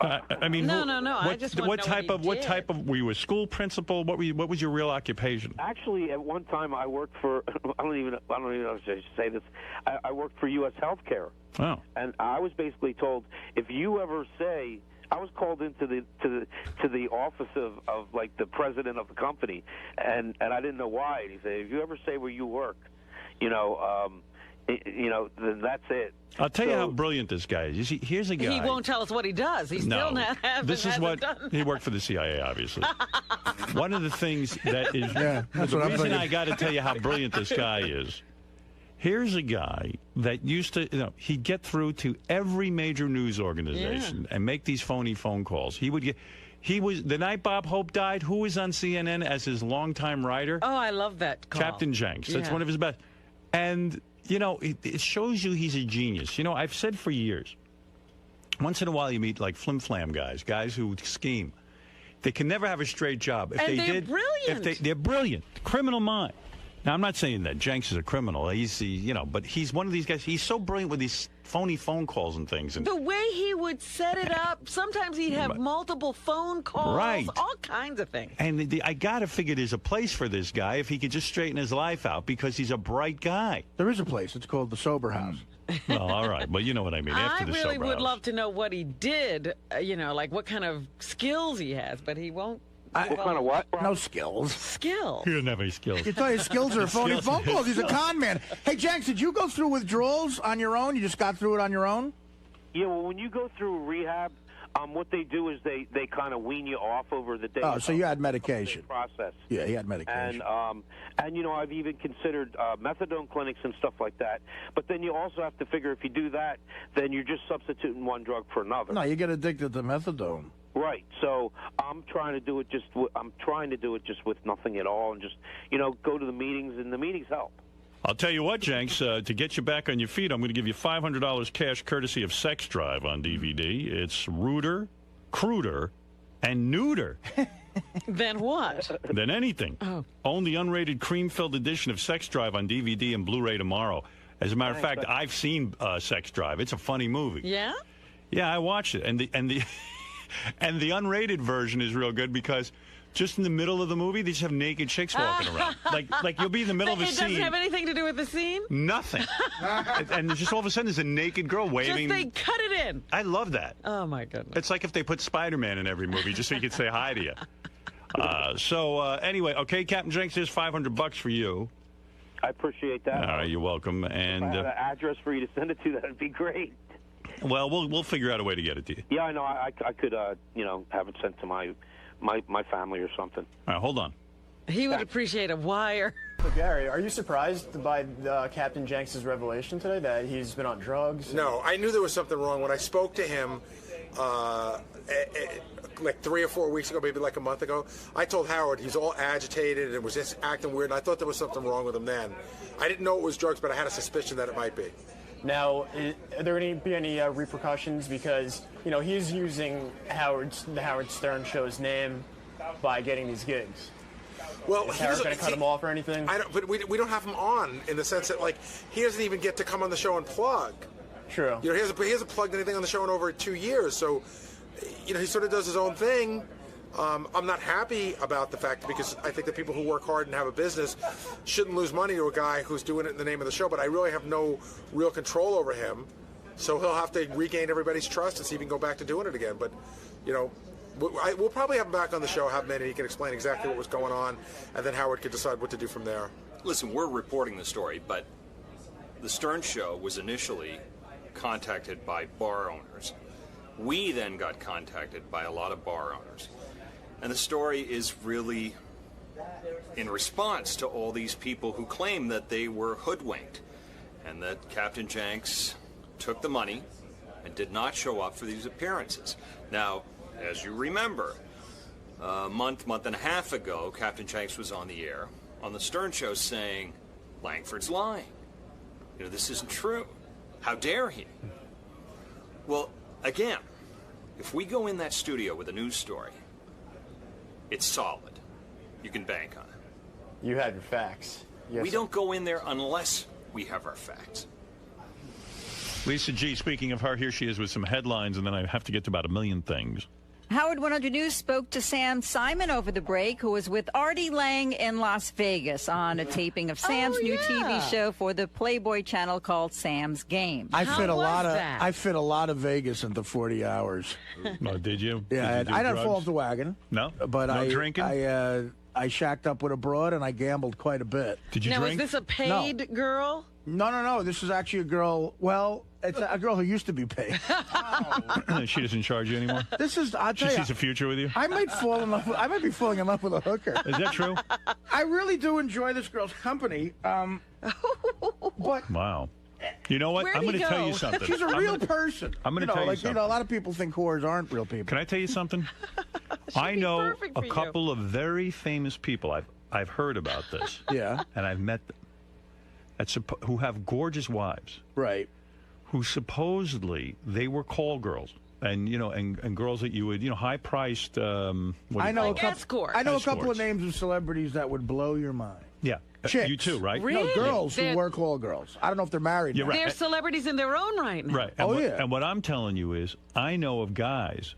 I mean, No. I just want what to know type what of he what did. type of were you a school principal? What was your real occupation? Actually, at one time I worked for I don't even know if I should say this. I worked for U.S. Healthcare. Oh. And I was basically told if you ever say I was called into the office of like the president of the company, and I didn't know why. And he said, if you ever say where you work, then that's it. I'll tell you how brilliant this guy is. You see, here's a guy. He won't tell us what he does. He's still not This is what done. he worked for the CIA, obviously. One of the things that is that's the what I'm reason thinking. I got to tell you how brilliant this guy is. Here's a guy that used to, he'd get through to every major news organization and make these phony phone calls. He would get. He was the night Bob Hope died. Who was on CNN as his longtime writer? Oh, I love that call. Captain Jenks. That's one of his best. And it shows you he's a genius. I've said for years, once in a while you meet like flim-flam guys who scheme. They can never have a straight job. If And they they're did, brilliant. They're brilliant. Criminal mind. Now, I'm not saying that Jenks is a criminal. But he's one of these guys. He's so brilliant with these phony phone calls and things. And The way he would set it up, sometimes he'd have multiple phone calls, Right. all kinds of things. And I got to figure there's a place for this guy if he could just straighten his life out because he's a bright guy. There is a place. It's called the Sober House. Well, all right. But you know what I mean. After I the really sober would house. love to know what he did, like what kind of skills he has, but he won't. What kind of what? No skills. Skills. He doesn't have any skills. You tell his skills are phony phone calls. He's a con man. Hey, Jenks, did you go through withdrawals on your own? You just got through it on your own? Yeah, well, when you go through rehab, what they do is they kind of wean you off over the day. Oh, so you had medication. Process. Yeah, he had medication. And I've even considered methadone clinics and stuff like that. But then you also have to figure if you do that, then you're just substituting one drug for another. No, you get addicted to methadone. Right. So I'm trying to do it just with nothing at all, and just go to the meetings, and the meetings help. I'll tell you what, Jenks, to get you back on your feet, I'm going to give you $500 cash courtesy of Sex Drive on DVD. It's ruder, cruder, and nuder Then what? than anything. Oh. Own the unrated cream-filled edition of Sex Drive on DVD and Blu-ray tomorrow. As a matter of fact, I've seen Sex Drive. It's a funny movie. Yeah? Yeah, I watched it, and the And the unrated version is real good because just in the middle of the movie, they just have naked chicks walking around. Like you'll be in the middle of a scene. It doesn't have anything to do with the scene? Nothing. And just all of a sudden, there's a naked girl waving. Just they cut it in. I love that. Oh, my goodness. It's like if they put Spider-Man in every movie just so you could say hi to you. Anyway, okay, Captain Jenks, here's $500 for you. I appreciate that. All right, you're welcome. And if I had an address for you to send it to, that'd be great. Well, we'll figure out a way to get it to you. Yeah, I know. I could, have it sent to my family or something. All right, hold on. He would appreciate a wire. So, Gary, are you surprised by Captain Jenks' revelation today that he's been on drugs? No, I knew there was something wrong. When I spoke to him like 3 or 4 weeks ago, maybe like a month ago, I told Howard he's all agitated and was just acting weird, and I thought there was something wrong with him then. I didn't know it was drugs, but I had a suspicion that it might be. Now, are there going to be any repercussions? Because, he's using the Howard Stern show's name by getting these gigs. Well, is Howard going to cut him off or anything? I don't, but we don't have him on in the sense that, like, he doesn't even get to come on the show and plug. True. He hasn't plugged anything on the show in over 2 years, so, he sort of does his own thing. I'm not happy about the fact because I think that people who work hard and have a business shouldn't lose money to a guy who's doing it in the name of the show, but I really have no real control over him, so he'll have to regain everybody's trust and see if he can go back to doing it again. But, we'll probably have him back on the show, have him in, and he can explain exactly what was going on, and then Howard could decide what to do from there. Listen, we're reporting the story, but the Stern Show was initially contacted by bar owners. We then got contacted by a lot of bar owners. And the story is really in response to all these people who claim that they were hoodwinked and that Captain Jenks took the money and did not show up for these appearances. Now, as you remember, a month and a half ago, Captain Jenks was on the air on the Stern Show saying, Langford's lying. This isn't true. How dare he? Well, again, if we go in that studio with a news story, it's solid. You can bank on it. You have your facts. Yes, we don't go in there unless we have our facts. Lisa G, speaking of her, here she is with some headlines, and then I have to get to about a million things. Howard 100 News spoke to Sam Simon over the break, who was with Artie Lang in Las Vegas on a taping of Sam's new TV show for the Playboy channel called Sam's Game. I fit a lot of Vegas into 40 hours. Oh, did you? Yeah, I didn't fall off the wagon. No, but no drinking. I shacked up with a broad and I gambled quite a bit. Did you drink? Now, is this a paid girl? No. This is actually a girl. Well, it's a girl who used to be paid. She doesn't charge you anymore? She sees a future with you? I might be falling in love with a hooker. Is that true? I really do enjoy this girl's company. But wow. You know what? I'm going to tell you something. She's a real person. I'm going to tell you something. A lot of people think whores aren't real people. Can I tell you something? I know a couple of very famous people. I've heard about this. Yeah. And I've met them. Who have gorgeous wives. Right. Who supposedly they were call girls. And and girls that you would high priced. I know a couple of names of celebrities that would blow your mind. Yeah, chicks. You too, right? Really? No, girls who were call girls. I don't know if they're married. You're right. They're celebrities in their own right now. Right. And and what I'm telling you is, I know of guys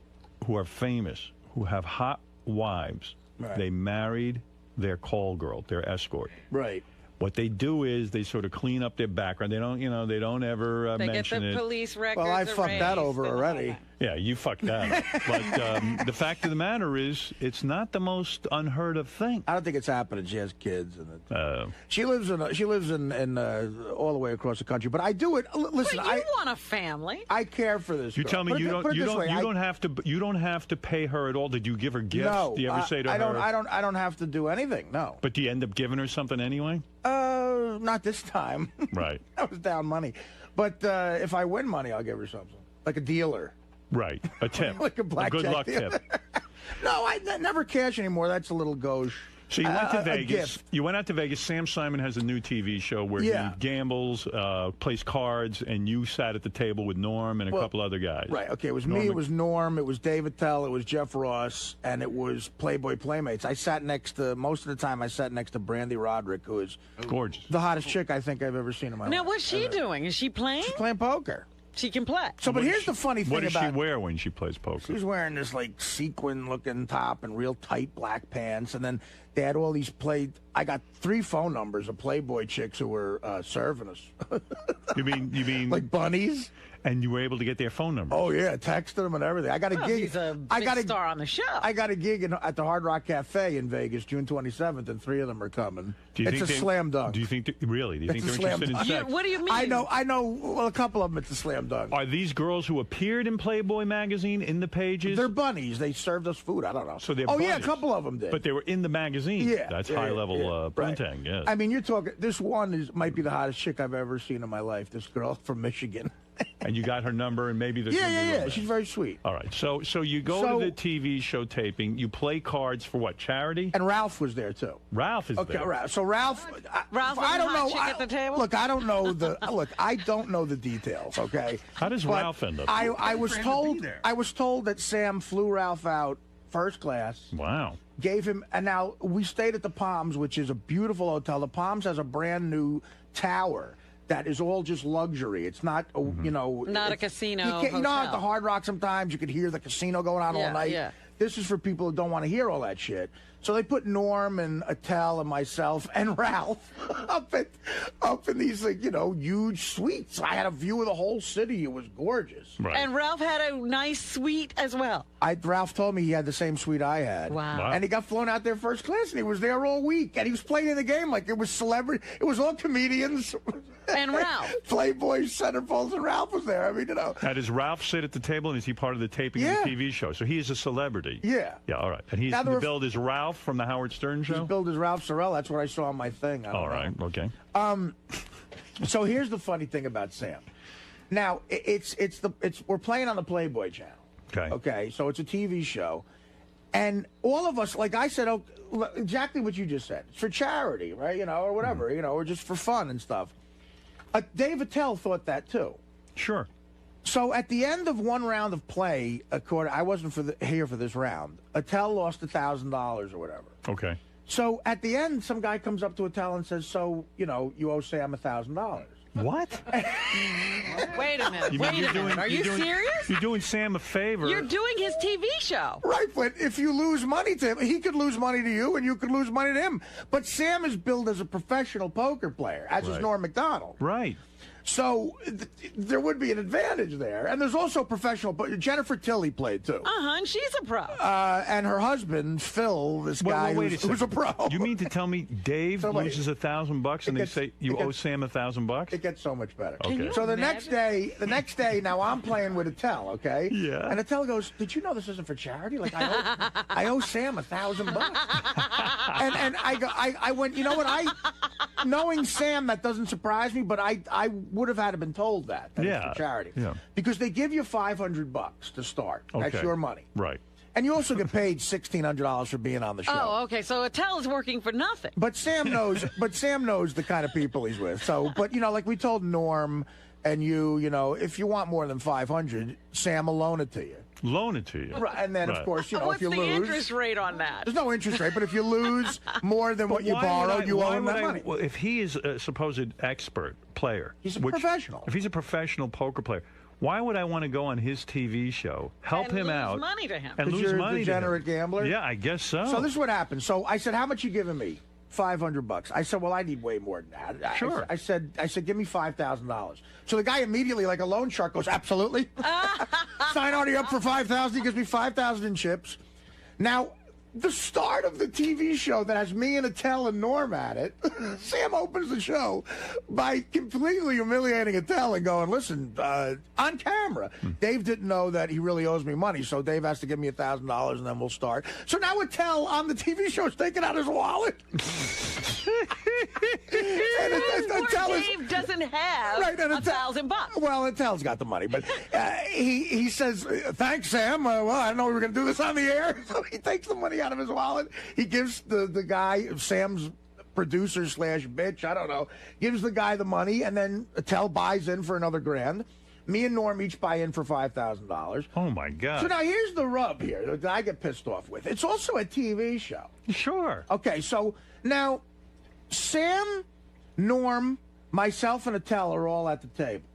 who are famous who have hot wives. Right. They married their call girl, their escort. Right. What they do is they sort of clean up their background. They don't, they don't ever mention it. They get the police records. Well, I fucked that over already. Yeah, you fucked that up. But the fact of the matter is, it's not the most unheard of thing. I don't think it's happening. She has kids, and she lives in all the way across the country. But I do it. Listen, but you want a family. I care for this. You girl. tell me you don't have to pay her at all. Did you give her gifts? No, do you ever say to her? I don't have to do anything. No. But do you end up giving her something anyway? Not this time. Right. That was down money. But if I win money, I'll give her something. Like a dealer. Right. A tip. Like a blackjack good luck dealer. tip. No, I never cash anymore. That's a little gauche. So you went to Vegas. You went out to Vegas. Sam Simon has a new TV show where he gambles, plays cards, and you sat at the table with Norm and a couple other guys. Right. Okay. It was me. It was Norm. It was Dave Attell. It was Jeff Ross, and it was Playboy Playmates. I sat next to most of the time. I sat next to Brandy Roderick, who is gorgeous, the hottest chick I think I've ever seen in my life. Now, what's she doing? Is she playing? She's playing poker. she can play. So, but here's the funny thing What does about she wear when she plays poker? She's wearing this like sequin-looking top and real tight black pants, and then they had all these I got 3 phone numbers of Playboy chicks who were serving us. You mean like bunnies? And you were able to get their phone number? Oh yeah, texted them and everything. I got a gig. He's a big star on the show. I got a gig at the Hard Rock Cafe in Vegas, June 27th, and 3 of them are coming. It's a slam dunk. Do you think really? Do you think It's they're a slam interested in dunk. sex? What do you mean? I know. Well, a couple of them, it's a slam dunk. Are these girls who appeared in Playboy magazine in the pages? They're bunnies. They served us food. I don't know. So they're yeah, a bunnies. couple of them did. But they were in the magazine. Yeah, That's yeah, high level right. printing. Yes. I mean, you're talking. This one might be the hottest chick I've ever seen in my life. This girl from Michigan. And you got her number, and maybe there's Yeah. She's very sweet. All right. So you go to the TV show taping. You play cards for what, charity? And Ralph was there too. Ralph is Okay, there. Ralph. So Ralph, Ralph was I don't the hot know. chick at the table? Look, I don't know I don't know the details. Okay. How does But Ralph end up? I was told that Sam flew Ralph out first class. Wow. Gave him, and now we stayed at the Palms, which is a beautiful hotel. The Palms has a brand new tower that is all just luxury. It's not, Not a casino. You know, at the Hard Rock sometimes you could hear the casino going on all night. Yeah. This is for people who don't want to hear all that shit. So they put Norm and Attell and myself and Ralph up in these huge suites. I had a view of the whole city. It was gorgeous. Right. And Ralph had a nice suite as well. Ralph told me he had the same suite I had. Wow. And he got flown out there first class, and he was there all week. And he was playing in the game like it was celebrity. It was all comedians. And Ralph. Playboy, centerfolds, and Ralph was there. I mean, Now, does Ralph sit at the table, and is he part of the taping of the TV show? So he is a celebrity. Yeah. Yeah, all right. And he's Now, billed as Ralph from the Howard Stern show? He's billed as Ralph Sorrell. That's what I saw on my thing. All right, okay. So here's the funny thing about Sam. Now, we're playing on the Playboy channel. Okay. Okay, so it's a TV show. And all of us, like I said, exactly what you just said. It's for charity, right? Or whatever, or just for fun and stuff. Dave Attell thought that too. Sure. So at the end of one round of play, I wasn't here for this round. Attell lost $1,000 or whatever. Okay. So at the end, some guy comes up to Attell and says, "So you owe Sam $1,000." What? Wait a minute. Are you serious? You're doing Sam a favor. You're doing his TV show. Right, but if you lose money to him, he could lose money to you, and you could lose money to him. But Sam is billed as a professional poker player, as is Norm Macdonald. Right. So there would be an advantage there. And there's also professional. Jennifer Tilly played, too. And she's a pro. And her husband, Phil, this guy who's a pro. You mean to tell me Dave loses $1,000 and they say you owe Sam $1,000? It gets so much better. Okay. So the next day, now I'm playing with Attell, okay? Yeah. And Attell goes, "Did you know this isn't for charity? Like I owe Sam $1,000." and I went, you know what? Knowing Sam, that doesn't surprise me, but I would have had to been told that it's for charity. Yeah. Because they give you $500 to start. That's your money. Right. And you also get paid $1,600 for being on the show. Oh, okay. So Attell is working for nothing. But Sam knows. the kind of people he's with. So, but like we told Norm and you, if you want more than $500, Sam will loan it to you. Loan it to you. Right, and then of course, What's if you the lose, interest rate on that? There's no interest rate, but if you lose more than what you borrowed, you owe him that money. Well, if he is a supposed expert player, he's a professional. If he's a professional poker player, why would I want to go on his TV show, help him out, lose money to him, and lose you're money a degenerate gambler? Yeah, I guess so. So this is what happened. So I said, "How much you giving me?" $500. I said, "Well, I need way more than that." Sure. I said, "Give me $5,000." So the guy immediately, like a loan shark, goes, "Absolutely." Sign already up for $5,000. He gives me $5,000 in chips. Now, the start of the TV show that has me and Attell and Norm at it, Sam opens the show by completely humiliating Attell and going, "Listen, on camera, Dave didn't know that he really owes me money, so Dave has to give me $1,000 and then we'll start." So now Attell on the TV show is taking out his wallet. Dave doesn't have $1,000. Well, Attell's got the money, but he says, "Thanks, Sam. Well, I didn't know we were going to do this on the air." So he takes the money out of his wallet. He gives the guy, Sam's producer / bitch, I don't know, gives the guy the money, and then Attell buys in for another $1,000. Me and Norm each buy in for $5,000. Oh, my God. So now here's the rub here that I get pissed off with. It's also a TV show. Sure. Okay, so now Sam, Norm, myself, and Attell are all at the table.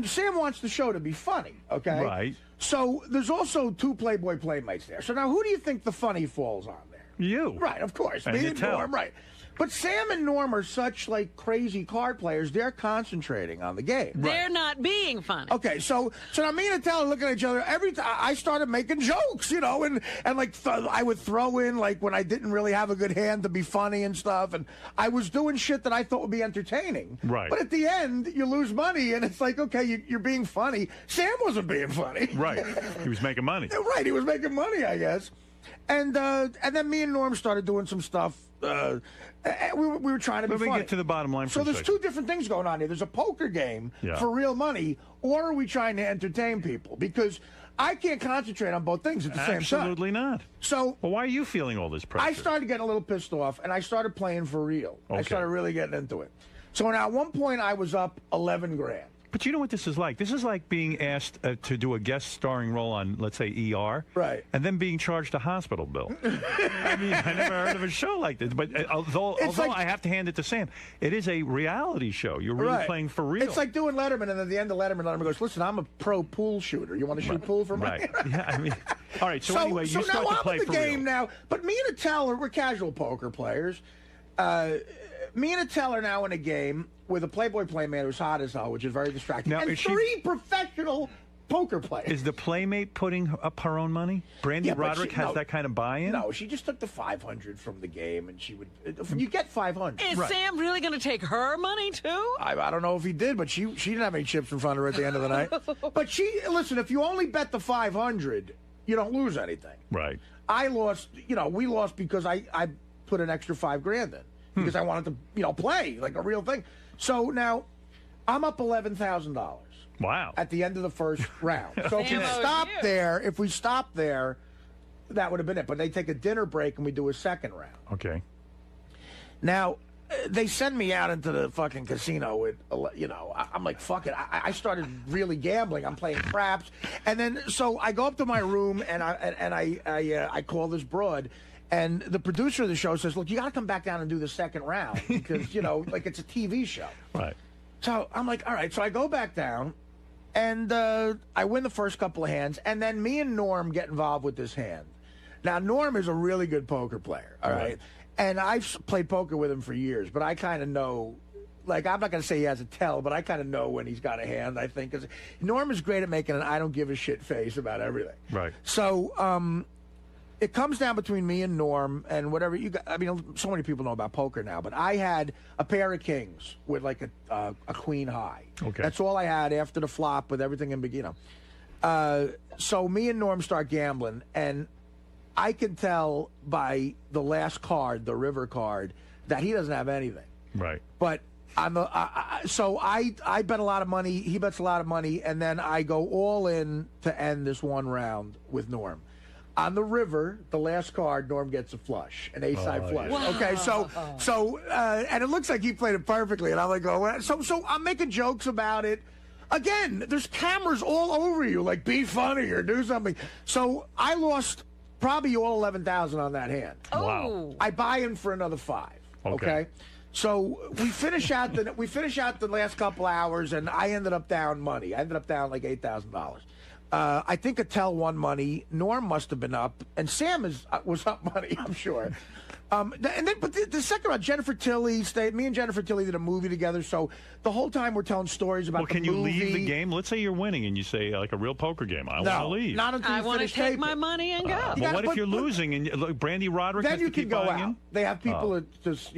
Sam wants the show to be funny, okay? Right. So there's also 2 Playboy Playmates there. So now who do you think the funny falls on there? You. Right, of course. And Me and Norm, right. But Sam and Norm are such, like, crazy card players. They're concentrating on the game. They're not being funny. Okay, so now me and Attell are looking at each other. Every time I started making jokes, you know, and like I would throw in, like, when I didn't really have a good hand to be funny and stuff, and I was doing shit that I thought would be entertaining. Right. But at the end, you lose money, and it's like, okay, you're being funny. Sam wasn't being funny. Right. He was making money. Right, he was making money, I guess. And then me and Norm started doing some stuff. We were trying to be funny. Let me get to the bottom line for So a there's second. 2 different things going on here. There's a poker game for real money, or are we trying to entertain people? Because I can't concentrate on both things at the same time. Absolutely not. So, well, why are you feeling all this pressure? I started getting a little pissed off, and I started playing for real. I started really getting into it. So now at one point, I was up 11 grand. But you know what this is like? This is like being asked to do a guest starring role on, let's say, ER. Right. And then being charged a hospital bill. I mean, I never heard of a show like this. But although I have to hand it to Sam, it is a reality show. You're really playing for real. It's like doing Letterman, and at the end of Letterman goes, listen, I'm a pro pool shooter. You want to shoot pool for me? Right. Yeah, I mean, all right, so anyway, you start to play for real. So now I'm in the game now, but me and Attell, we're casual poker players. Me and Attell are now in a game with a Playboy Playmate who's hot as hell, which is very distracting, now, and 3 professional poker players. Is the Playmate putting up her own money? Brandy Roderick has that kind of buy-in? No, she just took the $500 from the game, and she would. You get $500. Is Sam really going to take her money too? I don't know if he did, but she didn't have any chips in front of her at the end of the night. But listen, if you only bet the $500, you don't lose anything. Right. I lost. We lost because I put an extra $5 grand in because I wanted to play like a real thing. So now I'm up $11,000. Wow. At the end of the first round. So if we stop there, that would have been it. But they take a dinner break and we do a second round. Okay. Now, they send me out into the fucking casino with, I'm like, fuck it. I started really gambling. I'm playing craps. And then, so I go up to my room and I call this broad. And the producer of the show says, look, you got to come back down and do the second round because, like it's a TV show. Right. So I'm like, all right. So I go back down, and I win the first couple of hands, and then me and Norm get involved with this hand. Now, Norm is a really good poker player, all right? And I've played poker with him for years, but I kind of know, like, I'm not going to say he has a tell, but I kind of know when he's got a hand, I think. Because Norm is great at making an I don't give a shit face about everything. Right. So, it comes down between me and Norm and whatever you got. I mean, so many people know about poker now, but I had a pair of kings with like a queen high. Okay. That's all I had after the flop with everything in beginning. So me and Norm start gambling, and I can tell by the last card, the river card, that he doesn't have anything. Right. But so I bet a lot of money. He bets a lot of money, and then I go all in to end this one round with Norm. On the river, the last card, Norm gets a flush, an ace-side flush. Wow. Okay, so and it looks like he played it perfectly, and I'm like, oh, so I'm making jokes about it. Again, there's cameras all over you, like be funny or do something. So I lost probably all 11,000 on that hand. Wow. I buy in for another 5. Okay. So we finish out the last couple hours, and I ended up down money. I ended up down like $8,000. I think Attell won money. Norm must have been up, and Sam was up money, I'm sure. But the second round, Jennifer Tilly stayed. Me and Jennifer Tilly did a movie together. So the whole time we're telling stories about the movie. Well, can you leave the game? Let's say you're winning, and you say like a real poker game. I want to leave. Not until I want to take my money and go. But what if you're losing and look, Brandy Roderick then has you to keep can go buying out. in? They have people that just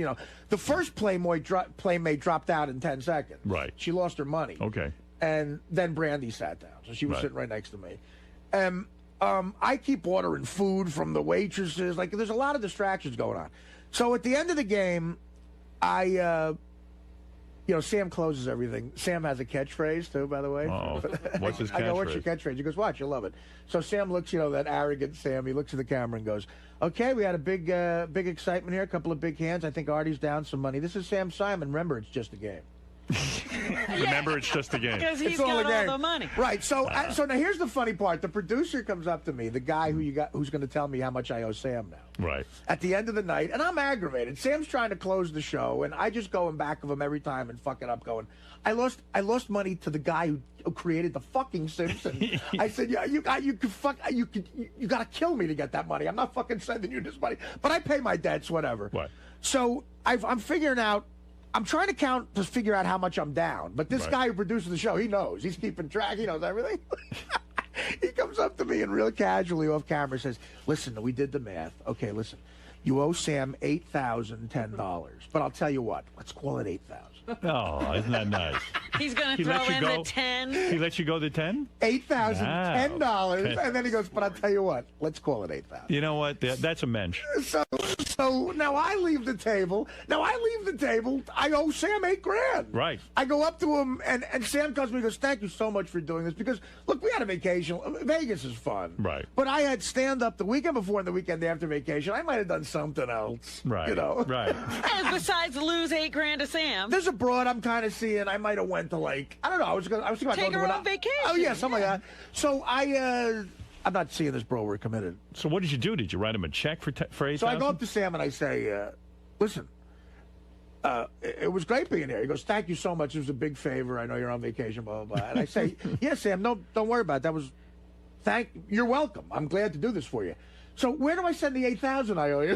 the first Playmate dropped out in 10 seconds. Right. She lost her money. Okay. And then Brandy sat down, so she was sitting right next to me. I keep ordering food from the waitresses. Like, there's a lot of distractions going on. So at the end of the game, Sam closes everything. Sam has a catchphrase, too, by the way. Oh, what's his catchphrase? I go, what's your catchphrase? He goes, watch, you'll love it. So Sam looks, that arrogant Sam, he looks at the camera and goes, okay, we had a big excitement here, a couple of big hands. I think Artie's down some money. This is Sam Simon. Remember, it's just a game. Remember, it's just a game. Because he's It's all got a all game. the money. Right. So now here's the funny part. The producer comes up to me, the guy who's going to tell me how much I owe Sam now. Right. At the end of the night, and I'm aggravated. Sam's trying to close the show, and I just go in back of him every time and fuck it up, going, I lost money to the guy who created the fucking Simpsons. I said, yeah, you got to kill me to get that money. I'm not fucking sending you this money, but I pay my debts, whatever. What? So I'm figuring out. I'm trying to count to figure out how much I'm down. But this guy who produces the show, he knows. He's keeping track. He knows everything. He comes up to me and real casually off camera says, listen, we did the math. Okay, listen. You owe Sam $8,010. But I'll tell you what. Let's call it $8,000. Oh, isn't that nice? He's going to throw in the 10. He lets you go the 10? $8,010. Wow. And then he goes, but I'll tell you what. Let's call it $8,000. You know what? That's a mensch. So now I leave the table. I owe Sam $8,000. Right. I go up to him, and Sam comes to me and goes, thank you so much for doing this. Because, look, we had a vacation. Vegas is fun. Right. But I had stand-up the weekend before and the weekend after vacation. I might have done something else. Right. You know? Right. And besides lose $8,000 to Sam. There's a broad I'm kind of seeing. I might have went to, like, I don't know. I was thinking about Take going to her on vacation. Oh, yeah, something like that. So I'm not seeing this bro. We're committed. So what did you do? Did you write him a check for $8,000? So I go up to Sam and I say, listen, it was great being here. He goes, thank you so much. It was a big favor. I know you're on vacation, blah, blah, blah. And I say, yeah, Sam, no, don't worry about it. You're welcome. I'm glad to do this for you. So where do I send the $8,000 I owe you?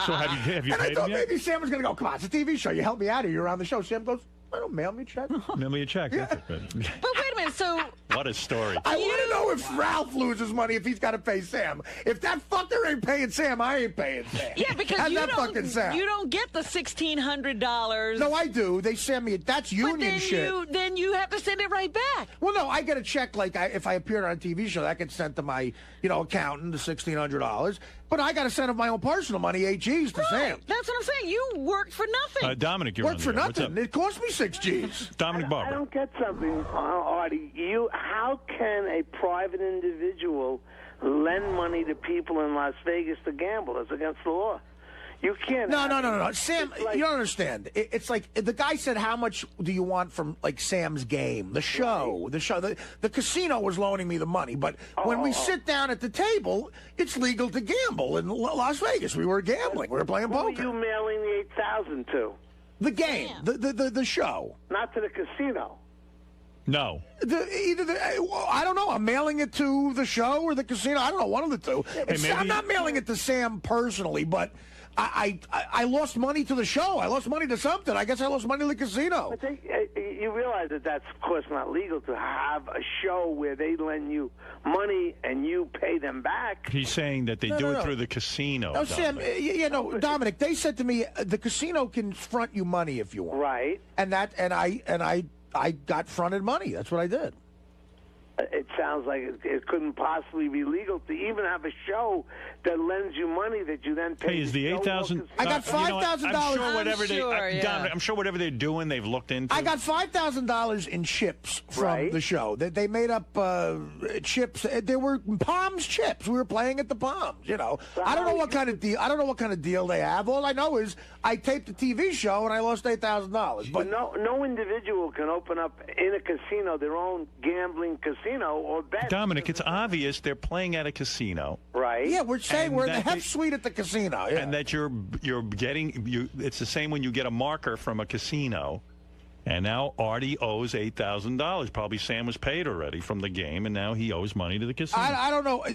So have you and paid I thought him yet? maybe Sam was going to go, come on, it's a TV show. You help me out here. You're on the show. Sam goes, I don't mail me a check. Mail me a check. Yeah. That's good. But wait a minute, so... What a story. I want to know if Ralph loses money if he's got to pay Sam. If that fucker ain't paying Sam, I ain't paying Sam. Yeah, because How's you that fucking sound? you don't get the $1,600. No, I do. They send me that's union shit. Then you have to send it right back. Well, no, I get a check like if I appeared on a TV show, that gets sent to my accountant, the $1,600. But I got to send of my own personal money, 8 G's to Sam. That's what I'm saying. You worked for nothing. Dominic, you're Worked for nothing. It cost me 6 G's. Dominic Barber. I don't get something, Artie. How can a private individual lend money to people in Las Vegas to gamble? It's against the law. You can't. No. Sam, you don't understand. It's like the guy said, how much do you want from like Sam's game? The show. The casino was loaning me the money. But when we sit down at the table, it's legal to gamble in Las Vegas. We were gambling. We were playing poker. Who are you mailing the $8,000 to? The game. The show. Not to the casino. No. I don't know. I'm mailing it to the show or the casino. I don't know. One of the two. I'm not mailing it to Sam personally, but I lost money to the show. I lost money to something. I guess I lost money to the casino. But you realize that that's, of course, not legal to have a show where they lend you money and you pay them back. He's saying that they do it through the casino. No, Sam, Dominic, they said to me, the casino can front you money if you want. Right. And I got fronted money. That's what I did. It sounds like it couldn't possibly be legal to even have a show that lends you money that you then pay. Hey, is the $8,000? I got $5,000. I'm sure whatever they're doing, they've looked into. I got $5,000 in chips from the show. They made up chips. They were Palms chips. We were playing at the Palms. I don't know what kind of deal. I don't know what kind of deal they have. All I know is I taped a TV show and I lost $8,000. But no individual can open up in a casino their own gambling casino or bet. Dominic, it's obvious they're playing at a casino. Right. Yeah, we're saying we're in the Hef Suite at the casino. Yeah. And that you're getting it's the same when you get a marker from a casino. And now Artie owes $8,000. Probably Sam was paid already from the game, and now he owes money to the casino. I don't know. I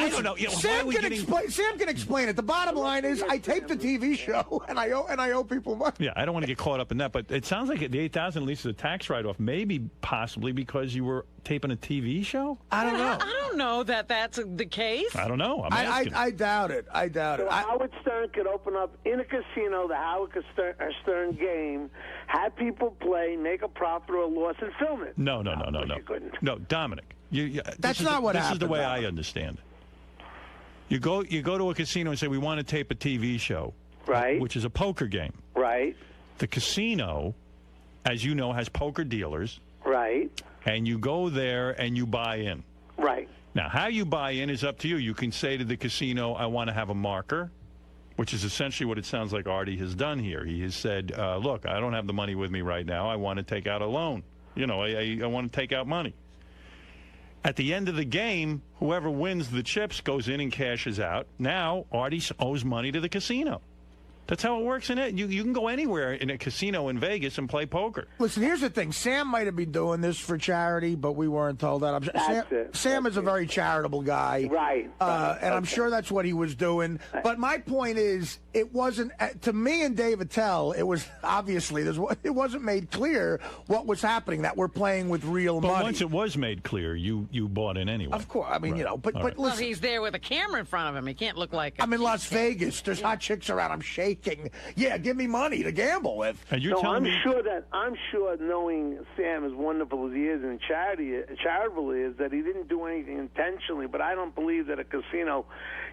don't know. Sam can explain it. The bottom line is, I taped a TV show, and I owe people money. Yeah, I don't want to get caught up in that, but it sounds like the $8,000 at least is a tax write-off. Maybe, possibly because you were taping a TV show. I don't know. I don't know that that's the case. I don't know. I'm asking. I doubt it. So Howard Stern could open up in a casino the Howard Stern game, have people play, make a profit or a loss, and film it. No. No, Dominic. That's not what happened. This is the way I understand it. You go to a casino and say, we want to tape a TV show. Right. Which is a poker game. Right. The casino, as you know, has poker dealers. Right. And you go there and you buy in. Right. Now, how you buy in is up to you. You can say to the casino, I want to have a marker. which is essentially what it sounds like Artie has done here. He has said, look, I don't have the money with me right now. I want to take out a loan. You know, I want to take out money. At the end of the game, whoever wins the chips goes in and cashes out. Now, Artie owes money to the casino. That's how it works in it. You can go anywhere in a casino in Vegas and play poker. Listen, here's the thing. Sam might have been doing this for charity, but we weren't told that. Sam is a very charitable guy. Right. And I'm sure that's what he was doing. But my point is, it wasn't, to me and Dave Attell, it was obviously, it wasn't made clear what was happening, that we're playing with real money. But once it was made clear, you bought in anyway. Of course. I mean, right. you know, but right. listen. Well, he's there with a camera in front of him. He can't look like I'm in Las Vegas. There's hot chicks around. I'm shaking. Yeah, give me money to gamble with. And you're telling me... I'm sure knowing Sam as wonderful as he is and charitable is, that he didn't do anything intentionally, but I don't believe that a casino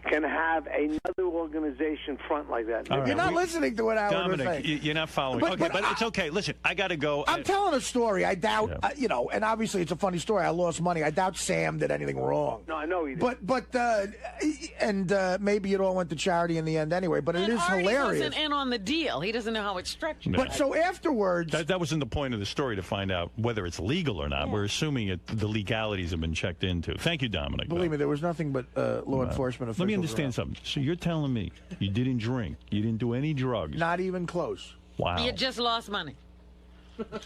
can have another organization front like that. Right. You're not listening to what Howard was saying. Dominic, you're not following. But it's okay. Listen, I got to go. I'm telling a story. I doubt, you know, and obviously it's a funny story. I lost money. I doubt Sam did anything wrong. No, I know he did. But maybe it all went to charity in the end anyway, but it is hilarious. He wasn't in on the deal. He doesn't know how it's structured. No. But so afterwards... That wasn't the point of the story, to find out whether it's legal or not. Yeah. We're assuming the legalities have been checked into. Thank you, Dominic. Believe me, there was nothing but law enforcement officials. Let me understand something. So you're telling me you didn't drink, you didn't do any drugs? Not even close. Wow. You just lost money.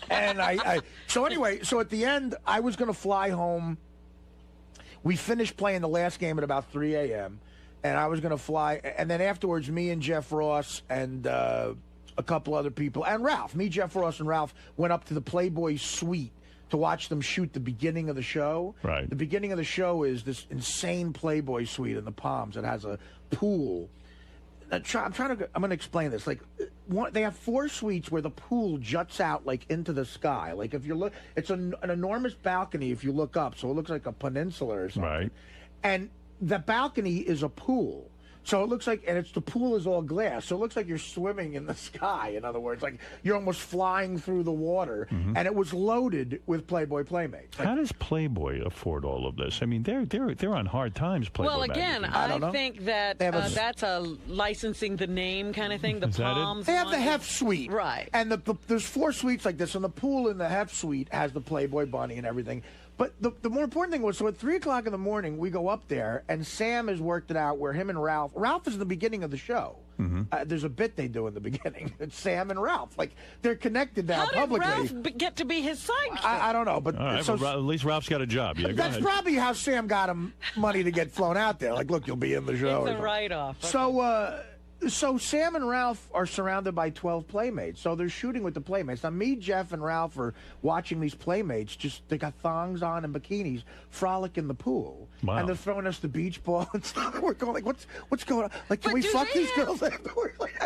And so anyway, so at the end, I was going to fly home. We finished playing the last game at about 3 a.m., and I was going to fly. And then afterwards, me and Jeff Ross and a couple other people, and Ralph, Jeff Ross and Ralph went up to the Playboy suite to watch them shoot the beginning of the show. Right. The beginning of the show is this insane Playboy suite in the Palms. It has a pool. I'm going to explain this. Like, they have 4 suites where the pool juts out like into the sky. Like, if you look, it's an enormous balcony if you look up, so it looks like a peninsula or something. Right. And the balcony is a pool. So it looks like, and the pool is all glass, so it looks like you're swimming in the sky. In other words, like you're almost flying through the water, and it was loaded with Playboy Playmates. Like, how does Playboy afford all of this? I mean, they're on hard times. Playboy. Well, again, I think that that's a licensing the name kind of thing. The Palms. They have the Hef Suite, right? And there's 4 suites like this, and the pool in the Hef Suite has the Playboy bunny and everything. But the more important thing was, so at 3 o'clock in the morning, we go up there, and Sam has worked it out where him and Ralph is in the beginning of the show. There's a bit they do in the beginning. It's Sam and Ralph. Like, they're connected now publicly. How did Ralph get to be his sidekick? I don't know. But all right, well, at least Ralph's got a job. Yeah, that's probably how Sam got him money to get flown out there. Like, look, you'll be in the show. It's a write-off. Okay. So Sam and Ralph are surrounded by 12 Playmates. So they're shooting with the Playmates. Now, me, Jeff, and Ralph are watching these Playmates. They got thongs on and bikinis, frolic in the pool. Wow. And they're throwing us the beach ball and stuff. We're going, like, what's going on? Like, can we fuck these girls afterwards? Like,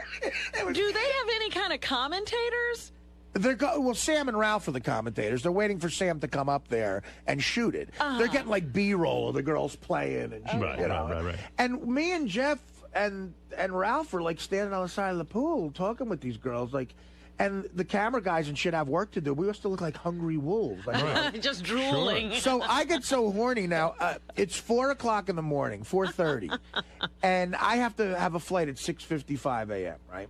do they have any kind of commentators? Well, Sam and Ralph are the commentators. They're waiting for Sam to come up there and shoot it. They're getting, like, B-roll of the girls playing. And Right. And me and Jeff and Ralph were like standing on the side of the pool talking with these girls, like, and the camera guys and shit have work to do. We used to look like hungry wolves, like, just drooling. Sure. So I get so horny now. It's 4 o'clock in the morning, 4:30, and I have to have a flight at 6:55 a.m. Right?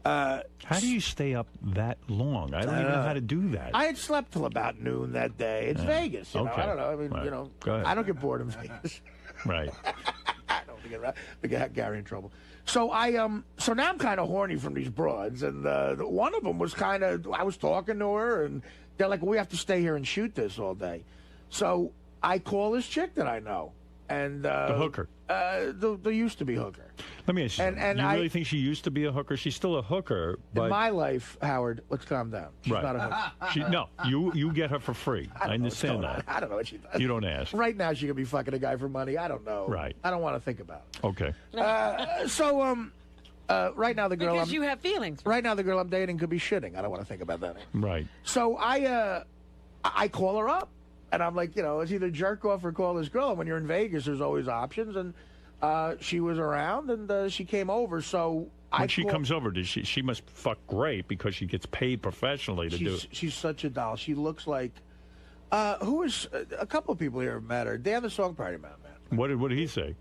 How do you stay up that long? I don't even know how to do that. I had slept till about noon that day. It's Vegas. You know? I don't know. I mean, right. Go ahead. I don't get bored in Vegas. Right. I don't get Gary in trouble. So so now I'm kind of horny from these broads, and one of them was kind of, I was talking to her, and they're like, well, we have to stay here and shoot this all day. So I call this chick that I know, and the hooker. The used to be hooker. Let me ask you, do you really think she used to be a hooker? She's still a hooker. But in my life, Howard, let's calm down. She's not a hooker. No, you get her for free. I understand that. I don't know what she does. You don't ask. Right now, she could be fucking a guy for money. I don't know. Right. I don't want to think about it. Okay. Right now the girl because you have feelings. Right now the girl I'm dating could be shitting. I don't want to think about that. Right. So I call her up, and I'm like, it's either jerk off or call this girl. And when you're in Vegas, there's always options. And she was around, and she came over. So when she comes over, does she must fuck great because she gets paid professionally to do it. She's such a doll. She looks like who is a couple of people here have met her. Dan the Song Party Man. What did he say?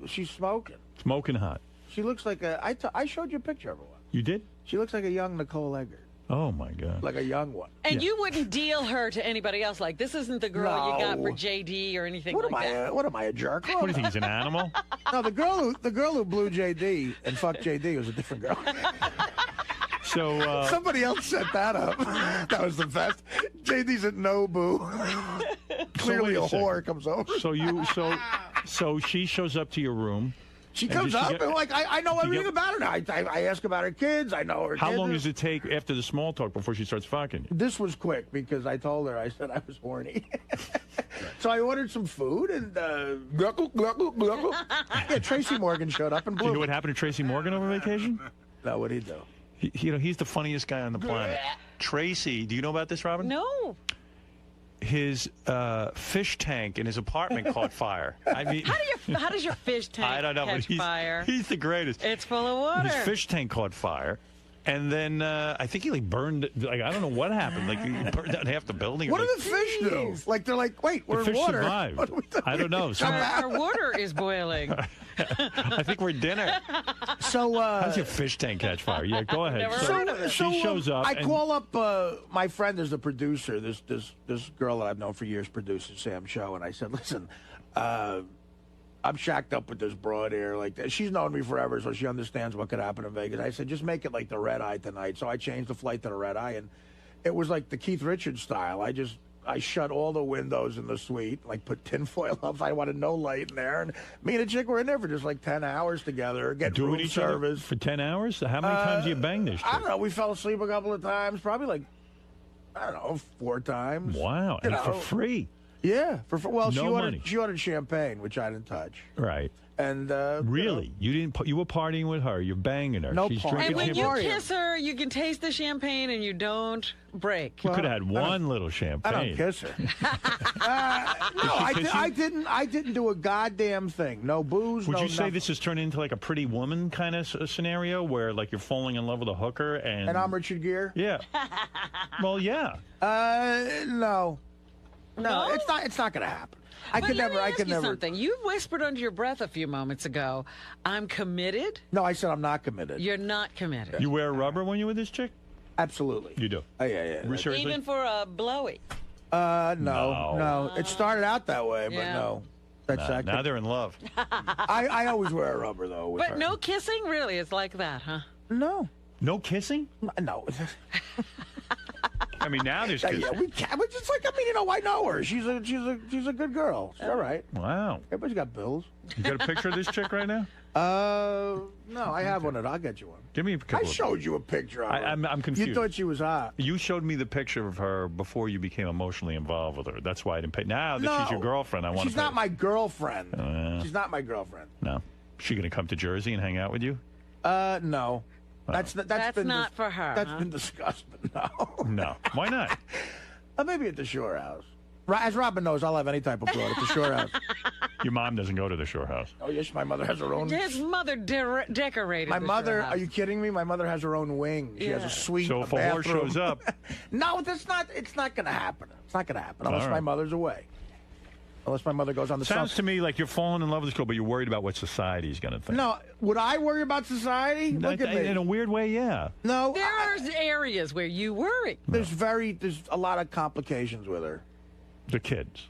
She's smoking. Smoking hot. She looks like I showed you a picture of her once. You did? She looks like a young Nicole Eggert. Oh, my God. Like a young one. And you wouldn't deal her to anybody else. Like, this isn't the girl you got for JD or anything like that. What am I, a jerk? What do you think, he's an animal? No, the girl who blew JD and fucked JD was a different girl. So somebody else set that up. That was the best. JD's at Nobu. Clearly a whore comes over. So she shows up to your room. She comes up and like I know everything about her now. I ask about her kids. I know her. How long does it take after the small talk before she starts fucking you? This was quick because I told her, I said I was horny. So I ordered some food and gluckle, gluckle, gluckle. Yeah, Tracy Morgan showed up and blew. You know what happened to Tracy Morgan over vacation? No, what'd he do? He's the funniest guy on the planet. Tracy, do you know about this, Robin? No. His fish tank in his apartment caught fire. I mean, how does your fish tank I don't know, catch but fire? He's the greatest. It's full of water. His fish tank caught fire, and then I think he burned. I don't know what happened. Like he burned down half the building. What do the fish do? Like they're like, wait, we're the in fish water. Survived. I don't know. Our water is boiling. I think we're at dinner. So how does your fish tank catch fire? Yeah, go ahead. Never heard of it. She shows up. I call up my friend is the producer. This girl that I've known for years produces Sam's show, and I said, listen, I'm shacked up with this broad here. Like she's known me forever, so she understands what could happen in Vegas. I said, just make it like the Red Eye tonight. So I changed the flight to the Red Eye, and it was like the Keith Richards style. I shut all the windows in the suite, like put tinfoil up. I wanted no light in there. And me and the chick were in there for just like 10 hours together, getting room each service. Other for 10 hours? How many times you banged this chick? I don't know. We fell asleep a couple of times, probably like, I don't know, 4 times. Wow. And for free? Yeah. Well, no she ordered champagne, which I didn't touch. Right. And really, you didn't. You were partying with her. You're banging her. No She's party. drinking And when champagne. you kiss her, you can taste the champagne and you don't break. You could have had one little champagne. I don't kiss her. No, I didn't do a goddamn thing. No booze. Would no you say nothing. this has turned into like a Pretty Woman kind of scenario where like you're falling in love with a hooker and I'm Richard Gere? Yeah. Well, yeah. No, it's not going to happen. I could never. Something. You whispered under your breath a few moments ago, I'm committed. No, I said I'm not committed. You're not committed. You wear rubber when you're with this chick? Absolutely. You do? Oh, yeah. Seriously? Even for a blowy. No. It started out that way, but no. Now they're in love. I always wear a rubber, though. But no kissing? Really? It's like that, huh? No. No kissing? No. I mean, now there's kissing. Yeah, we can. But it's like, I know her. She's a good girl. She's all right. Wow. Everybody's got bills. You got a picture of this chick right now? No, I have one. I'll get you one. Give me a couple. I showed you a picture of her. I'm confused. You thought she was hot. You showed me the picture of her before you became emotionally involved with her. That's why I didn't pay. Now that she's your girlfriend, I want to. She's not my girlfriend. She's not my girlfriend. No. She gonna come to Jersey and hang out with you? No. That's not for her. That's been discussed, but no. No. Why not? Maybe at the Shore House. As Robin knows, I'll have any type of broad at the Shore House. Your mom doesn't go to the Shore House. Oh, yes, my mother has her own. His mother decorated. My the mother, Shore House. are you kidding me? My mother has her own wing. She has a suite. So if a whore shows up. No, it's not going to happen. It's not going to happen unless All my right. mother's away. Unless my mother goes on the Sounds to me like you're falling in love with this girl, but you're worried about what society's going to think. No, would I worry about society? Look at me. In a weird way, yeah. No. There are areas where you worry. There's a lot of complications with her. The kids.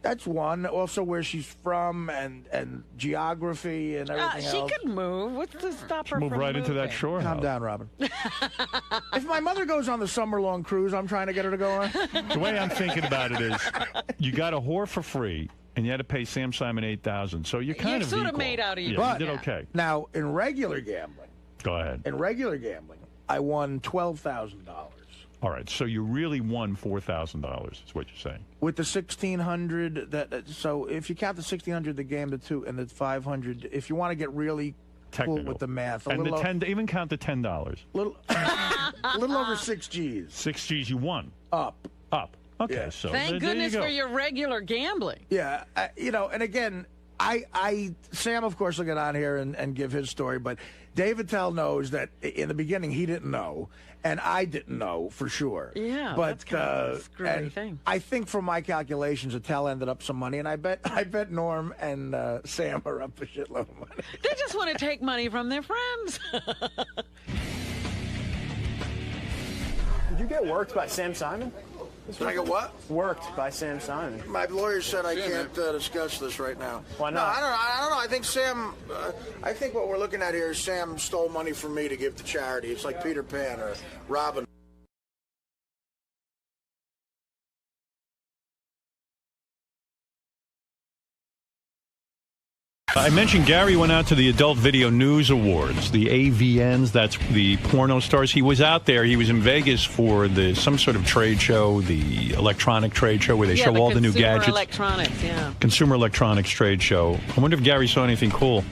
That's one. Also, where she's from and geography and everything She else. could move. What's to stop her Move from right into that moving? Shore House. Calm down, Robin. If my mother goes on the summer-long cruise I'm trying to get her to go on. The way I'm thinking about it is, you got a whore for free, and you had to pay Sam Simon $8,000. So you're kind of sort of equal. made out of you. Yeah, you did okay. Now, in regular gambling, Go ahead. I won $12,000. All right, so you really won $4,000 is what you're saying. With the 1,600, so if you count the 1,600, the game, the 2, and the 500, if you want to get really cool with the math, And the 10, even count the $10. little over 6 G's. 6 G's you won. Up. Okay, Yeah. so Thank there goodness you go. for your regular gambling. Yeah, and again, Sam, of course, will get on here and give his story, but Dave Attell knows that in the beginning he didn't know, and I didn't know for sure. Yeah, but that's kind of a screwy thing. I think from my calculations, Attell ended up some money, and I bet Norm and Sam are up a shitload of money. They just want to take money from their friends. Did you get worked by Sam Simon? Did I get what? Worked by Sam Simon. My lawyer said I can't discuss this right now. Why No, not? I don't know. I think Sam. I think what we're looking at here is Sam stole money from me to give to charity. It's like Peter Pan or Robin. I mentioned Gary went out to the Adult Video News Awards, the AVNs, that's the porno stars. He was out there. He was in Vegas for some sort of trade show, the electronic trade show where they show all the new gadgets. Consumer electronics, yeah. Consumer electronics trade show. I wonder if Gary saw anything cool.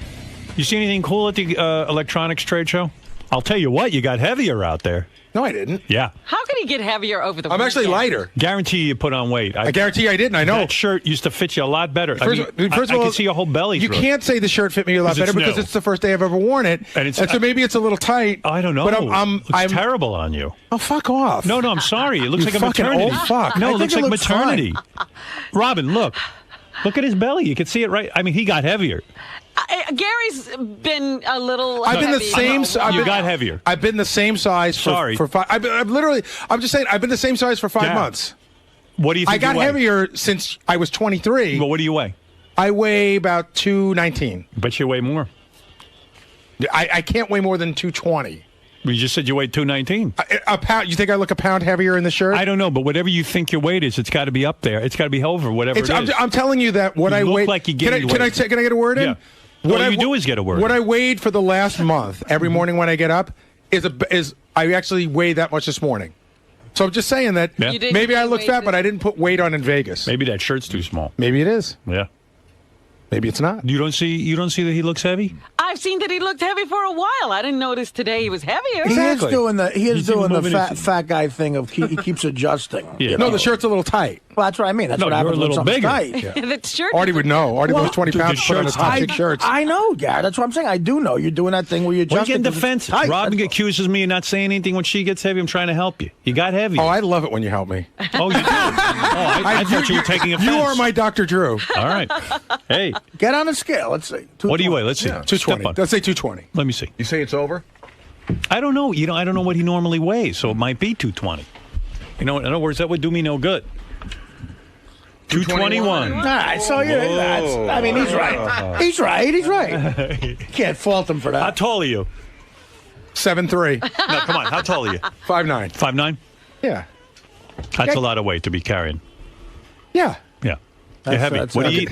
You see anything cool at the electronics trade show? I'll tell you what, you got heavier out there. No, I didn't. Yeah. How could he get heavier over the I'm actually weekend? lighter. Guarantee you put on weight. I guarantee I didn't. I know. That shirt used to fit you a lot better. First of all, I can see your whole belly. You can't say the shirt fit me a lot better because it's the first day I've ever worn it, and so maybe it's a little tight. I don't know. But I'm terrible on you. Oh, fuck off. No, I'm sorry. It looks You like a fucking maternity. old fuck. No, I it looks think like it looks maternity. Robin, look at his belly. You can see it right. I mean, he got heavier. Gary's been a little. I've been the same. You got heavier. I've been the same size for 5. I'm just saying. I've been the same size for 5 months. What do you think? I got you weigh? heavier since I was 23. Well, what do you weigh? I weigh about 219. But you weigh more. I can't weigh more than 220. You just said you weighed 219. A pound. You think I look a pound heavier in the shirt? I don't know, but whatever you think your weight is, it's got to be up there. It's got to be over whatever it is. I'm telling you that what I look weigh. like you gained Can I weight. get a word in? Yeah. All you do is get a word. What I weighed for the last month, every morning when I get up, is I actually weighed that much this morning. So I'm just saying that maybe I look fat, but I didn't put weight on in Vegas. Maybe that shirt's too small. Maybe it is. Yeah. Maybe it's not. You don't see that he looks heavy? I've seen that he looked heavy for a while. I didn't notice today he was heavier. He is doing the fat guy thing of he keeps adjusting. Yeah. No, the shirt's a little tight. Well, that's what I mean. That's what you're happens a little when something's bigger. tight. Yeah. That shirt. Artie would know. Artie weighs 20 pounds. Put on his hot big shirts. I know, Gary. That's what I'm saying. I do know. You're doing that thing where you Why adjust. you getting defensive? Robin accuses me of not saying anything when she gets heavy. I'm trying to help you. You got heavy. Oh, I love it when you help me. Oh, you do? I thought you were taking offense. You are my Dr. Drew. All right. Hey. Get on a scale. Let's see. What do you weigh? Let's see. Yeah, 220. Let's say 220. Let me see. You say it's over? I don't know. I don't know what he normally weighs, so it might be 220. In other words, that would do me no good. 221. All right, so I mean, he's right. He's right. He's right. Can't fault him for that. How tall are you? 7'3". No, come on. How tall are you? 5'9". 5'9"? Yeah. That's a lot of weight to be carrying. Yeah. Yeah. You're heavy. What do you eat?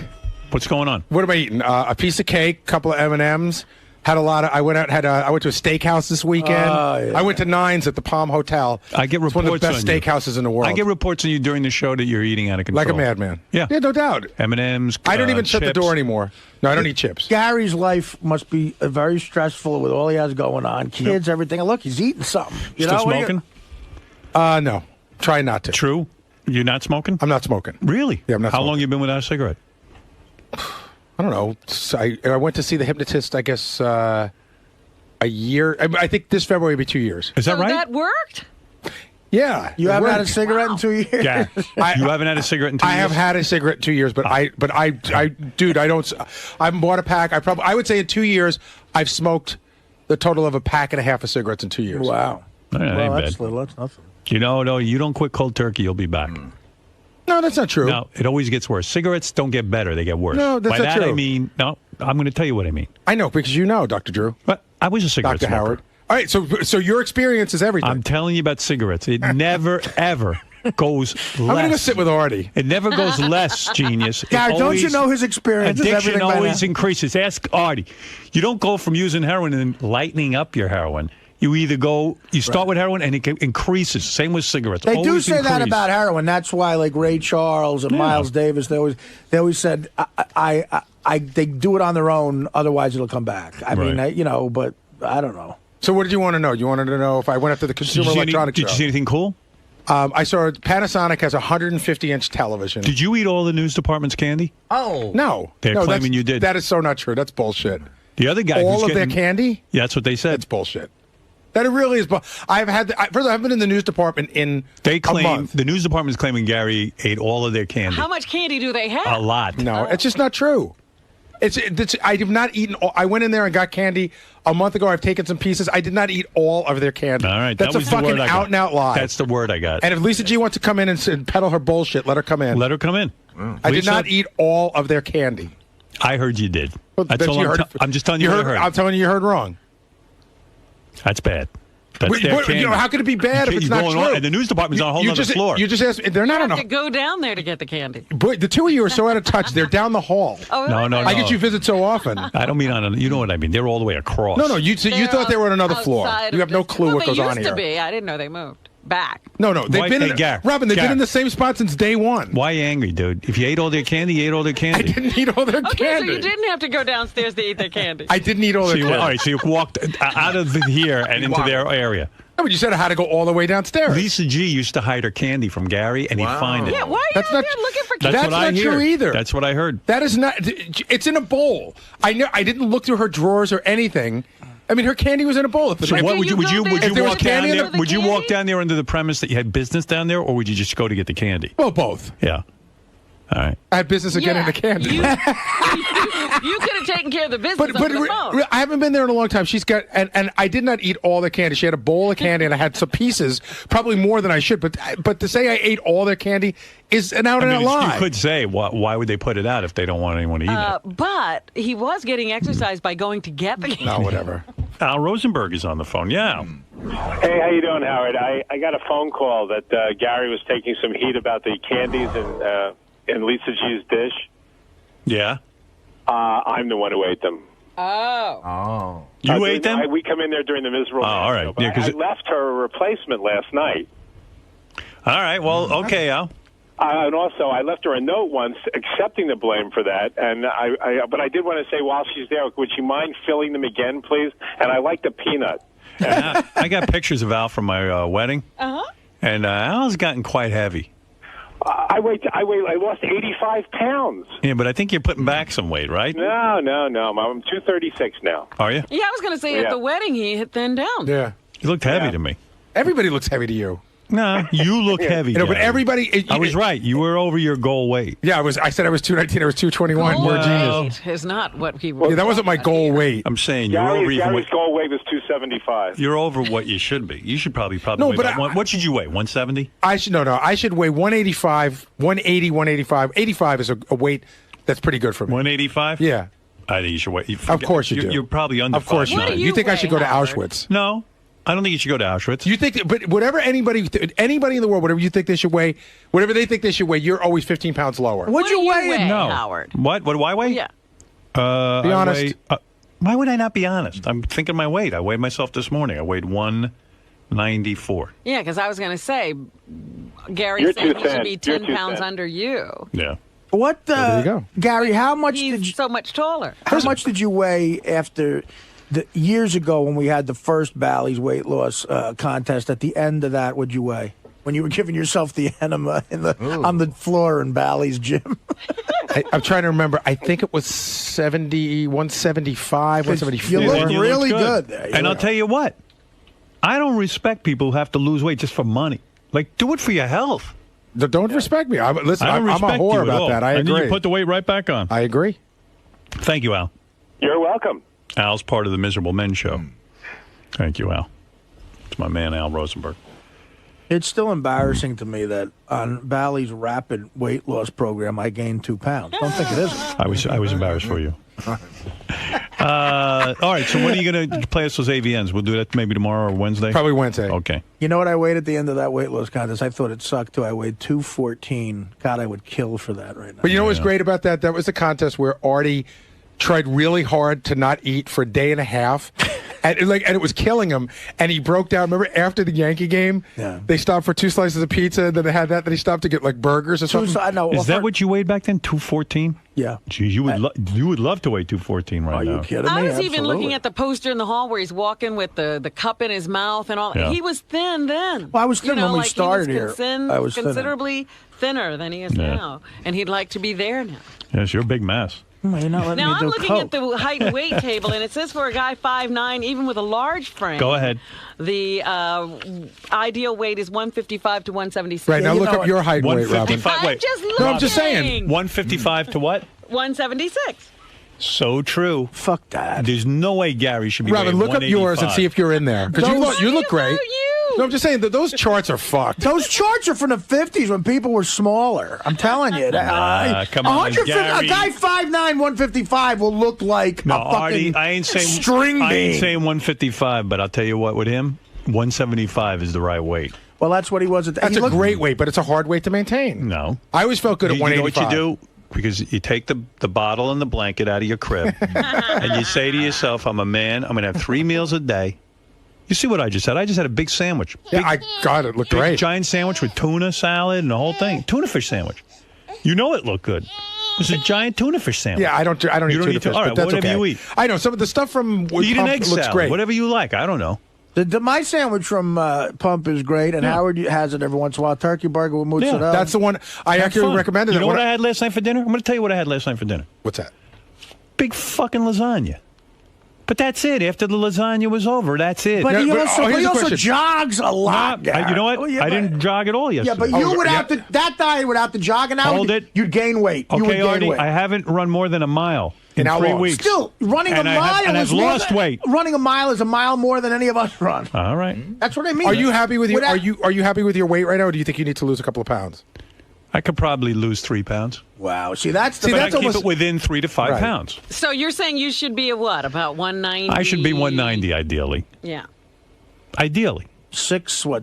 What's going on? What am I eating? A piece of cake, a couple of M&Ms. Had a lot of. I went out. I went to a steakhouse this weekend. Yeah. I went to Nines at the Palm Hotel. I get reports it's one of the best on you. steakhouses in the world. I get reports on you during the show that you're eating out of control. Like a madman. Yeah. Yeah, no doubt. M&Ms. I don't even shut the chips. door anymore. No, I don't eat chips. Gary's life must be very stressful with all he has going on. Kids, everything. And look, he's eating something. You Still know, smoking? No. Try not to. True. You're not smoking? I'm not smoking. Really? Yeah, I'm not How smoking. long you been without a cigarette? I don't know. I went to see the hypnotist, I guess, a year. I think this February will be 2 years. Is that So right? that worked? Yeah. You it haven't had a worked. cigarette in 2 years? Yeah. You haven't had a cigarette in 2 years? I have had a cigarette in 2 years, but I don't. I haven't bought a pack. I would say in 2 years, I've smoked the total of a pack and a half of cigarettes in 2 years. Wow. That ain't Well, bad. that's little. That's nothing. No, you don't quit cold turkey, you'll be back. No, that's not true. No, it always gets worse. Cigarettes don't get better, they get worse. No, that's By not that true. I mean, no, I'm going to tell you what I mean. I know, because you know, Dr. Drew. But I was a cigarette Dr. smoker. Howard. All right, so your experience is everything. I'm telling you about cigarettes. It never, ever goes less. I'm going to go sit with Artie. It never goes less, genius. It Gary, don't you always- know his experience is Addiction everything by always now? increases. Ask Artie. You don't go from using heroin and lightening up your heroin. You either you start with heroin and it increases. Same with cigarettes. They do Always say that increase. about heroin. That's why, like Ray Charles and Miles Davis, they always said, they do it on their own. Otherwise, it'll come back. I mean, but I don't know. So what did you want to know? You wanted to know if I went up to the Consumer Electronics Did you Show. see anything cool? I saw Panasonic has a 150-inch television. Did you eat all the news department's candy? Oh. No. They're no, claiming that's- you did. That is so not true. That's bullshit. The other guy all of their candy? Yeah, that's what they said. That's bullshit. That it really is. I've had. First of all, I've been in the news department in They claim a month. the news department is claiming Gary ate all of their candy. How much candy do they have? A lot. No, it's just not true. It's I have not eaten. I went in there and got candy a month ago. I've taken some pieces. I did not eat all of their candy. All right, that's that a was the fucking word I got. out and out lie. That's the word I got. And if Lisa G wants to come in and peddle her bullshit, let her come in. Let her come in. I did Lisa? not eat all of their candy. I heard you did. That's Bet all you heard it. I'm just telling you what I heard. I'm telling you, you heard wrong. That's bad. That's Wait, their what- candy. how could it be bad if it's not true? And the news department's on a whole You other just- floor. You just asked. They're not You on have a. to go down there to get the candy. Boy, the two of you are so out of touch. They're down the hall. Oh, No, no, I no. get you visit so often. I don't mean on. You know what I mean. They're all the way across. No, you thought they were on another floor. Outside You of have no this- clue well, what goes on They used here. to be. I didn't know they moved back. No, they've Why- been hey, in Gar, Robin. They've Gar. been in the same spot since day one. Why you angry, dude? If you ate all their candy, you ate all their candy. I didn't eat all their Okay, candy. so you didn't have to go downstairs to eat their candy. I didn't eat all So their you, candy. all right, so you walked out of here and into their area. No, but you said I had to go all the way downstairs. Lisa G used to hide her candy from Gary, and he'd find it. Yeah, why are you That's out not- there looking for That's candy? what I not hear. true either. That's what I heard. That is not. It's in a bowl. I know. I didn't look through her drawers or anything. I mean, her candy was in a bowl. So what would you go there if there was walk down candy in there? the- Would you walk down there under the premise that you had business down there, or would you just go to get the candy? Well, both. Yeah. All right. I had business again in the candy. You could have taken care of the business over the phone. I haven't been there in a long time. She's got, and I did not eat all the candy. She had a bowl of candy, and I had some pieces, probably more than I should. But to say I ate all their candy is an out and out lie. You could say, why would they put it out if they don't want anyone to eat it? But he was getting exercise by going to get the candy. No, whatever. Al Rosenberg is on the phone. Yeah. Hey, how you doing, Howard? I got a phone call that Gary was taking some heat about the candies in Lisa G's dish. Yeah. I'm the one who ate them. Oh. You ate them? We come in there during the miserable. all right. Show, but Yeah, 'cause I left her a replacement last night. All right. Well, okay, Al. And also, I left her a note once accepting the blame for that. And but I did want to say, while she's there, would she mind filling them again, please? And I like the peanut. I got pictures of Al from my wedding, and Al's gotten quite heavy. I lost 85 pounds. Yeah, but I think you're putting back some weight, right? No. I'm 236 now. Are you? Yeah, I was going to say at the wedding he had thinned down. Yeah. You looked heavy to me. Everybody looks heavy to you. No, you look heavy. You know, but Gary. everybody. I was right. You were over your goal weight. Yeah, I said I was 219. I was 221. More genius. Is not what he Yeah, that wasn't my goal weight. I'm saying you're over even. Gary's goal weight was 275. You're over what you should be. You should probably No, weigh but about what should you weigh? 170? I should I should weigh 185, 180, 185. 85 is a weight that's pretty good for me. 185? Yeah. I think you should weigh. Of course you do. You're probably under. Of course you 5'9". do. You think I should go to Auschwitz? No, I don't think you should go to Auschwitz. You think, but whatever anybody in the world, whatever you think they should weigh, whatever they think they should weigh, you're always 15 pounds lower. What'd you weigh, No. Howard? What do I weigh? Yeah. Be honest. Why would I not be honest? I'm thinking my weight. I weighed myself this morning. I weighed 194. Yeah, because I was going to say, Gary You're said too he should thin. be You're 10 too pounds thin. under you. Yeah. What, there you go. Gary, how much He's did you, so much taller. how much did you weigh after years ago when we had the first Bally's weight loss contest? At the end of that, what'd you weigh? When you were giving yourself the enema on the floor in Bally's gym? I'm trying to remember. I think it was 175, 174. You look You really looked good. And I'll tell you what, I don't respect people who have to lose weight just for money. Like, do it for your health. Don't respect me. Listen, I don't I'm a respect whore you at about all. that. I and then agree. you put the weight right back on. I agree. Thank you, Al. You're welcome. Al's part of the Miserable Men Show. Thank you, Al. It's my man, Al Rosenberg. It's still embarrassing to me that on Bally's rapid weight loss program, I gained 2 pounds. Don't think it isn't. I was embarrassed for you. All right, so when are you going to play us those AVNs? We'll do that maybe tomorrow or Wednesday? Probably Wednesday. Okay. You know what I weighed at the end of that weight loss contest? I thought it sucked, too. I weighed 214. God, I would kill for that right now. But you know what's great about that? That was the contest where Artie tried really hard to not eat for a day and a half. And it was killing him. And he broke down. Remember, after the Yankee game, they stopped for 2 slices of pizza, and then they had that. Then he stopped to get, like, burgers or something. Is that what you weighed back then, 214? Yeah. Geez, you would love to weigh 214 right now. Are you kidding I me? was even looking at the poster in the hall where he's walking with the cup in his mouth and all. Yeah. He was thin then. Well, I was thin when we started he was here. I was thinner. considerably thinner than he is Yeah. now. And he'd like to be there now. Yes, you're a big mess. You're not letting Now, me I'm do looking coke. at the height and weight table, and it says for a guy 5'9", even with a large frame. Go ahead. The ideal weight is 155 to 176. Right, now look up your height and weight, Robin. I'm just looking. No, I'm just saying. 155 to what? 176. So true. Fuck that. There's no way Gary should be Robin, weighing look up yours and 185. see if you're in there. Because you look great. No, I'm just saying that those charts are fucked. Those charts are from the 50s when people were smaller. I'm telling you. Come on, 150 Gary. A guy 5'9", 155 will look like No, a fucking Artie, I ain't saying string I ain't bean. saying 155, but I'll tell you what, with him, 175 is the right weight. Well, that's what he was at the That's a great weight, but it's a hard weight to maintain. No. I always felt good at You know 185. what you do? Because you take the bottle and the blanket out of your crib, and you say to yourself, I'm a man, I'm going to have 3 meals a day. You see what I just had? I just had a big sandwich. Yeah, I got it. Looked great. Giant sandwich with tuna salad and the whole thing. Tuna fish sandwich. You know it looked good. It was a giant tuna fish sandwich. Yeah, I don't eat You don't tuna eat fish, all right, but that's whatever okay. you eat. I know some of the stuff from Eat an Pump egg looks salad, great. whatever you like. I don't know. My sandwich from Pump is great, and Howard has it every once in a while. Turkey burger with mozzarella. That's the one I Have actually fun. recommended. You it know when what I had last night for dinner? I'm going to tell you what I had last night for dinner. What's that? Big fucking lasagna. But that's it. After the lasagna was over, that's it. But he also jogs a lot. You know what? Oh, yeah, I didn't jog at all yesterday. Yeah, but you without that diet without the jogging out, you'd gain weight. You would Okay, gain Artie, weight. I haven't run more than a mile in how 3 long? weeks. Still, running And a I mile have- and is I've more lost than- weight. Running a mile is a mile more than any of us run. All right. That's what I mean. Are you happy with your Without- are you happy with your weight right now, or do you think you need to lose a couple of pounds? I could probably lose 3 pounds. Wow. See, that's But I keep almost it within 3 to 5 Right. pounds. So you're saying you should be a what? About 190? I should be 190 ideally. Yeah. Ideally. 6'5"? I'm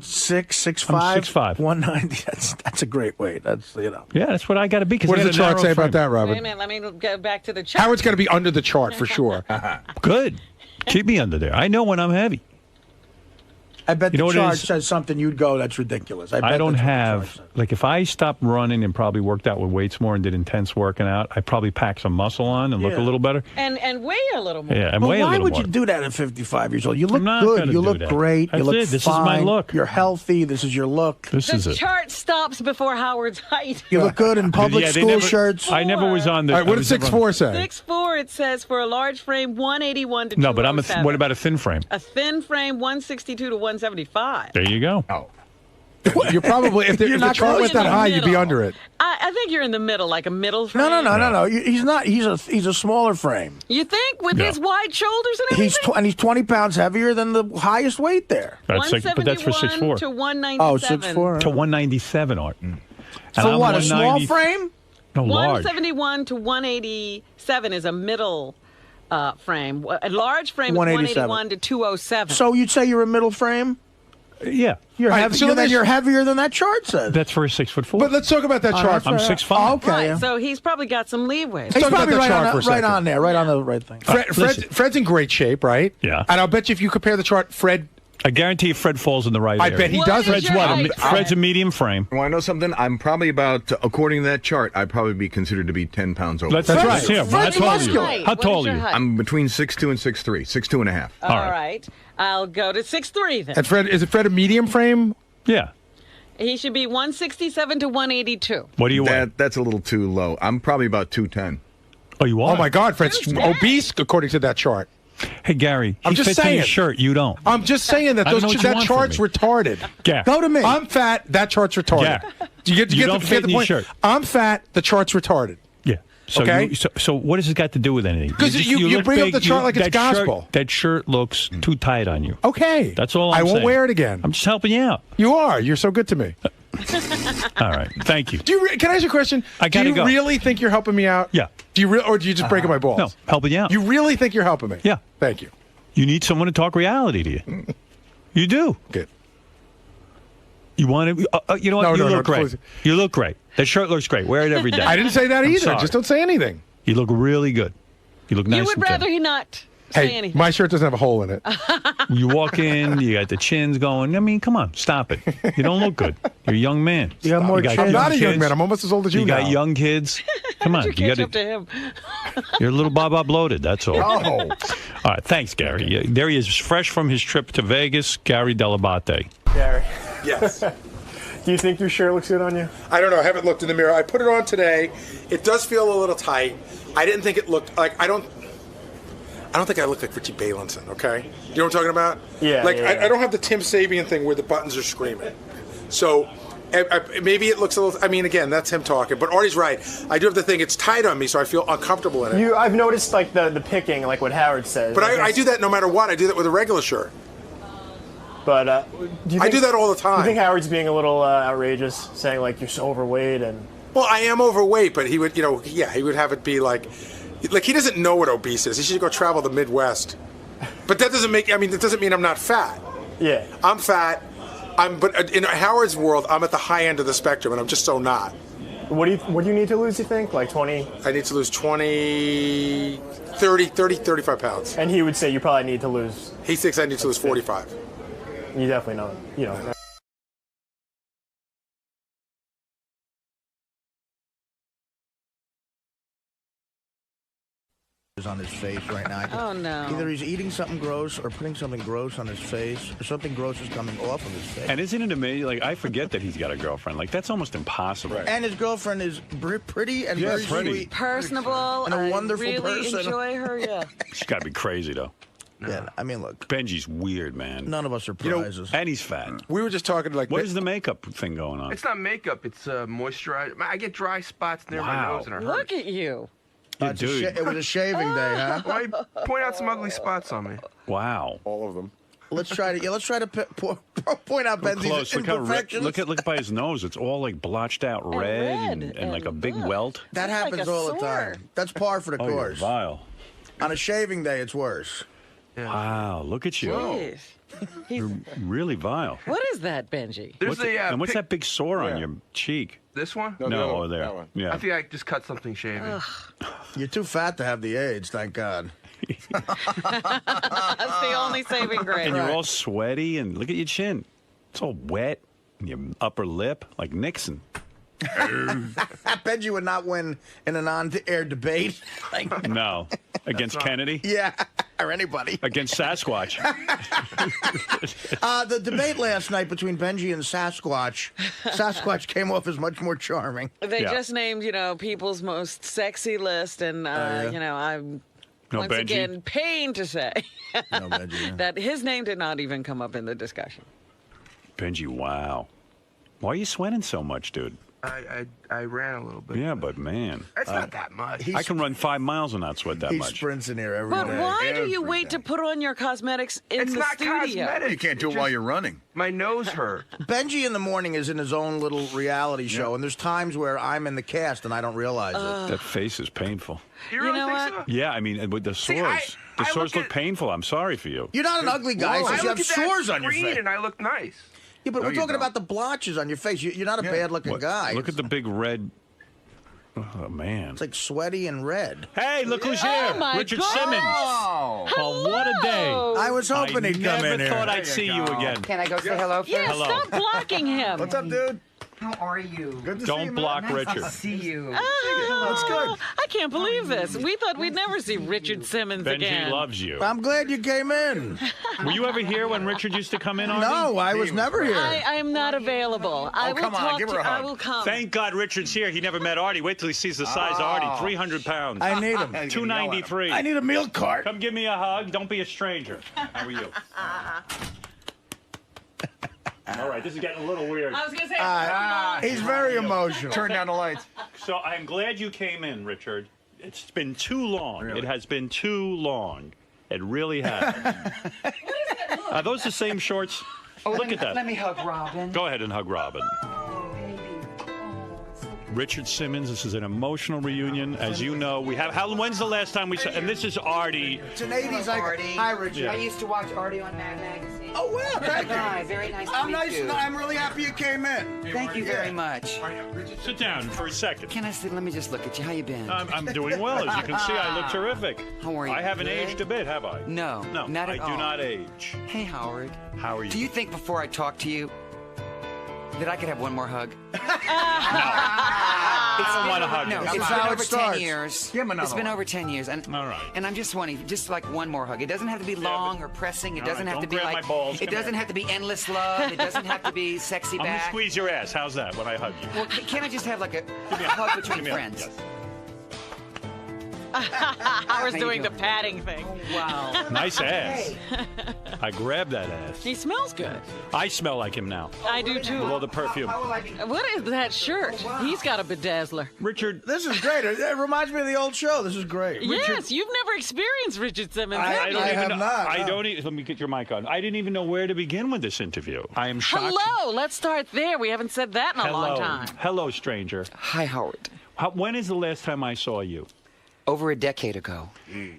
6'5". 190. That's a great weight. That's Yeah, that's what I got to be. 'cause What I does the got a chart say narrow about that, frame. Wait a Robin? minute. Let me go back to the chart. Howard's got to be under the chart for sure. Good. Keep me under there. I know when I'm heavy. I bet You know the what it chart is? says something you'd go, that's ridiculous. I bet don't that's what the chart have, says. like, if I stopped running and probably worked out with weights more and did intense working out, I'd probably pack some muscle on and look a Yeah. little better. And weigh a little more. Yeah, and But weigh a why little would more. you do that at 55 years old? You look not good. gonna You do look that. great. That's you look it. This is my fine. look. You're healthy. This is your look. This The is it. chart stops before Howard's height. You look good in public Yeah, they school never- shirts. I never was on the. All right, what I does was never on- 6'4" say? 6'4", it says, for a large frame, 181 to 207. No, but what about a thin frame? A thin frame, 162 to 175. There you go. You're probably if the, You're if the not chart close went in that the high, you'd be middle. under it. I think you're in the middle, like a middle frame. No. He's not. He's a smaller frame. You think with Yeah. his wide shoulders and everything? And he's 20 pounds heavier than the highest weight there. That's like, but that's for 171 6'4". to 197. Oh, 6'4". To 197, Art. And So I'm what? A small 190 frame? No, large. 171 to 187 is a middle frame. A large frame is 187. 181 to 207. So you'd say you're a middle frame? Yeah. You're All right, heavy, so then there's- you're heavier than that chart says. That's for a 6'4". But let's talk about that chart. I'm 6'5". Okay. Right, yeah. so he's probably got some leeway. He's talk about probably that right chart on, for a second. right on there, right on the right thing. Fred's in great shape, right? Yeah. And I'll bet you if you compare the chart, Fred. I guarantee you Fred falls in the right I area. bet he does. Fred's Fred's what? height, Fred's a medium frame. Want to know something? I'm probably about, according to that chart, I'd probably be considered to be 10 pounds over. That's right. Yeah, Fred's how tall are muscular. you? How tall are you? I'm between 6'2" and 6'3", 6'2" and a half. All right. I'll go to 6'3" then. And Fred, is it Fred a medium frame? Yeah. He should be 167 to 182. What do you want? That's a little too low. I'm probably about 210. Oh, you are? Oh my God, Fred's obese according to that chart. Hey, Gary, I'm he just fits in saying. his shirt. You don't. I'm just saying that I don't know what you that want from chart's me. retarded. Yeah. Go to me. I'm fat. That chart's retarded. Yeah. Do you get You don't the, fit get in the his point? shirt. I'm fat. The chart's retarded. Yeah. So Okay. so what has it got to do with anything? 'Cause you look bring up big, the chart like it's that shirt- gospel. that shirt looks too tight on you. Okay. That's all I'm I won't saying. wear it again. I'm just helping you out. You are. You're so good to me. All right. Thank you. Can I ask you a question? I gotta Do you go. really think you're helping me out? Yeah. Do you or do you just breaking my balls? No, helping you out. You really think you're helping me? Yeah. Thank you. You need someone to talk reality to you. You do. Good. You want to? You know what? No, you no, look no, great. please. You look great. That shirt looks great. Wear it every day. I didn't say that I'm either. sorry. Just don't say anything. You look really good. You look nice. You would and rather thin. he not say Hey, anything. my shirt doesn't have a hole in it. You walk in, you got the chins going. I mean, come on, stop it. You don't look good. You're a young man. You got more got chins. I'm not a young kids. man. I'm almost as old as you You now. got young kids. Come on, You you catch got up to him. You're a little Bob bloated. That's all. Oh. All right, thanks, Gary. Yeah, there he is, fresh from his trip to Vegas. Gary Delabate. Gary. Yes. Do you think your shirt looks good on you? I don't know. I haven't looked in the mirror. I put it on today. It does feel a little tight. I didn't think it looked like I don't think I look like Richie Balinson, okay? You know what I'm talking about? Yeah. Like, yeah. I don't have the Tim Sabian thing where the buttons are screaming. So maybe it looks a little, I mean, again, that's him talking. But Artie's right. I do have the thing, it's tight on me, so I feel uncomfortable in it. I've noticed, like, the picking, like what Howard says. But I do that no matter what. I do that with a regular shirt. But I do that all the time. Do you think Howard's being a little outrageous, saying, like, you're so overweight and... Well, I am overweight, but he would, he would have it be like he doesn't know what obese is. He should go travel the Midwest. But that doesn't mean I'm not fat. Yeah. I'm fat. But in Howard's world, I'm at the high end of the spectrum, and I'm just so not. What do you need to lose, you think? Like 20? I need to lose 20, 30, 35 pounds. And he would say you probably need to lose... He thinks I need to lose 45. You definitely know. On his face right now. Oh, no. Either he's eating something gross or putting something gross on his face, or something gross is coming off of his face. And isn't it amazing? Like, I forget that he's got a girlfriend. Like, that's almost impossible. Right. And his girlfriend is pretty and very sweet. Personable. And a wonderful really person. Enjoy her, yeah. She's got to be crazy, though. Yeah, I mean, look. Benji's weird, man. None of us are prizes. And he's fat. We were just talking like... What is the makeup thing going on? It's not makeup. It's moisturizer. I get dry spots near my nose and it hurts. Look at you. It was a shaving day, huh? Why point out some ugly spots on me? Wow. All of them. Let's try to point out Benji's imperfections. Look by his nose. It's all like blotched out red and like a big welt. That happens all the time. That's par for the course. You're vile. On a shaving day, it's worse. Yeah. Wow, look at you. Jeez. You're really vile. What is that, Benji? And what's that big sore on your cheek? This one? No, there. That one. Yeah. I think I just cut something shaving. You're too fat to have the AIDS, thank God. That's the only saving grace. And you're all sweaty, and look at your chin. It's all wet. And your upper lip, like Nixon. Benji would not win in an on-air debate. No. Against Kennedy? Yeah, or anybody. Against Sasquatch. The debate last night between Benji and Sasquatch came off as much more charming. They just named, people's most sexy list, and, I'm once again pained to say that his name did not even come up in the discussion. Benji, wow. Why are you sweating so much, dude? I ran a little bit. Yeah, but man. That's not that much. I can run 5 miles and not sweat that much. He sprints in here every day. But why do you wait to put on your cosmetics in the studio? Cosmetic. You can't do it while you're running. My nose hurt. Benji in the morning is in his own little reality show, and there's times where I'm in the cast and I don't realize it. That face is painful. You really think so? Yeah, I mean, with the sores. The sores look painful. I'm sorry for you. You're not an ugly guy, so you have sores on your face. And I look nice. Yeah, but we're talking about the blotches on your face. You're not a bad-looking guy. Look at the big red. Oh, man. It's like sweaty and red. Hey, look who's here. Richard Simmons. Oh, what a day. I was hoping he'd come in here. I never thought I'd see you again. Can I go say hello first? Yeah, Hello. stop blocking him. What's up, dude? How are you? Good to see you. Don't block Richard. Nice to see you. That's good. I can't believe this. We thought we'd never see Richard Simmons again. Benji loves you. I'm glad you came in. Were you ever here when Richard used to come in on me? No, I was never here. I am not available. I will come on, talk give her to a hug. I will come. Thank God Richard's here. He never met Artie. Wait till he sees the size of Artie. 300 pounds. I need him. 293. I need a meal cart. Come give me a hug. Don't be a stranger. How are you? All right, this is getting a little weird. I was going to say. He's very emotional. Turn down the lights. So I'm glad you came in, Richard. It's been too long. Really? It has been too long. It really has. Are those the same shorts? Look at that. Let me hug Robin. Go ahead and hug Robin. Richard Simmons, this is an emotional reunion. As you know, we have. When's the last time we saw? And this is Artie. It's an 80s Artie. Hi, Richard. Yeah. I used to watch Artie on Mad Magazine. Oh, well, thank you. Hi, very nice to meet you. I'm really happy you came in. Thank you very much. Sit down for a second. Can I sit? Let me just look at you. How you been? I'm doing well. As you can see, I look terrific. How are you? I haven't Good? aged a bit, have I? No, not at all. I do not age. Hey, Howard. How are you? Do you think before I talk to you that I could have one more hug? I don't want to hug No, you. it's been over 10 years. Give him another It's been one. over 10 years. And, All right. And I'm just wanting, just like one more hug. It doesn't have to be long or pressing. It All doesn't right, have to don't be grab like. my balls. It Come doesn't here. have to be endless love. It doesn't have to be sexy I'm going to back. squeeze your ass. How's that when I hug you? Well, can't I just have like a hug between friends? Yes. Howard's doing the patting thing. Wow. Nice ass. I grabbed that ass. He smells good. I smell like him now. I do too. With all the perfume. What is that shirt? He's got a bedazzler. Richard. This is great. It reminds me of the old show. This is great. Yes, you've never experienced Richard Simmons. I have you? have not. I no. don't even. Let me get your mic on. I didn't even know where to begin with this interview. I am shocked. Hello. Let's start there. We haven't said that in a long time. Hello, stranger. Hi, Howard. When is the last time I saw you? Over a decade ago.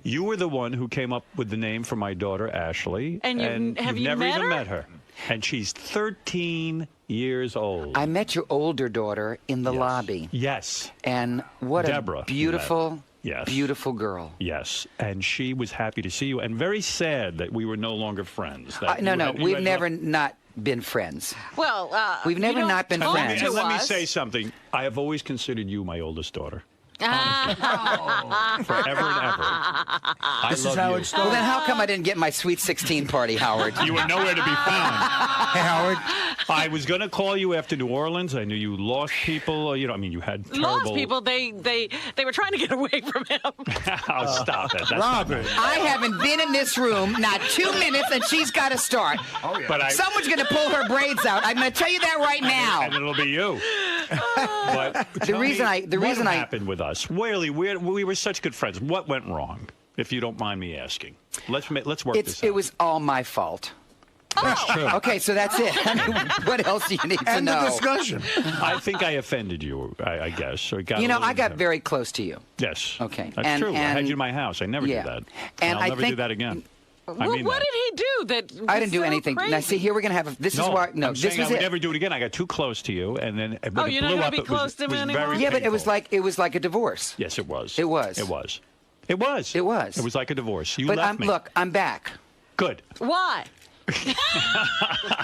You were the one who came up with the name for my daughter, Ashley. And have you never met even her? met her. And she's 13 years old. I met your older daughter in the lobby. Yes. And what Deborah, a beautiful, yes. beautiful girl. Yes. And she was happy to see you and very sad that we were no longer friends. That No, you we've had never not been friends. Well, we've never you don't not been talk friends. to Let me us. say something. I have always considered you my oldest daughter. Ah. Forever and ever. I This is love how you. it started. Well, then how come I didn't get my Sweet 16 party, Howard? You were nowhere to be found. Hey, Howard. I was going to call you after New Orleans. I knew you lost people. You know, I mean, you had terrible... Lost people. They were trying to get away from him. Oh, stop it. That's Robert. I haven't been in this room not 2 minutes, and she's got to start. Oh, yeah. But Someone's going to pull her braids out. I'm going to tell you that right now. And it'll be you. But The reason what I happened with us? Really, we were such good friends. What went wrong? If you don't mind me asking, let's work this out. It was all my fault. That's true. Okay, so that's it. I mean, what else do you need to End know? the discussion. I think I offended you. I guess. So it got You a know, little I got intense. very close to you. Yes. Okay. That's true. I had you in my house. I never Yeah. do that. And I'll I never do think- that again. I Well, mean what that. did he do that was I didn't do so anything. crazy? Now, see, here we're going to have. This is why. No, I'm this saying was I would it. never do it again. I got too close to you, and then when Oh, it you're blew not gonna up, be it close to him was anymore? very Yeah, but it was painful. like a divorce. Yes, it was. It was. It was. It was. It was. It was like a divorce. You But left me. look, I'm back. Good. Why?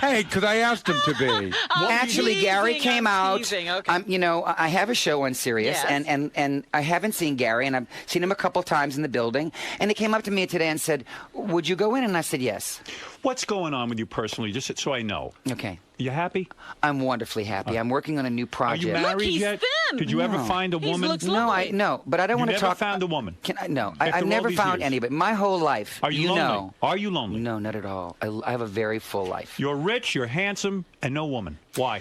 Hey, because I asked him to be. Actually, Gary came out. teasing, okay. You know, I have a show on Sirius, Yes. and I haven't seen Gary, and I've seen him a couple times in the building. And he came up to me today and said, "Would you go in?" And I said, "Yes." What's going on with you personally, just so I know? Okay. You happy? I'm wonderfully happy. I'm working on a new Are project. you married he's yet? thin. Did you ever No. find a woman? No, but I don't You want to never talk. found a woman? Can I? No, After I've all never these found years? anybody. My whole life. Are you lonely? know. Are you lonely? No, not at all. I have a very full life. You're rich, you're handsome, and no woman. Why?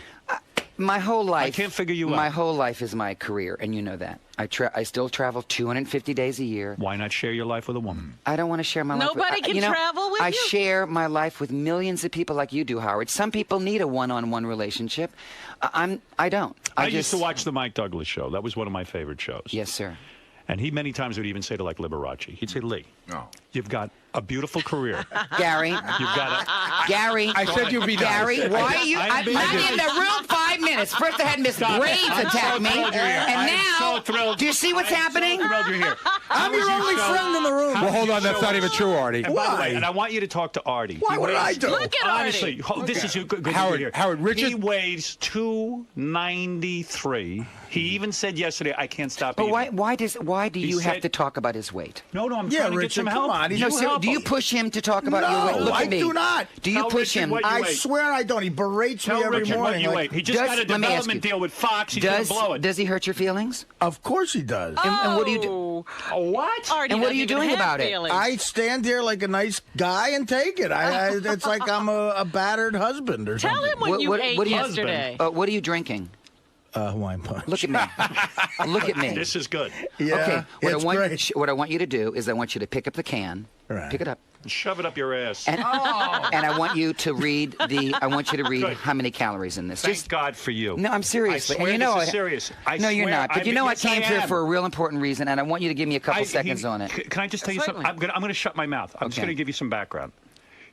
My whole life. I can't figure you My out. whole life is my career, and you know that. I still travel 250 days a year. Why not share your life with a woman? I don't want to share my life. Nobody can travel with I you? share my life with millions of people like you do, Howard. Some people need a one-on-one relationship. I don't. I used to watch the Mike Douglas show. That was one of my favorite shows. Yes, sir. And he many times would even say to like Liberace, he'd say, "Lee, No. you've got a beautiful career. Gary. You've got a." Gary. I said you'd be nice. Gary, why are you? I'm being I'm nice. in the room 5 minutes. First I had Miss Stop it. Braids I'm attack so me, thrilled you're here. and I'm now so thrilled. do you see what's happening? So thrilled you're here. I'm your only friend in the room. Well, hold on. That's not even true, Artie. And by the way, and I want you to talk to Artie. Why He would I weighs- do? Look at Honestly, Artie. this is good to Howard- hear. Howard, Richard- He weighs 293. He even said yesterday, "I can't stop But eating." why do He you have said- to talk about his weight? No, I'm Yeah, trying to get Richard, some come help. on, he's No, You sir, help do you him. push him to talk about your weight? No, Look I at me. do not. Do you Tell push Richard him? what you I weigh. swear I don't. He berates Tell me every Richard morning. what you like- weigh. He just got a let me ask development you, deal with Fox. He's going to blow it. Does he hurt your feelings? Of course he does. And what do you do? What? Artie And what are doesn't you even doing have about it? feelings. I stand there like a nice guy and take it. It's like I'm a battered husband or Tell something. him what you ate do you- yesterday. What are you drinking? Hawaiian punch. Look at me. Look at me. This is good. Yeah, Okay. it's great. What I want you to do is I want you to pick up the can. Right. Pick it up. Shove it up your ass. And, and I want you to read Good. how many calories in this. Thank God for you. No, I'm serious. I swear and you know this is serious. I no, you're swear not. But you know I yes, came here am. for a real important reason, and I want you to give me a couple seconds on it. Can I just tell you something? I'm going to shut my mouth. I'm just Okay. going to give you some background.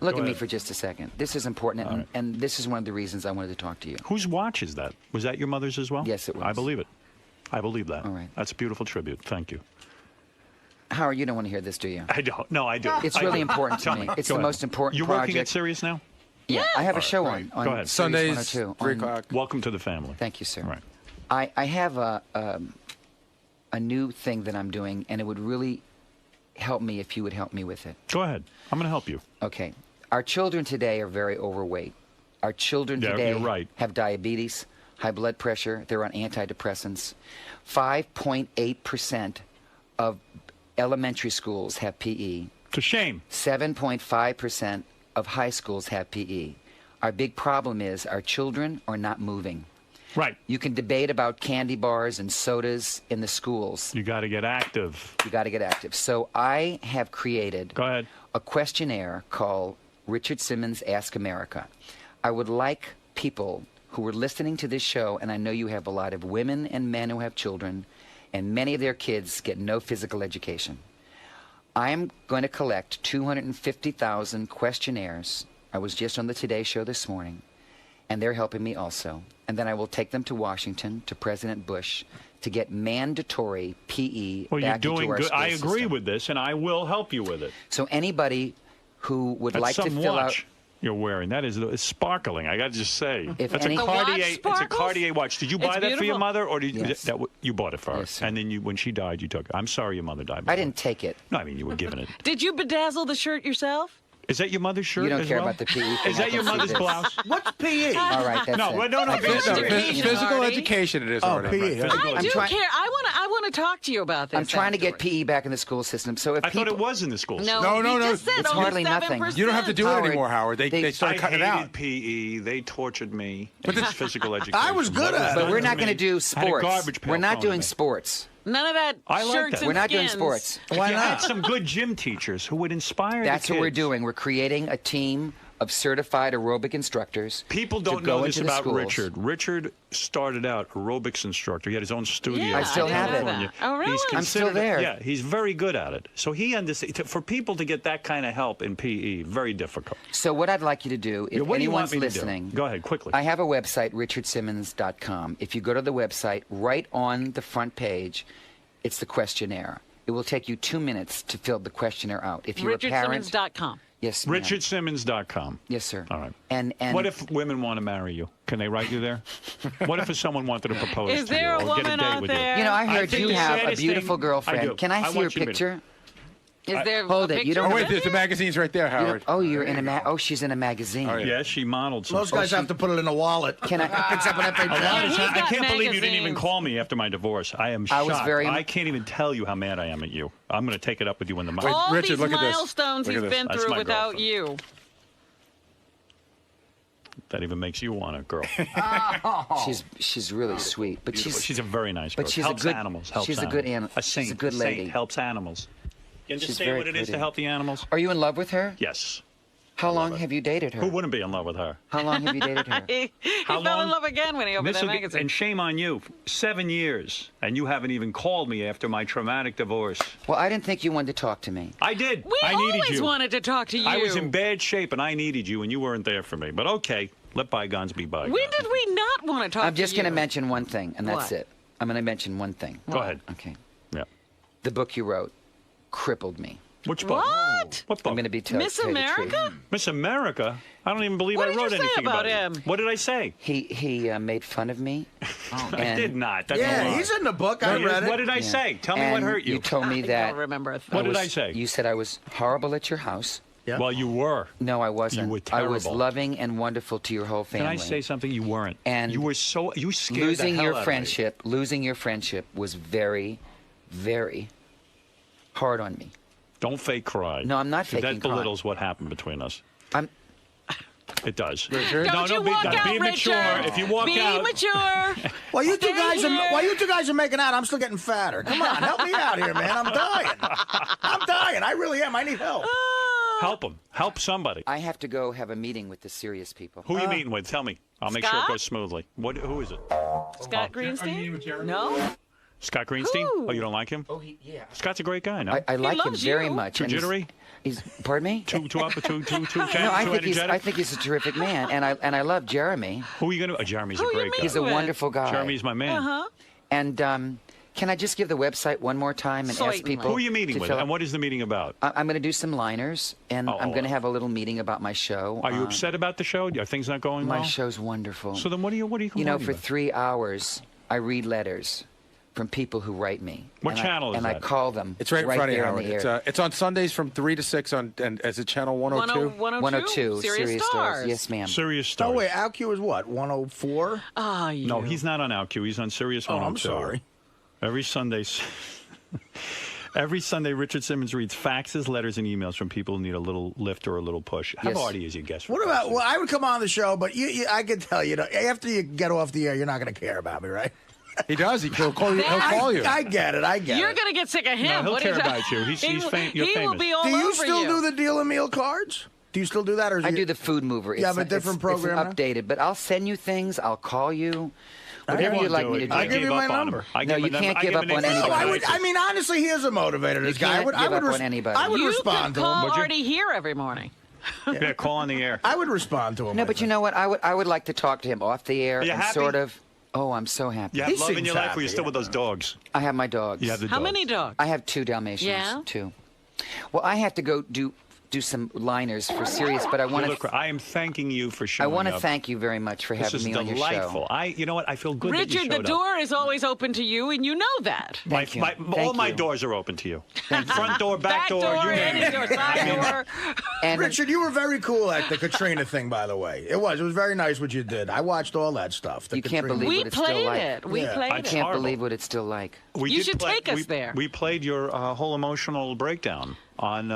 Look at me for just a second. This is important, and this is one of the reasons I wanted to talk to you. Whose watch is that? Was that your mother's as well? Yes, it was. I believe it. I believe that. All right. That's a beautiful tribute. Thank you. Howard, you don't want to hear this, do you? I don't. No, I do. It's really important to me. It's the most important You're project. working at Sirius now? Yeah, I have a show on Go ahead. Sirius 102. 3 o'clock. Welcome to the family. Thank you, sir. All right. I have a new thing that I'm doing, and it would really help me if you would help me with it. Go ahead. I'm going to help you. Okay. Our children today are very overweight. Our children today you're right. have diabetes, high blood pressure. They're on antidepressants. 5.8% of elementary schools have PE. It's a shame. 7.5% of high schools have PE. Our big problem is our children are not moving. Right. You can debate about candy bars and sodas in the schools. You got to get active. You got to get active. So I have created a questionnaire called Richard Simmons Ask America. I would like people who are listening to this show, and I know you have a lot of women and men who have children, and many of their kids get no physical education. I'm going to collect 250,000 questionnaires. I was just on the Today Show this morning, and they're helping me also. And then I will take them to Washington, to President Bush, to get mandatory PE Well, you're back into doing our good. school I agree system. with this, and I will help you with it. So anybody who would That's like to some fill watch out... you're wearing. That is it's sparkling. I got to just say, If that's any- a The watch Cartier. It's a sparkles? Cartier watch. Did you buy It's that for your beautiful. mother, or did you, Yes. you bought it for her? And then when she died, you took it. I'm sorry, your mother died. I didn't take it. No, I mean you were given it. Did you bedazzle the shirt yourself? Is that your mother's shirt? You don't as care well? about the PE thing. Is that your mother's blouse? What's PE? All right, that's No, it. well, no, Physical education it is. Oh, already. PE. I do care. I want to talk to you about this. I'm trying to get PE back in the school system. So if I thought it was in the school. No, No. he just said It's only hardly nothing. 7%. You don't have to do it Howard, anymore, Howard. They started cutting it I out. hated PE. They tortured me. But it's physical education. I was good at it. But we're not going to do Had a sports. garbage pail We're not thrown at doing me. sports. None of that I like shirts that. and We're not doing skins. sports. If you had some good gym teachers who would inspire That's the what we're kids. doing. We're creating a team of certified aerobic instructors. People to don't go know this into the about schools. Richard. Richard started out aerobics instructor. He had his own studio. Yeah, I still in have it. California. Oh, really? He's I'm still considered- there. Yeah, he's very good at it. So he understands. For people to get that kind of help in PE, very difficult. So what I'd like you to do, if What do you want anyone's me to do? listening, Go ahead, quickly. I have a website, richardsimmons.com. If you go to the website, right on the front page, it's the questionnaire. It will take you 2 minutes to fill the questionnaire out. If you're a parent, RichardSimmons.com. yes, ma'am. RichardSimmons.com. Yes, sir. All right. And What if women want to marry you? Can they write you there? What if someone wanted to propose Is to you there a or get a woman date out with there? You know, I heard think you the have a saddest beautiful thing- I girlfriend. do. Can I see your want you to meet her. picture? Is there Hold a it. You picture don't Oh, have wait, there's the magazine's right there, You don't- Howard. oh, you're in a oh, she's in a magazine. Oh, yeah. Yes, she modeled some. Most guys have to put it in a wallet. Can I? Except when they A lot of he's times- I got can't believe you didn't even magazines. call me after my divorce. I am I shocked. was very- I can't even tell you how mad I am at you. I'm going to take it up with you in the Wait, All Richard, these look at this. milestones Look at he's this. been That's through my without girlfriend. you. That even makes you want a girl. She's really sweet, but She's a very nice girl. but she's a helps good- animals. Helps she's a animals. good an- A saint. she's a good saint lady. helps animals. You She's understand very what it is to pretty. help the animals? Are you in love with her? Yes. How long have you dated her? Who wouldn't be in love with her? How long have you dated her? He How fell in long? love again when he opened that This'll magazine. and shame on you. 7 years, and you haven't even called me after my traumatic divorce. Well, I didn't think you wanted to talk to me. I did. We I needed always you. wanted to talk to you. I was in bad shape, and I needed you, and you weren't there for me. But okay, let bygones be bygones. When did we not want to talk I'm just to you? going to mention one thing, and that's What? it. I'm going to mention one thing. Go ahead. Okay. Yeah. The book you wrote crippled me. Which book? What? What book? I'm going to be Miss tell you the truth. America? Miss America? I don't even believe What I did you wrote say anything about it. him? What did I say? He made fun of me. I did not. That's a Yeah, lie. he's in the book. I No, read it. What did I Yeah. say? Tell me what And hurt you. You told me I that. don't remember a thing. What did I say? You said I was horrible at your house. Yeah. Well, you were. No, I wasn't. You were I was terrible. loving and wonderful to your whole family. Can I say something? You weren't. And you were so. You scared losing the hell your out of me. friendship, losing your friendship was very, very hard on me. Don't fake cry. No, I'm not 'Cause faking That crying. belittles what happened between us. I'm. It does. Don't you walk out, be mature. Richard. If you walk Be out, mature. While you two Stay guys here. while you two guys are making out, I'm still getting fatter. Come on, help me out here, man. I'm dying. I'm dying. I really am. I need help. help him. Help somebody. I have to go have a meeting with the serious people. Who are you meeting with? Tell me. I'll make sure it Scott? goes smoothly. Who is it? Scott Greenstein? No? Scott Greenstein? Who? Oh, you don't like him? Oh, yeah. Scott's a great guy, no? I like him very much. Too and jittery? Pardon me? Too No, I think he's a terrific man, and I love Jeremy. Who are you going to? Jeremy's a great guy. He's a wonderful guy. Jeremy's my man. Uh-huh. And can I just give the website one more time and ask people? Who are you meeting with, and what is the meeting about? I'm going to do some liners, and I'm going to have a little meeting about my show. Are you upset about the show? Are things not going well? My show's wonderful. So then what are you complaining You know, for about? 3 hours, I read letters from people who write me. What channel is that? And I call them. It's right in front of you, there on Howard. the air. It's on Sundays from 3 to 6 on, and is it channel 102? 102, Sirius Stars. Yes, ma'am. Sirius Stars. Oh, wait, AlQ is what, 104? Ah, No, he's not on AlQ. He's on Sirius 102. I'm sorry. Every Sunday, every Sunday, Richard Simmons reads faxes, letters, and emails from people who need a little lift or a little push. Have Artie as your guest. What about, well, I would come on the show, but I could tell you, after you get off the air, you're not going to care about me, right? He does. He'll call you. He'll call you. I get it. You're going to get sick of him. No, he'll What care is that? about you. You're He will be all do over you still you. do the deal and meal cards? Do you still do that? Or is I do the Food Mover. You have a different program now? It's updated, but I'll send you things. I'll call you. Whatever won't you'd like do me it. to do. I give you my number. No, you can't give up on anybody. I mean, honestly, he is a motivator. This guy. can't give up on anybody. I would You respond could to him. call Would you? Artie here every morning. Yeah, call on the air. I would respond to him. No, but you know what? I would like to talk to him off the air Are you and happy? sort of. Oh, I'm so happy. You have love in your life, or you're still with those dogs? I have my dogs. You have the How dogs. many dogs? I have 2 Dalmatians. Yeah? 2. Well, I have to go do some liners for Sirius, but I want to. I am thanking you for I showing want to up. thank you very much for This having is me on your delightful. show. You know what? I feel good that you Richard, showed the up. door is always open to you, and you know that. Thank you. All my doors are open to you. Front door, back door, you name any it. door, side door. And Richard, you were very cool at the Katrina thing, by the way. It was very nice what you did. I watched all that stuff. You can't believe what it's still like. We played I it. can't believe what it's still like. You should take us there. We played your whole emotional breakdown on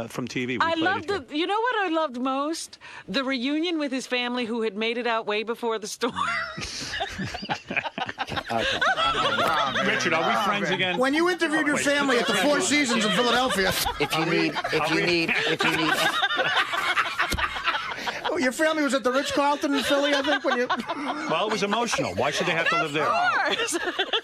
from TV. I loved you know what I loved most? The reunion with his family who had made it out way before the storm. Richard, are we friends again? When you interviewed your family at the Four Seasons in Philadelphia. If you need. Oh, your family was at the Ritz-Carlton in Philly, I think, when you... Well, it was emotional. Why should they have to live there?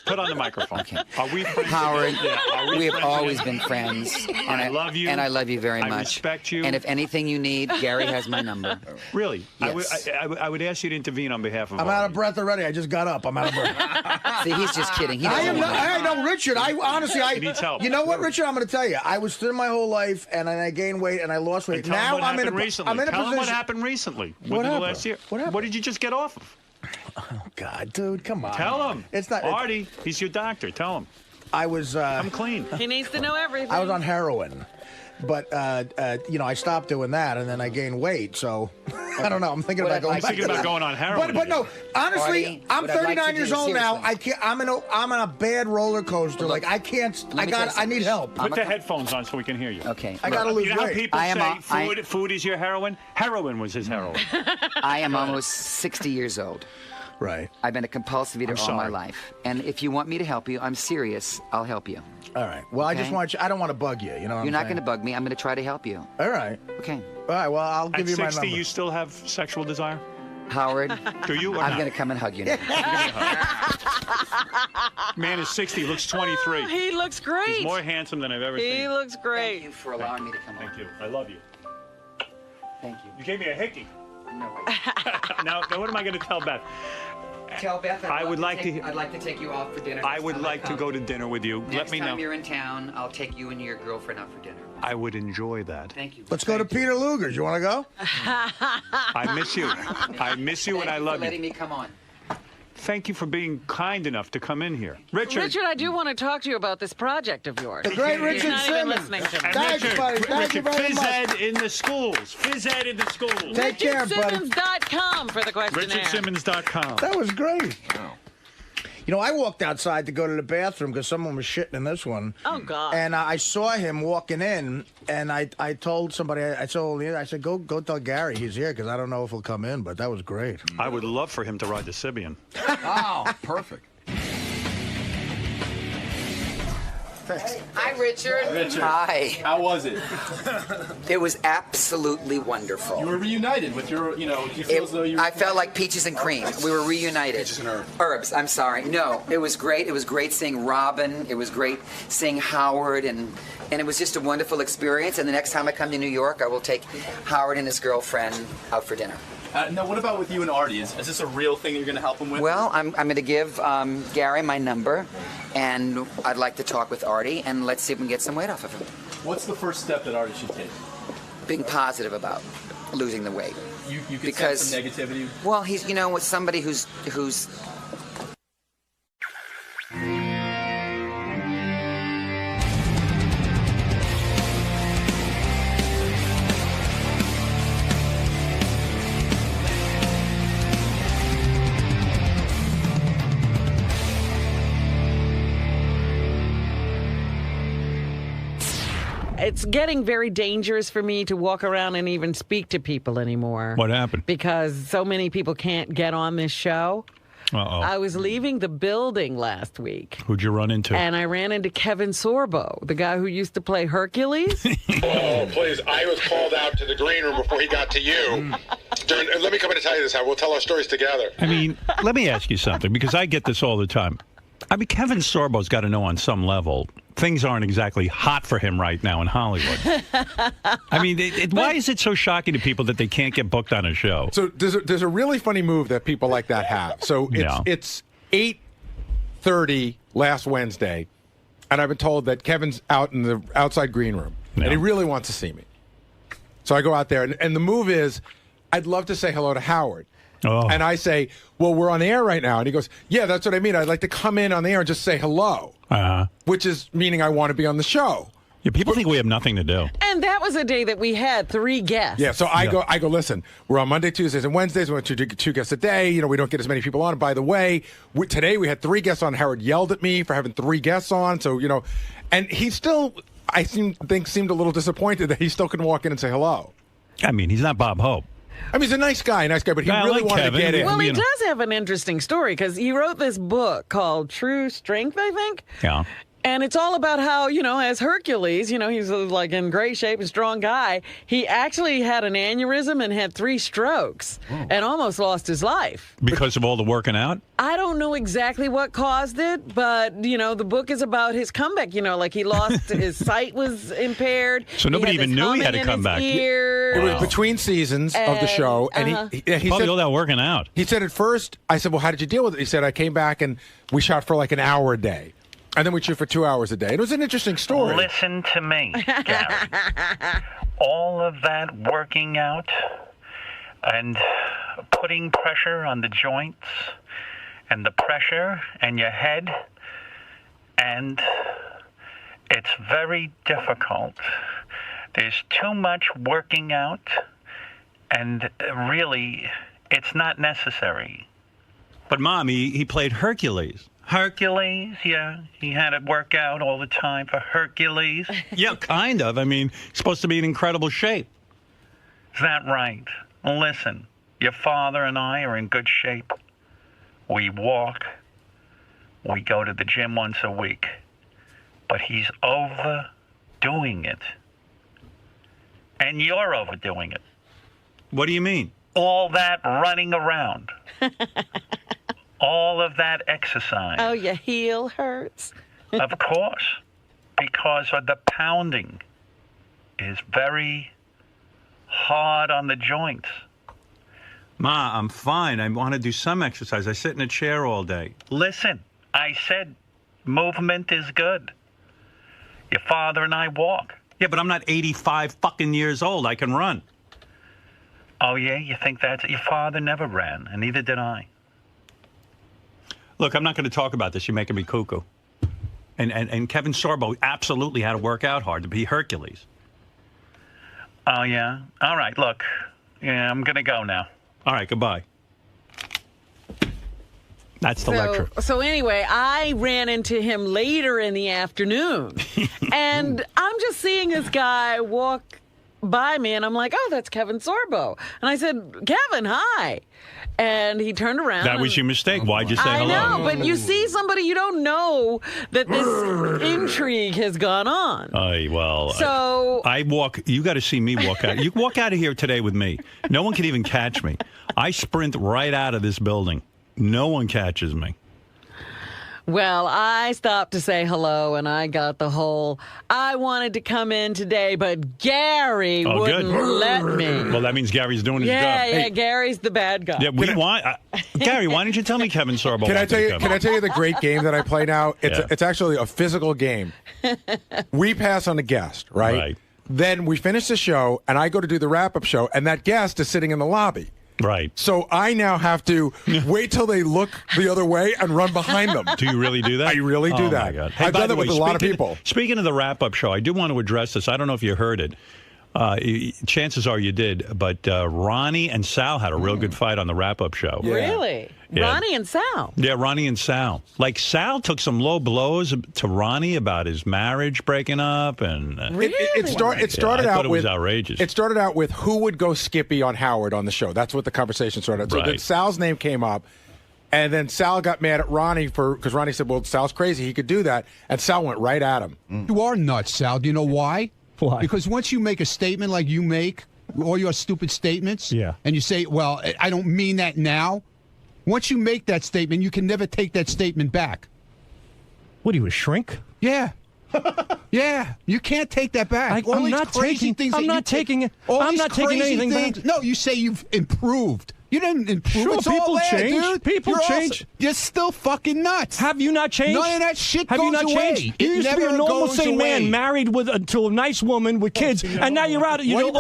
Put on the microphone. Okay. Are we friends? Howard, Yeah, are we have friends always again? been friends. And I love you. And I love you very much. I respect you. And if anything you need, Gary has my number. Really? Yes. I would ask you to intervene on behalf of I'm out of breath already. I just got up. I'm out of breath. See, he's just kidding. He I doesn't am not. want I know, Richard. I honestly, He needs help. You know what, Richard? I'm going to tell you. I was thin my whole life, and I gained weight, and I lost weight. Tell him Now what I'm in a. happened recently. I'm in a Tell him position. what happened recently. What Within the happened? last year. What happened? What did you just get off of? Oh God, dude, come on. Tell him. It's not. Artie, he's your doctor. Tell him. I was. I'm clean. He needs to know everything. I was on heroin. But, you know, I stopped doing that, and then I gained weight, so I don't know. I'm thinking about going back to that. going on heroin. But no, honestly, Artie, I'm what I'd like 39 to do, years old now. seriously. I can't. I'm in a bad roller coaster. Look, like I can't. let me tell you I need help. Put the headphones on so we can hear you. Okay. I gotta lose You know how weight. people I am say food is your heroin? Heroin was his heroin. I am almost 60 years old. Right. I've been a compulsive eater I'm all my sorry. life. And if you want me to help you, I'm serious. I'll help you. All right. Well, I just Okay. want you. I don't want to bug you. You know. What You're not going to bug me. I'm going to try to help you. All right. Okay. All right. Well, I'll give At you my 60, number. you still have sexual desire? Howard, Do you or I'm not? going to come and hug you now. Man is 60, looks 23. He looks great. He's more handsome than I've ever seen. He looks great. Thank you for allowing me to come on. Thank you. I love you. Thank you. You gave me a hickey. No way. Now, what am I going to tell Beth? Tell Beth I'd like to take you out for dinner. I next would time like to come. go to dinner with you. Next Let me know. time you're in town, I'll take you and your girlfriend out for dinner. I would enjoy that. Thank you. Let's go to Peter Luger's. You want to go? I miss you. I miss you and I love for letting you. me come on. Thank you for being kind enough to come in here. Richard, I do want to talk to you about this project of yours. The great He's Richard not even Simmons. listening to me. and Thanks, Richard, buddy. Thank you Richard, very phys much. ed in the schools. Phys ed in the schools. Take care, buddy. RichardSimmons.com for the questionnaire. RichardSimmons.com. That was great. You know, I walked outside to go to the bathroom because someone was shitting in this one. Oh, God. And I saw him walking in, and I told somebody, I said, go tell Gary he's here because I don't know if he'll come in, but that was great. I would love for him to ride the Sibian. Oh, perfect. Thanks. Hi, Richard. Richard. Hi. How was it? It was absolutely wonderful. You were reunited with your, do you feel as though you were... I felt like peaches and cream. We were reunited. Peaches and herbs. Herbs, I'm sorry. No, it was great. It was great seeing Robin. It was great seeing Howard, and it was just a wonderful experience. And the next time I come to New York, I will take Howard and his girlfriend out for dinner. Now, what about with you and Artie? Is this a real thing you're going to help him with? Well, I'm going to give Gary my number, and I'd like to talk with Artie, and let's see if we can get some weight off of him. What's the first step that Artie should take? Being positive about losing the weight. You could because sense some negativity? Well, he's, with somebody who's It's getting very dangerous for me to walk around and even speak to people anymore. What happened? Because so many people can't get on this show. Uh-oh. I was leaving the building last week. Who'd you run into? And I ran into Kevin Sorbo, the guy who used to play Hercules. Oh, please. I was called out to the green room before he got to you. Let me come in and tell you this, Howard. We'll tell our stories together. I mean, let me ask you something, because I get this all the time. I mean, Kevin Sorbo's got to know on some level things aren't exactly hot for him right now in Hollywood. I mean, why is it so shocking to people that they can't get booked on a show? So there's a really funny move that people like that have. So it's 8:30 last Wednesday, and I've been told that Kevin's out in the outside green room, and he really wants to see me. So I go out there, and the move is, I'd love to say hello to Howard. Oh. And I say, well, we're on the air right now. And he goes, yeah, that's what I mean. I'd like to come in on the air and just say hello, which is meaning I want to be on the show. Yeah, people think we have nothing to do. And that was a day that we had 3 guests. Yeah, so I go, listen, we're on Monday, Tuesdays, and Wednesdays. We want to do 2 guests a day. We don't get as many people on. And by the way, today we had 3 guests on. Howard yelled at me for having 3 guests on. So, and he still, I seemed a little disappointed that he still couldn't walk in and say hello. I mean, he's not Bob Hope. I mean, he's a nice guy, but he really wanted to get in. Well, he does have an interesting story, because he wrote this book called True Strength, I think. Yeah. And it's all about how, as Hercules, he's like in great shape, a strong guy. He actually had an aneurysm and had 3 strokes and almost lost his life. Because of all the working out? I don't know exactly what caused it, but, the book is about his comeback. Like he lost, his sight was impaired. So nobody even knew he had to come back. It was between seasons of the show, and he probably said, all that working out. He said at first, I said, well, how did you deal with it? He said, I came back and we shot for like an hour a day. And then we shoot for 2 hours a day. It was an interesting story. Listen to me, Gary. All of that working out and putting pressure on the joints and the pressure and your head, and it's very difficult. There's too much working out, and really, it's not necessary. But, Mom, he played Hercules. Hercules, yeah. He had to work out all the time for Hercules. Yeah, kind of. I mean, he's supposed to be in incredible shape. Is that right? Well, listen, your father and I are in good shape. We walk. We go to the gym once a week. But he's overdoing it. And you're overdoing it. What do you mean? All that running around. All of that exercise. Oh, your heel hurts. Of course, because of the pounding is very hard on the joints. Ma, I'm fine. I want to do some exercise. I sit in a chair all day. Listen, I said movement is good. Your father and I walk. Yeah, but I'm not 85 fucking years old. I can run. Oh, yeah? You think that's... Your father never ran, and neither did I. Look, I'm not going to talk about this. You're making me cuckoo. And Kevin Sorbo absolutely had to work out hard to be Hercules. Oh, yeah? All right, look. Yeah, I'm going to go now. All right, goodbye. That's the lecture. So anyway, I ran into him later in the afternoon. And I'm just seeing this guy walk by me, and I'm like, oh, that's Kevin Sorbo. And I said, Kevin, hi. And he turned around. That was your mistake. Why'd you say hello? I know, but you see somebody, you don't know that this intrigue has gone on. So I walk. You got to see me walk out. You walk out of here today with me. No one can even catch me. I sprint right out of this building. No one catches me. Well, I stopped to say hello, and I got the whole, I wanted to come in today, but Gary wouldn't let me. Well, that means Gary's doing his job. Yeah, Gary's the bad guy. Yeah, Gary, why didn't you tell me Kevin Sorbo? Can I tell you the great game that I play now? It's actually a physical game. We pass on a guest, right? Then we finish the show, and I go to do the wrap-up show, and that guest is sitting in the lobby. Right. So I now have to wait till they look the other way and run behind them. Do you really do that? I really do that. My God. Hey, I've done that with a lot of people. Speaking of the wrap-up show, I do want to address this. I don't know if you heard it. Chances are you did, but Ronnie and Sal had a real good fight on the wrap-up show. Yeah. Really? Yeah. Ronnie and Sal? Yeah, Ronnie and Sal. Like, Sal took some low blows to Ronnie about his marriage breaking up. And really? It started I out thought it with was outrageous. It started out with who would go Skippy on Howard on the show. That's what the conversation started out. So then Sal's name came up, and then Sal got mad at Ronnie because Ronnie said, well, Sal's crazy. He could do that. And Sal went right at him. You are nuts, Sal. Do you know why? Why? Because once you make a statement like you make, all your stupid statements, and you say, well, I don't mean that now. Once you make that statement, you can never take that statement back. What, are you a shrink? Yeah. Yeah. You can't take that back. I'm not taking anything back. No, you say you've improved. You didn't improve. Sure, it's people all there, change. Dude. People change. You're still fucking nuts. Have you not changed? None of that shit Have goes you not away. changed? You used to be a normal, sane man, married to a nice woman with kids, and now you're out. You're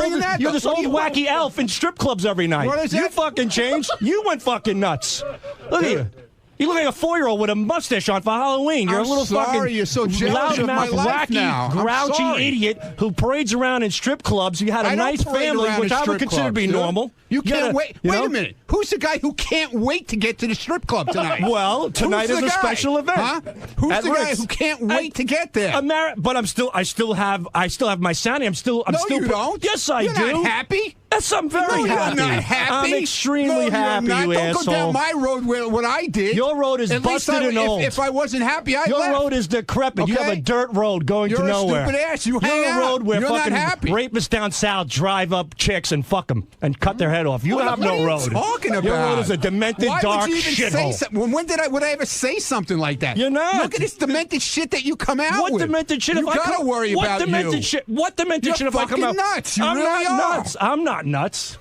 this old wacky elf in strip clubs every night. You fucking changed. You went fucking nuts. Look at you. You look like a 4-year-old with a mustache on for Halloween. You're a little fucking you're so jealous of my loudmouth, life wacky, now. grouchy idiot who parades around in strip clubs. You had a nice family, which I would consider to be normal. You can't wait. Wait a minute. Who's the guy who can't wait to get to the strip club tonight? Well, tonight is a special event. Huh? Who's the guy who can't wait to get there? But I still have my sanity. I'm still. You don't. Yes, I do. You're not happy. Yes, I'm very happy. You're not happy. I'm extremely happy, you Don't asshole. go down my road where what I did. Your road is busted and old. If I wasn't happy, I'd Your left. road is decrepit. Okay? You have a dirt road going to nowhere. You're a stupid ass. You hang You're out. a road where You're fucking not happy. rapists down south drive up chicks and fuck them and cut their head off. You have no road. What are you talking about? Your road is a demented, Why dark would you even say shithole. something? When would I ever say something like that? You're not. Look at this demented shit that you come out with. What demented shit? You gotta worry about you. What demented shit if I come out? You're fucking nuts. You I'm really not are. nuts. I'm not nuts.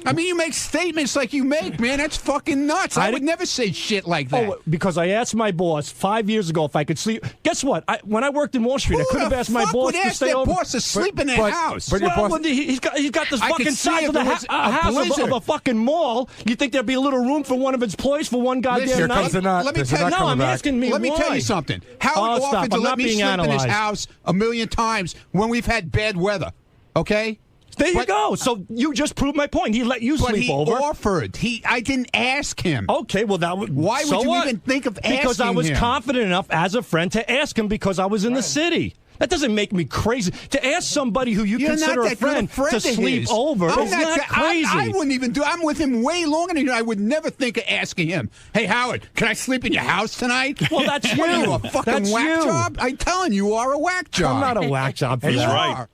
I mean, you make statements like you make, man. That's fucking nuts. I would never say shit like that. Oh, because I asked my boss 5 years ago if I could sleep. Guess what? When I worked in Wall Street, I could have asked my boss to stay over. Boss to sleep in their house. But he's got this fucking size of the house of a fucking mall. You think there'd be a little room for one of its employees for one goddamn night? Let me tell you. No, I'm asking me. Let me tell you something. Howard offered to let me sleep in his house a million times when we've had bad weather. Okay. There you go. So you just proved my point. He let you sleep over. But he offered. I didn't ask him. Okay, well that would. Why would you even think of asking him? Because I was confident enough as a friend to ask him because I was in the city. That doesn't make me crazy. To ask somebody who you consider a friend to sleep over is not crazy. I wouldn't even do it. I'm with him way longer than you. I would never think of asking him, hey, Howard, can I sleep in your house tonight? Well, that's you. What are you, a fucking whack job? I'm telling you, you are a whack job. I'm not a whack job for He's that. right.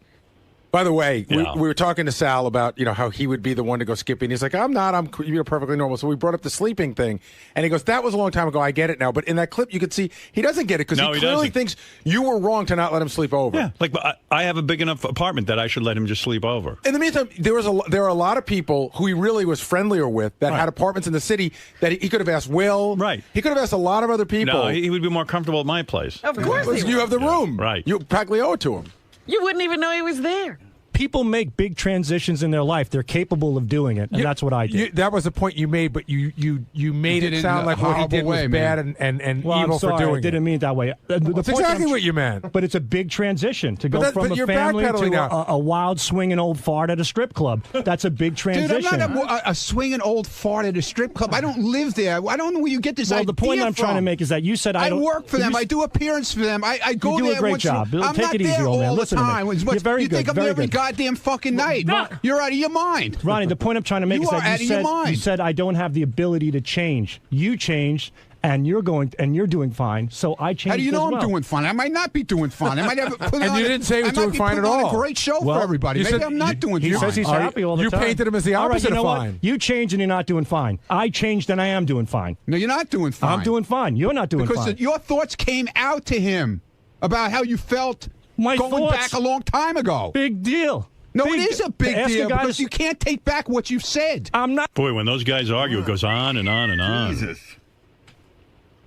By the way, we were talking to Sal about how he would be the one to go skipping. He's like, I'm not. I'm perfectly normal. So we brought up the sleeping thing, and he goes, that was a long time ago. I get it now. But in that clip, you could see he doesn't get it because he clearly thinks you were wrong to not let him sleep over. Yeah, like I have a big enough apartment that I should let him just sleep over. In the meantime, there are a lot of people who he really was friendlier with that had apartments in the city that he could have asked Will. Right. He could have asked a lot of other people. No, he would be more comfortable at my place. Of course, you have the room. Right. You practically owe it to him. You wouldn't even know he was there. People make big transitions in their life. They're capable of doing it, and that's what I did. That was the point you made, but you made it sound like what he did was bad and evil for doing it. I didn't mean it that way. That's exactly what you meant. But it's a big transition to go from a family to a wild swinging old fart at a strip club. That's a big transition. Dude, I'm not a swinging old fart at a strip club. I don't live there. I don't know where you get this idea the point I'm trying to make is that you said I work for them. I do appearance for them. I go there. You do a great job. I'm Take not it easy, there old man. all the Listen to time. me. You're very you good. think I'm Very every good. goddamn fucking night. No. You're out of your mind. Ronnie, the point I'm trying to make You is are that out of your mind. you said I don't have the ability to change. You changed, and you're doing fine. So I changed. How do you know as well. I'm doing fine? I might not be doing fine. I might have put And on you didn't say he was doing fine at all. A great show Well, for everybody. you Maybe said- I'm not doing He fine. says he's happy all the you time. painted him as the All right, opposite you know of what? fine. You changed and you're not doing fine. I changed and I am doing fine. No, you're not doing fine. I'm doing fine. You're not doing because fine. your thoughts came out to him about how you felt My going thoughts? back a long time ago. Big deal. No, Big- it is a big ask a deal guy because to- you can't take back what you've said. I'm not. Boy, when those guys argue, it goes on and on and on. Jesus.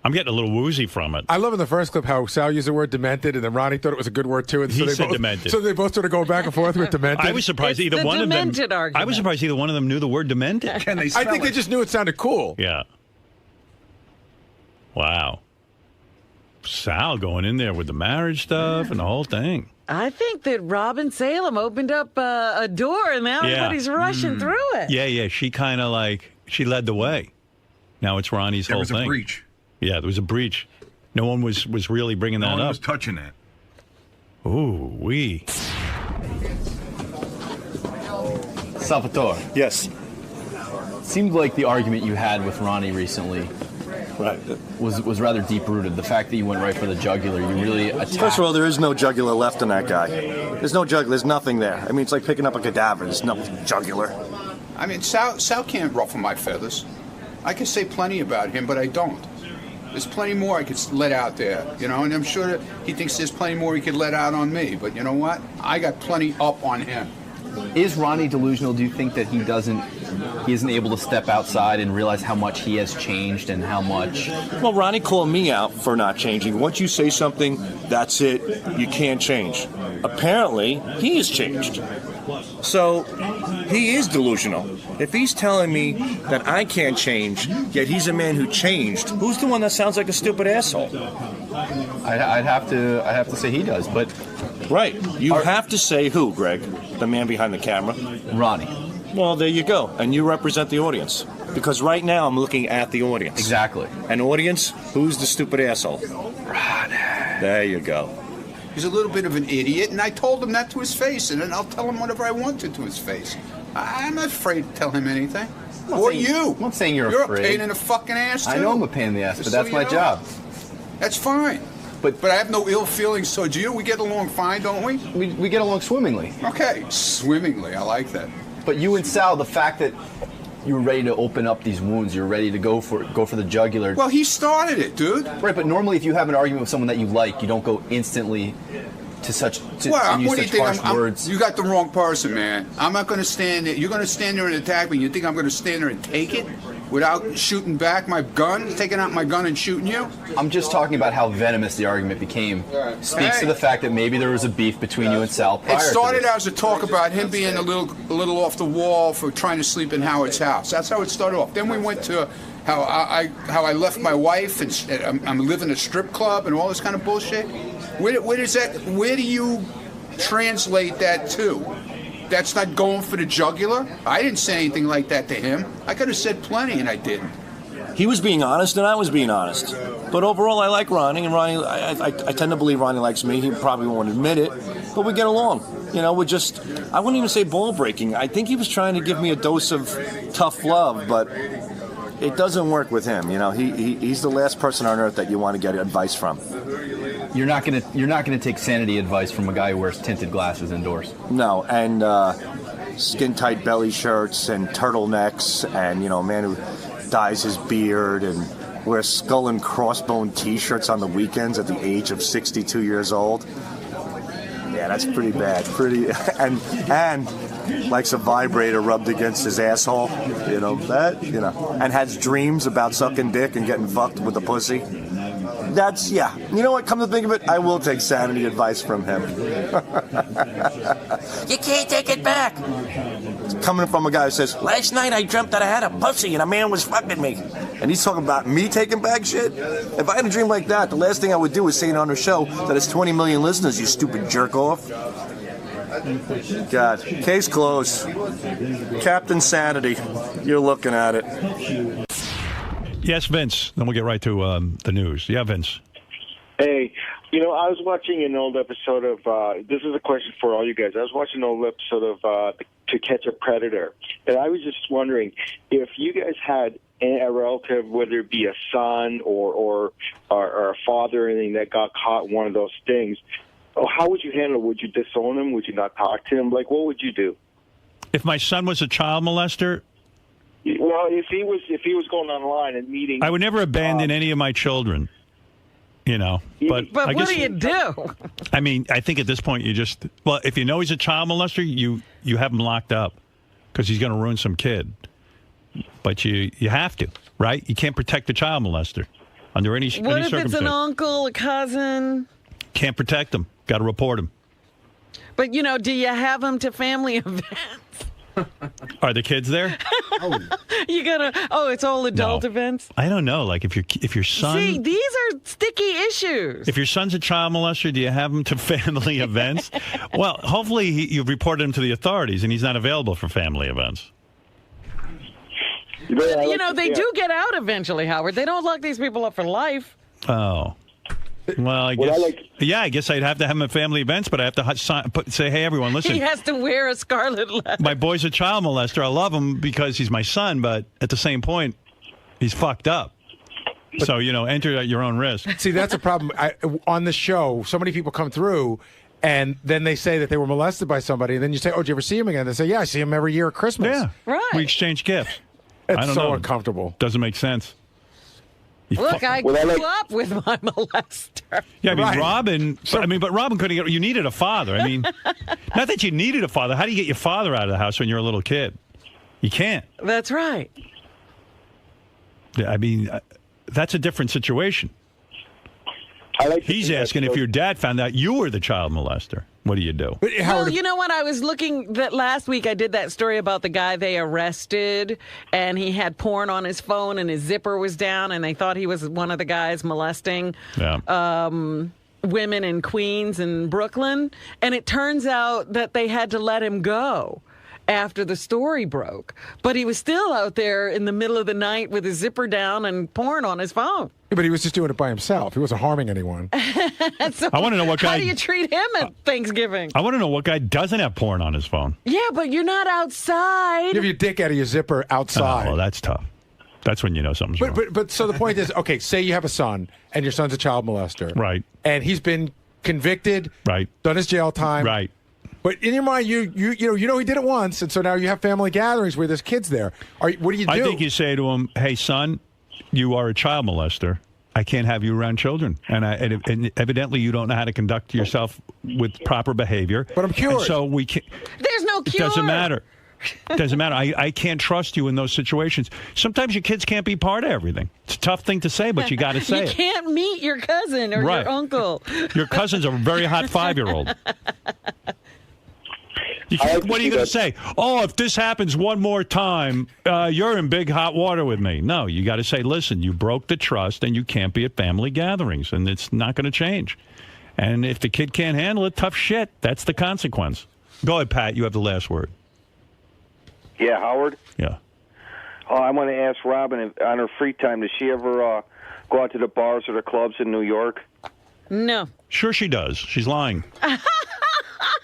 I'm getting a little woozy from it. I love in the first clip how Sal used the word demented, and then Ronnie thought it was a good word too. And He they said both, demented. So they both sort of go back and forth with demented. I was surprised It's either the one of them. demented argument. I was surprised either one of them knew the word demented. Can they I spell think they it? just knew it sounded cool. Yeah. Wow. Sal going in there with the marriage stuff and the whole thing. I think that Robin Salem opened up a door and now everybody's rushing through it. Yeah. She kind of she led the way. Now it's Ronnie's There whole was thing. a breach. Yeah, there was a breach. No one was really bringing No that one up. was touching that. Ooh, wee. Salvatore. Yes. Seemed like the argument you had with Ronnie recently was rather deep-rooted. The fact that you went right for the jugular, you really attacked. First of all, there is no jugular left in that guy. There's no jugular. There's nothing there. I mean, it's like picking up a cadaver. There's no jugular. I mean, Sal can't ruffle my feathers. I can say plenty about him, but I don't. There's plenty more I could let out there, and I'm sure that he thinks there's plenty more he could let out on me. But you know what? I got plenty up on him. Is Ronnie delusional? Do you think that he isn't able to step outside and realize how much he has changed and how much? Well, Ronnie called me out for not changing. Once you say something, that's it. You can't change. Apparently, he has changed. So, he is delusional. If he's telling me that I can't change, yet he's a man who changed, who's the one that sounds like a stupid asshole? I'd have to say he does, but right. You have to say who, Greg? The man behind the camera? Ronnie. Well, there you go. And you represent the audience. Because right now I'm looking at the audience. Exactly. An audience, who's the stupid asshole? Ronnie. There you go. He's a little bit of an idiot, and I told him that to his face, and then I'll tell him whatever I want to his face. I'm not afraid to tell him anything. Or you. I'm not saying you're You're afraid. a pain in the fucking ass, too. I know I'm a pain in the ass, but Just that's so my you know. job. That's fine. But I have no ill feelings towards you. We get along fine, don't we? We get along swimmingly. Okay, swimmingly. I like that. But you and Sal, the fact that you were ready to open up these wounds, you're ready to go for the jugular. Well, he started it, dude. Right, but normally if you have an argument with someone that you like, you don't go instantly to use such harsh words. You got the wrong person, man. I'm not going to stand there. You're going to stand there and attack me. You think I'm going to stand there and take it without shooting back my gun, taking out my gun and shooting you? I'm just talking about how venomous the argument became. Speaks to the fact that maybe there was a beef between you and Sal prior It started to this. as a talk about him being a little off the wall for trying to sleep in Howard's house. That's how it started off. Then we went to how I left my wife and I'm living in a strip club and all this kind of bullshit. Where do you translate that to? That's not going for the jugular? I didn't say anything like that to him. I could have said plenty, and I didn't. He was being honest, and I was being honest. But overall, I like Ronnie, and Ronnie, I tend to believe Ronnie likes me. He probably won't admit it, but we get along. We're just, I wouldn't even say ball breaking. I think he was trying to give me a dose of tough love, but it doesn't work with him. He's the last person on earth that you want to get advice from. You're not gonna take sanity advice from a guy who wears tinted glasses indoors. No, and skin tight belly shirts and turtlenecks, and a man who dyes his beard and wears skull and crossbone T-shirts on the weekends at the age of 62 years old. Yeah, that's pretty bad. And likes a vibrator rubbed against his asshole. And has dreams about sucking dick and getting fucked with a pussy. That's, yeah. You know what? Come to think of it, I will take sanity advice from him. You can't take it back. It's coming from a guy who says, last night I dreamt that I had a pussy and a man was fucking me. And he's talking about me taking back shit? If I had a dream like that, the last thing I would do is say it on a show that has 20 million listeners, you stupid jerk off. God. Case closed. Captain Sanity. You're looking at it. Yes, Vince. Then we'll get right to the news. Yeah, Vince. Hey, You know, I was watching an old episode of, this is a question for all you guys. I was watching an old episode of To Catch a Predator, and I was just wondering if you guys had a relative, whether it be a son or a father or anything that got caught in one of those things, how would you handle it? Would you disown him? Would you not talk to him? Like, what would you do? If my son was a child molester? Well, if he was going online and meeting... I would never abandon any of my children. You know, but I what guess, do you do? I mean, I think at this point you just if you know he's a child molester, you have him locked up because he's going to ruin some kid. But you have to, right? You can't protect the child molester under any circumstance. What if it's an uncle, a cousin? Can't protect him. Got to report him. But do you have him to family events? Are the kids there? You gotta. Oh, it's all adult events. I don't know. Like if your son. See, these are sticky issues. If your son's a child molester, do you have him to family events? Well, hopefully you've reported him to the authorities, and he's not available for family events. They do get out eventually, Howard. They don't lock these people up for life. Oh. Well, I guess I'd have to have him at family events, but I have to say, hey, everyone, listen. He has to wear a scarlet letter. My boy's a child molester. I love him because he's my son, but at the same point, he's fucked up. So, enter at your own risk. See, that's a problem. On the show, so many people come through, and then they say that they were molested by somebody, and then you say, oh, did you ever see him again? They say, yeah, I see him every year at Christmas. Yeah. Right. We exchange gifts. It's I don't so know. uncomfortable. Doesn't make sense. Look, I grew up with my molester. Yeah, I mean, Robin. But Robin couldn't get. You needed a father. I mean, not that you needed a father. How do you get your father out of the house when you're a little kid? You can't. That's right. I mean, that's a different situation. He's asking if your dad found out you were the child molester. What do you do? Well, you know what? I was looking that last week. I did that story about the guy they arrested, and he had porn on his phone, and his zipper was down, and they thought he was one of the guys molesting women in Queens and Brooklyn. And it turns out that they had to let him go after the story broke. But he was still out there in the middle of the night with his zipper down and porn on his phone. Yeah, but he was just doing it by himself. He wasn't harming anyone. So I want to know what guy. How do you treat him at Thanksgiving? I want to know what guy doesn't have porn on his phone. Yeah, but you're not outside. You have your dick out of your zipper outside. Oh, well, that's tough. That's when you know something's wrong. But so the point is, okay, say you have a son, and your son's a child molester. Right. And he's been convicted. Right. Done his jail time. Right. But in your mind, you know he did it once, and so now you have family gatherings where there's kids there. What do you do? I think you say to him, hey, son, you are a child molester. I can't have you around children. And evidently you don't know how to conduct yourself with proper behavior. But I'm cured. And so we can't. There's no cure. It doesn't matter. It doesn't matter. I can't trust you in those situations. Sometimes your kids can't be part of everything. It's a tough thing to say, but you got to say it. You can't meet your cousin or your uncle. Your cousin's a very hot 5-year-old. What are you going to say? Oh, if this happens one more time, you're in big hot water with me. No, you got to say, listen, you broke the trust and you can't be at family gatherings, and it's not going to change. And if the kid can't handle it, tough shit. That's the consequence. Go ahead, Pat. You have the last word. Yeah, Howard? Yeah. I want to ask Robin, on her free time, does she ever go out to the bars or the clubs in New York? No. Sure she does. She's lying.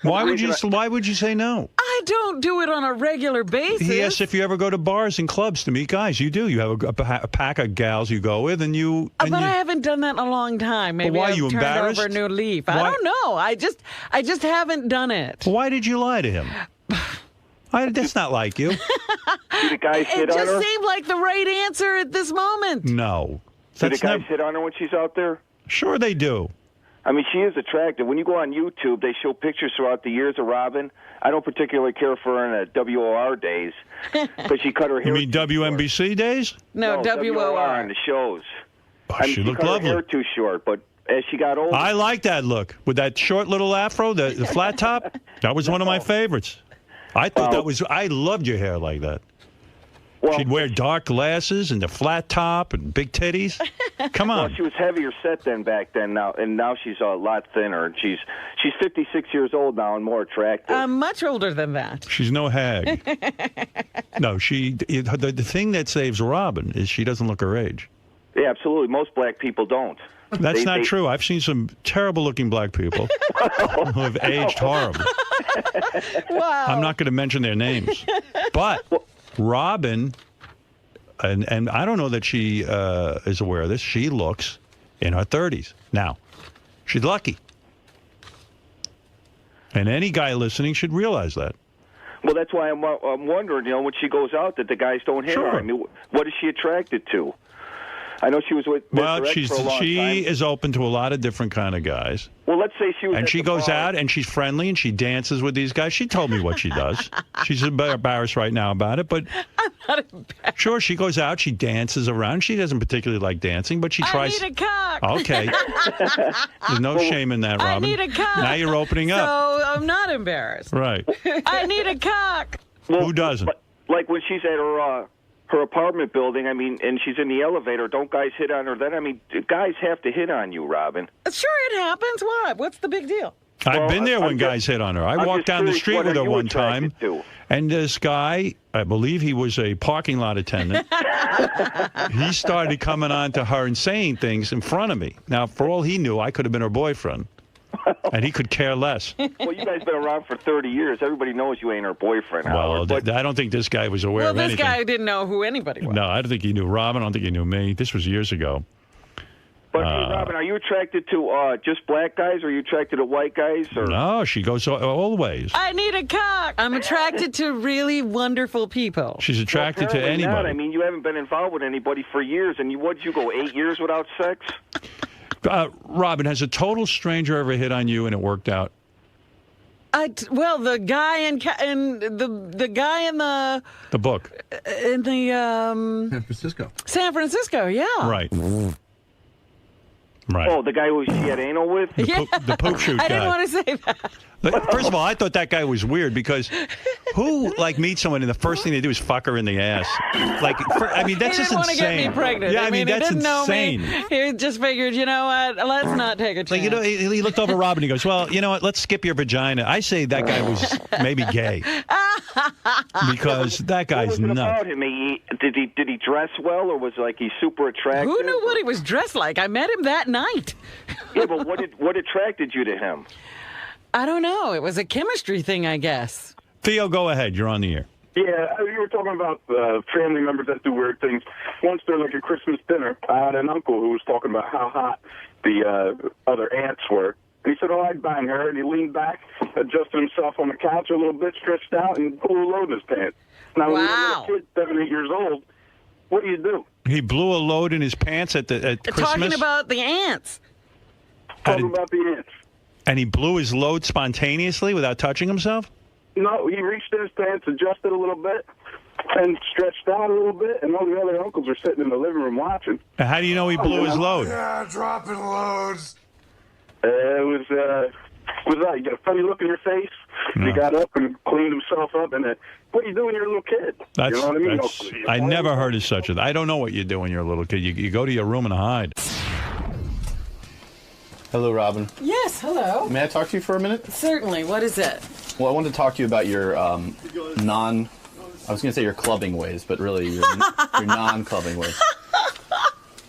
Why would you say no? I don't do it on a regular basis. He asked if you ever go to bars and clubs to meet guys. You do. You have a pack of gals you go with, and you. But I haven't done that in a long time. Maybe why, I've you turned embarrassed? over a new leaf. I don't know. I just haven't done it. Why did you lie to him? That's not like you. Do the guys hit on her? It just seemed like the right answer at this moment. No. Do the guys hit on her when she's out there? Sure they do. I mean, she is attractive. When you go on YouTube, they show pictures throughout the years of Robin. I don't particularly care for her in the WOR days, because she cut her hair. You mean WNBC days? No, WOR on the shows. Oh, she looked cut lovely. Her hair too short, but as she got older, I like that look with that short little afro, the flat top. That was one of my favorites. I thought I loved your hair like that. Well, she'd wear dark glasses and the flat top and big titties. Come on. Well, she was heavier set back then, now she's a lot thinner. And she's 56 years old now and more attractive. I'm much older than that. She's no hag. No, the thing that saves Robin is she doesn't look her age. Yeah, absolutely. Most black people don't. That's not true. I've seen some terrible-looking black people who have aged horribly. Wow. I'm not going to mention their names. But Robin, and I don't know that she is aware of this, she looks in her 30s. Now, she's lucky. And any guy listening should realize that. Well, that's why I'm wondering, when she goes out, that the guys don't hit her. I mean, what is she attracted to? I know she was with Mr. X for a long time. She is open to a lot of different kind of guys. Well, let's say she was and she goes out and she's friendly and she dances with these guys. She told me what she does. She's embarrassed right now about it, but I'm not embarrassed. Sure, she goes out, she dances around. She doesn't particularly like dancing, but she tries. I need a cock. Okay. There's no shame in that, Robin. I need a cock. Now you're opening up. So I'm not embarrassed. Right. I need a cock. Who doesn't? Like when she's at her apartment building, I mean, and she's in the elevator, don't guys hit on her then? I mean, guys have to hit on you, Robin. Sure, it happens. What? What's the big deal? I've been there when guys hit on her. I walked down the street with her one time, and this guy, I believe he was a parking lot attendant, he started coming on to her and saying things in front of me. Now, for all he knew, I could have been her boyfriend, and he could care less. Well, you guys been around for 30 years. Everybody knows you ain't her boyfriend, Well, Howard, I don't think this guy was aware of Well, anything. this guy didn't know who anybody was. No, I don't think he knew Robin. I don't think he knew me. This was years ago. But, Robin, are you attracted to just black guys, or are you attracted to white guys? Or? No, she goes all the ways. I need a cock. I'm attracted to really wonderful people. She's attracted to Apparently anybody. not. I mean, you haven't been involved with anybody for years, and what'd you go, 8 years without sex? Robin, has a total stranger ever hit on you and it worked out? Well, the guy in the guy in the book in the San Francisco. San Francisco, yeah. Right. Right. Oh, the guy who she had anal with? The poop shoot guy. I didn't want to say that. First of all, I thought that guy was weird because who meets someone and the first thing they do is fuck her in the ass? I mean, that's just insane. He didn't want to get me pregnant. Yeah, I mean that's he didn't insane. Know me. He just figured, you know what? Let's not take a chance. He looked over Robin and he goes, well, you know what? Let's skip your vagina. I say that guy was maybe gay because that guy's what was it nuts. About him? Did he dress well, or was he super attractive? Who knew what he was dressed like? I met him that night. Yeah, but what attracted you to him? I don't know. It was a chemistry thing, I guess. Theo, go ahead. You're on the air. Yeah, you were talking about family members that do weird things. Once during a Christmas dinner, I had an uncle who was talking about how hot the other aunts were. And he said, I'd bang her. And he leaned back, adjusted himself on the couch a little bit, stretched out, and blew a load in his pants. Now, when you're a little kid, 7, 8 years old, what do you do? He blew a load in his pants at Christmas? Talking about the ants. Talking about the ants. And he blew his load spontaneously without touching himself? No, he reached in his pants, adjusted a little bit, and stretched out a little bit, and all the other uncles are sitting in the living room watching. How do you know he blew his load? Yeah, dropping loads. It was you got a funny look in your face. No. He got up and cleaned himself up, and what are you doing? You're a little kid. You know what I mean? I never heard of such a thing. I don't know what you do when you're a little kid. You go to your room and hide. Hello, Robin. Yes, hello. May I talk to you for a minute? Certainly. What is it? Well, I wanted to talk to you about your I was going to say your clubbing ways, but really your non-clubbing ways.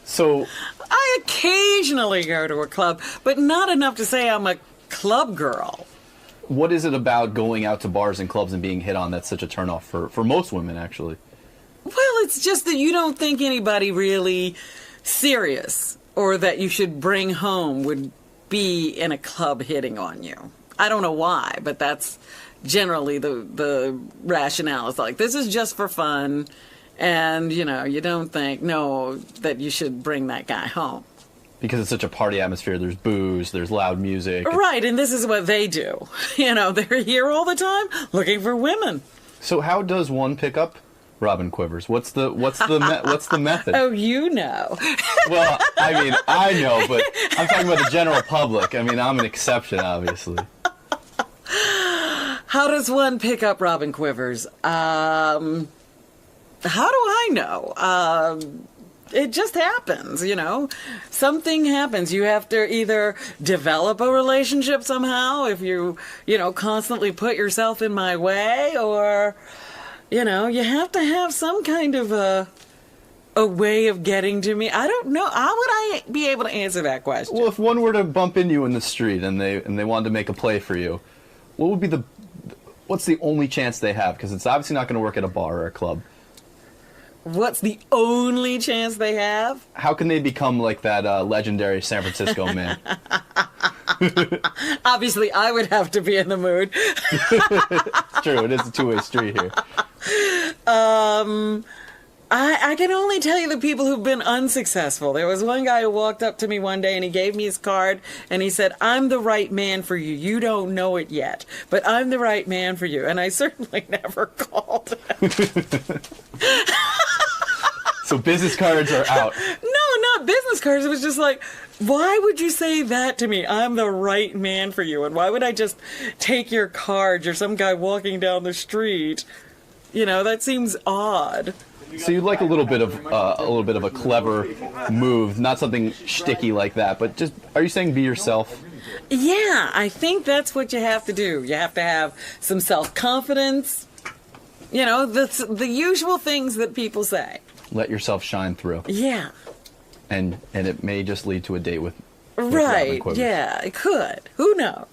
So, I occasionally go to a club, but not enough to say I'm a club girl. What is it about going out to bars and clubs and being hit on that's such a turnoff for most women, actually? Well, it's just that you don't think anybody really serious or that you should bring home would be in a club hitting on you. I don't know why, but that's generally the rationale. It's like, this is just for fun, and, you don't think, that you should bring that guy home. Because it's such a party atmosphere. There's booze, there's loud music. Right, and this is what they do. They're here all the time looking for women. So how does one pick up Robin Quivers? What's the method? Oh, you know. Well, I mean, I know, but I'm talking about the general public. I mean, I'm an exception, obviously. How does one pick up Robin Quivers? How do I know? It just happens, Something happens. You have to either develop a relationship somehow if you constantly put yourself in my way, or... you have to have some kind of a a way of getting to me? I don't know. How would I be able to answer that question? Well, if one were to bump into you in the street and they wanted to make a play for you, what would be what's the only chance they have? Because it's obviously not going to work at a bar or a club. What's the only chance they have? How can they become like that legendary San Francisco man? Obviously, I would have to be in the mood. It's true. It is a two-way street here. I can only tell you the people who've been unsuccessful. There was one guy who walked up to me one day and he gave me his card and he said, "I'm the right man for you. You don't know it yet, but I'm the right man for you." And I certainly never called him. So business cards are out. No, not business cards. It was just like, why would you say that to me? I'm the right man for you. And why would I just take your card? You're some guy walking down the street. You know, that seems odd. So you'd like a little bit of a clever move, not something shticky like that, but just, are you saying be yourself? Yeah, I think that's what you have to do. You have to have some self-confidence. You know, the usual things that people say. Let yourself shine through. Yeah. And it may just lead to a date with right. Robin Quivers. Yeah, it could. Who knows?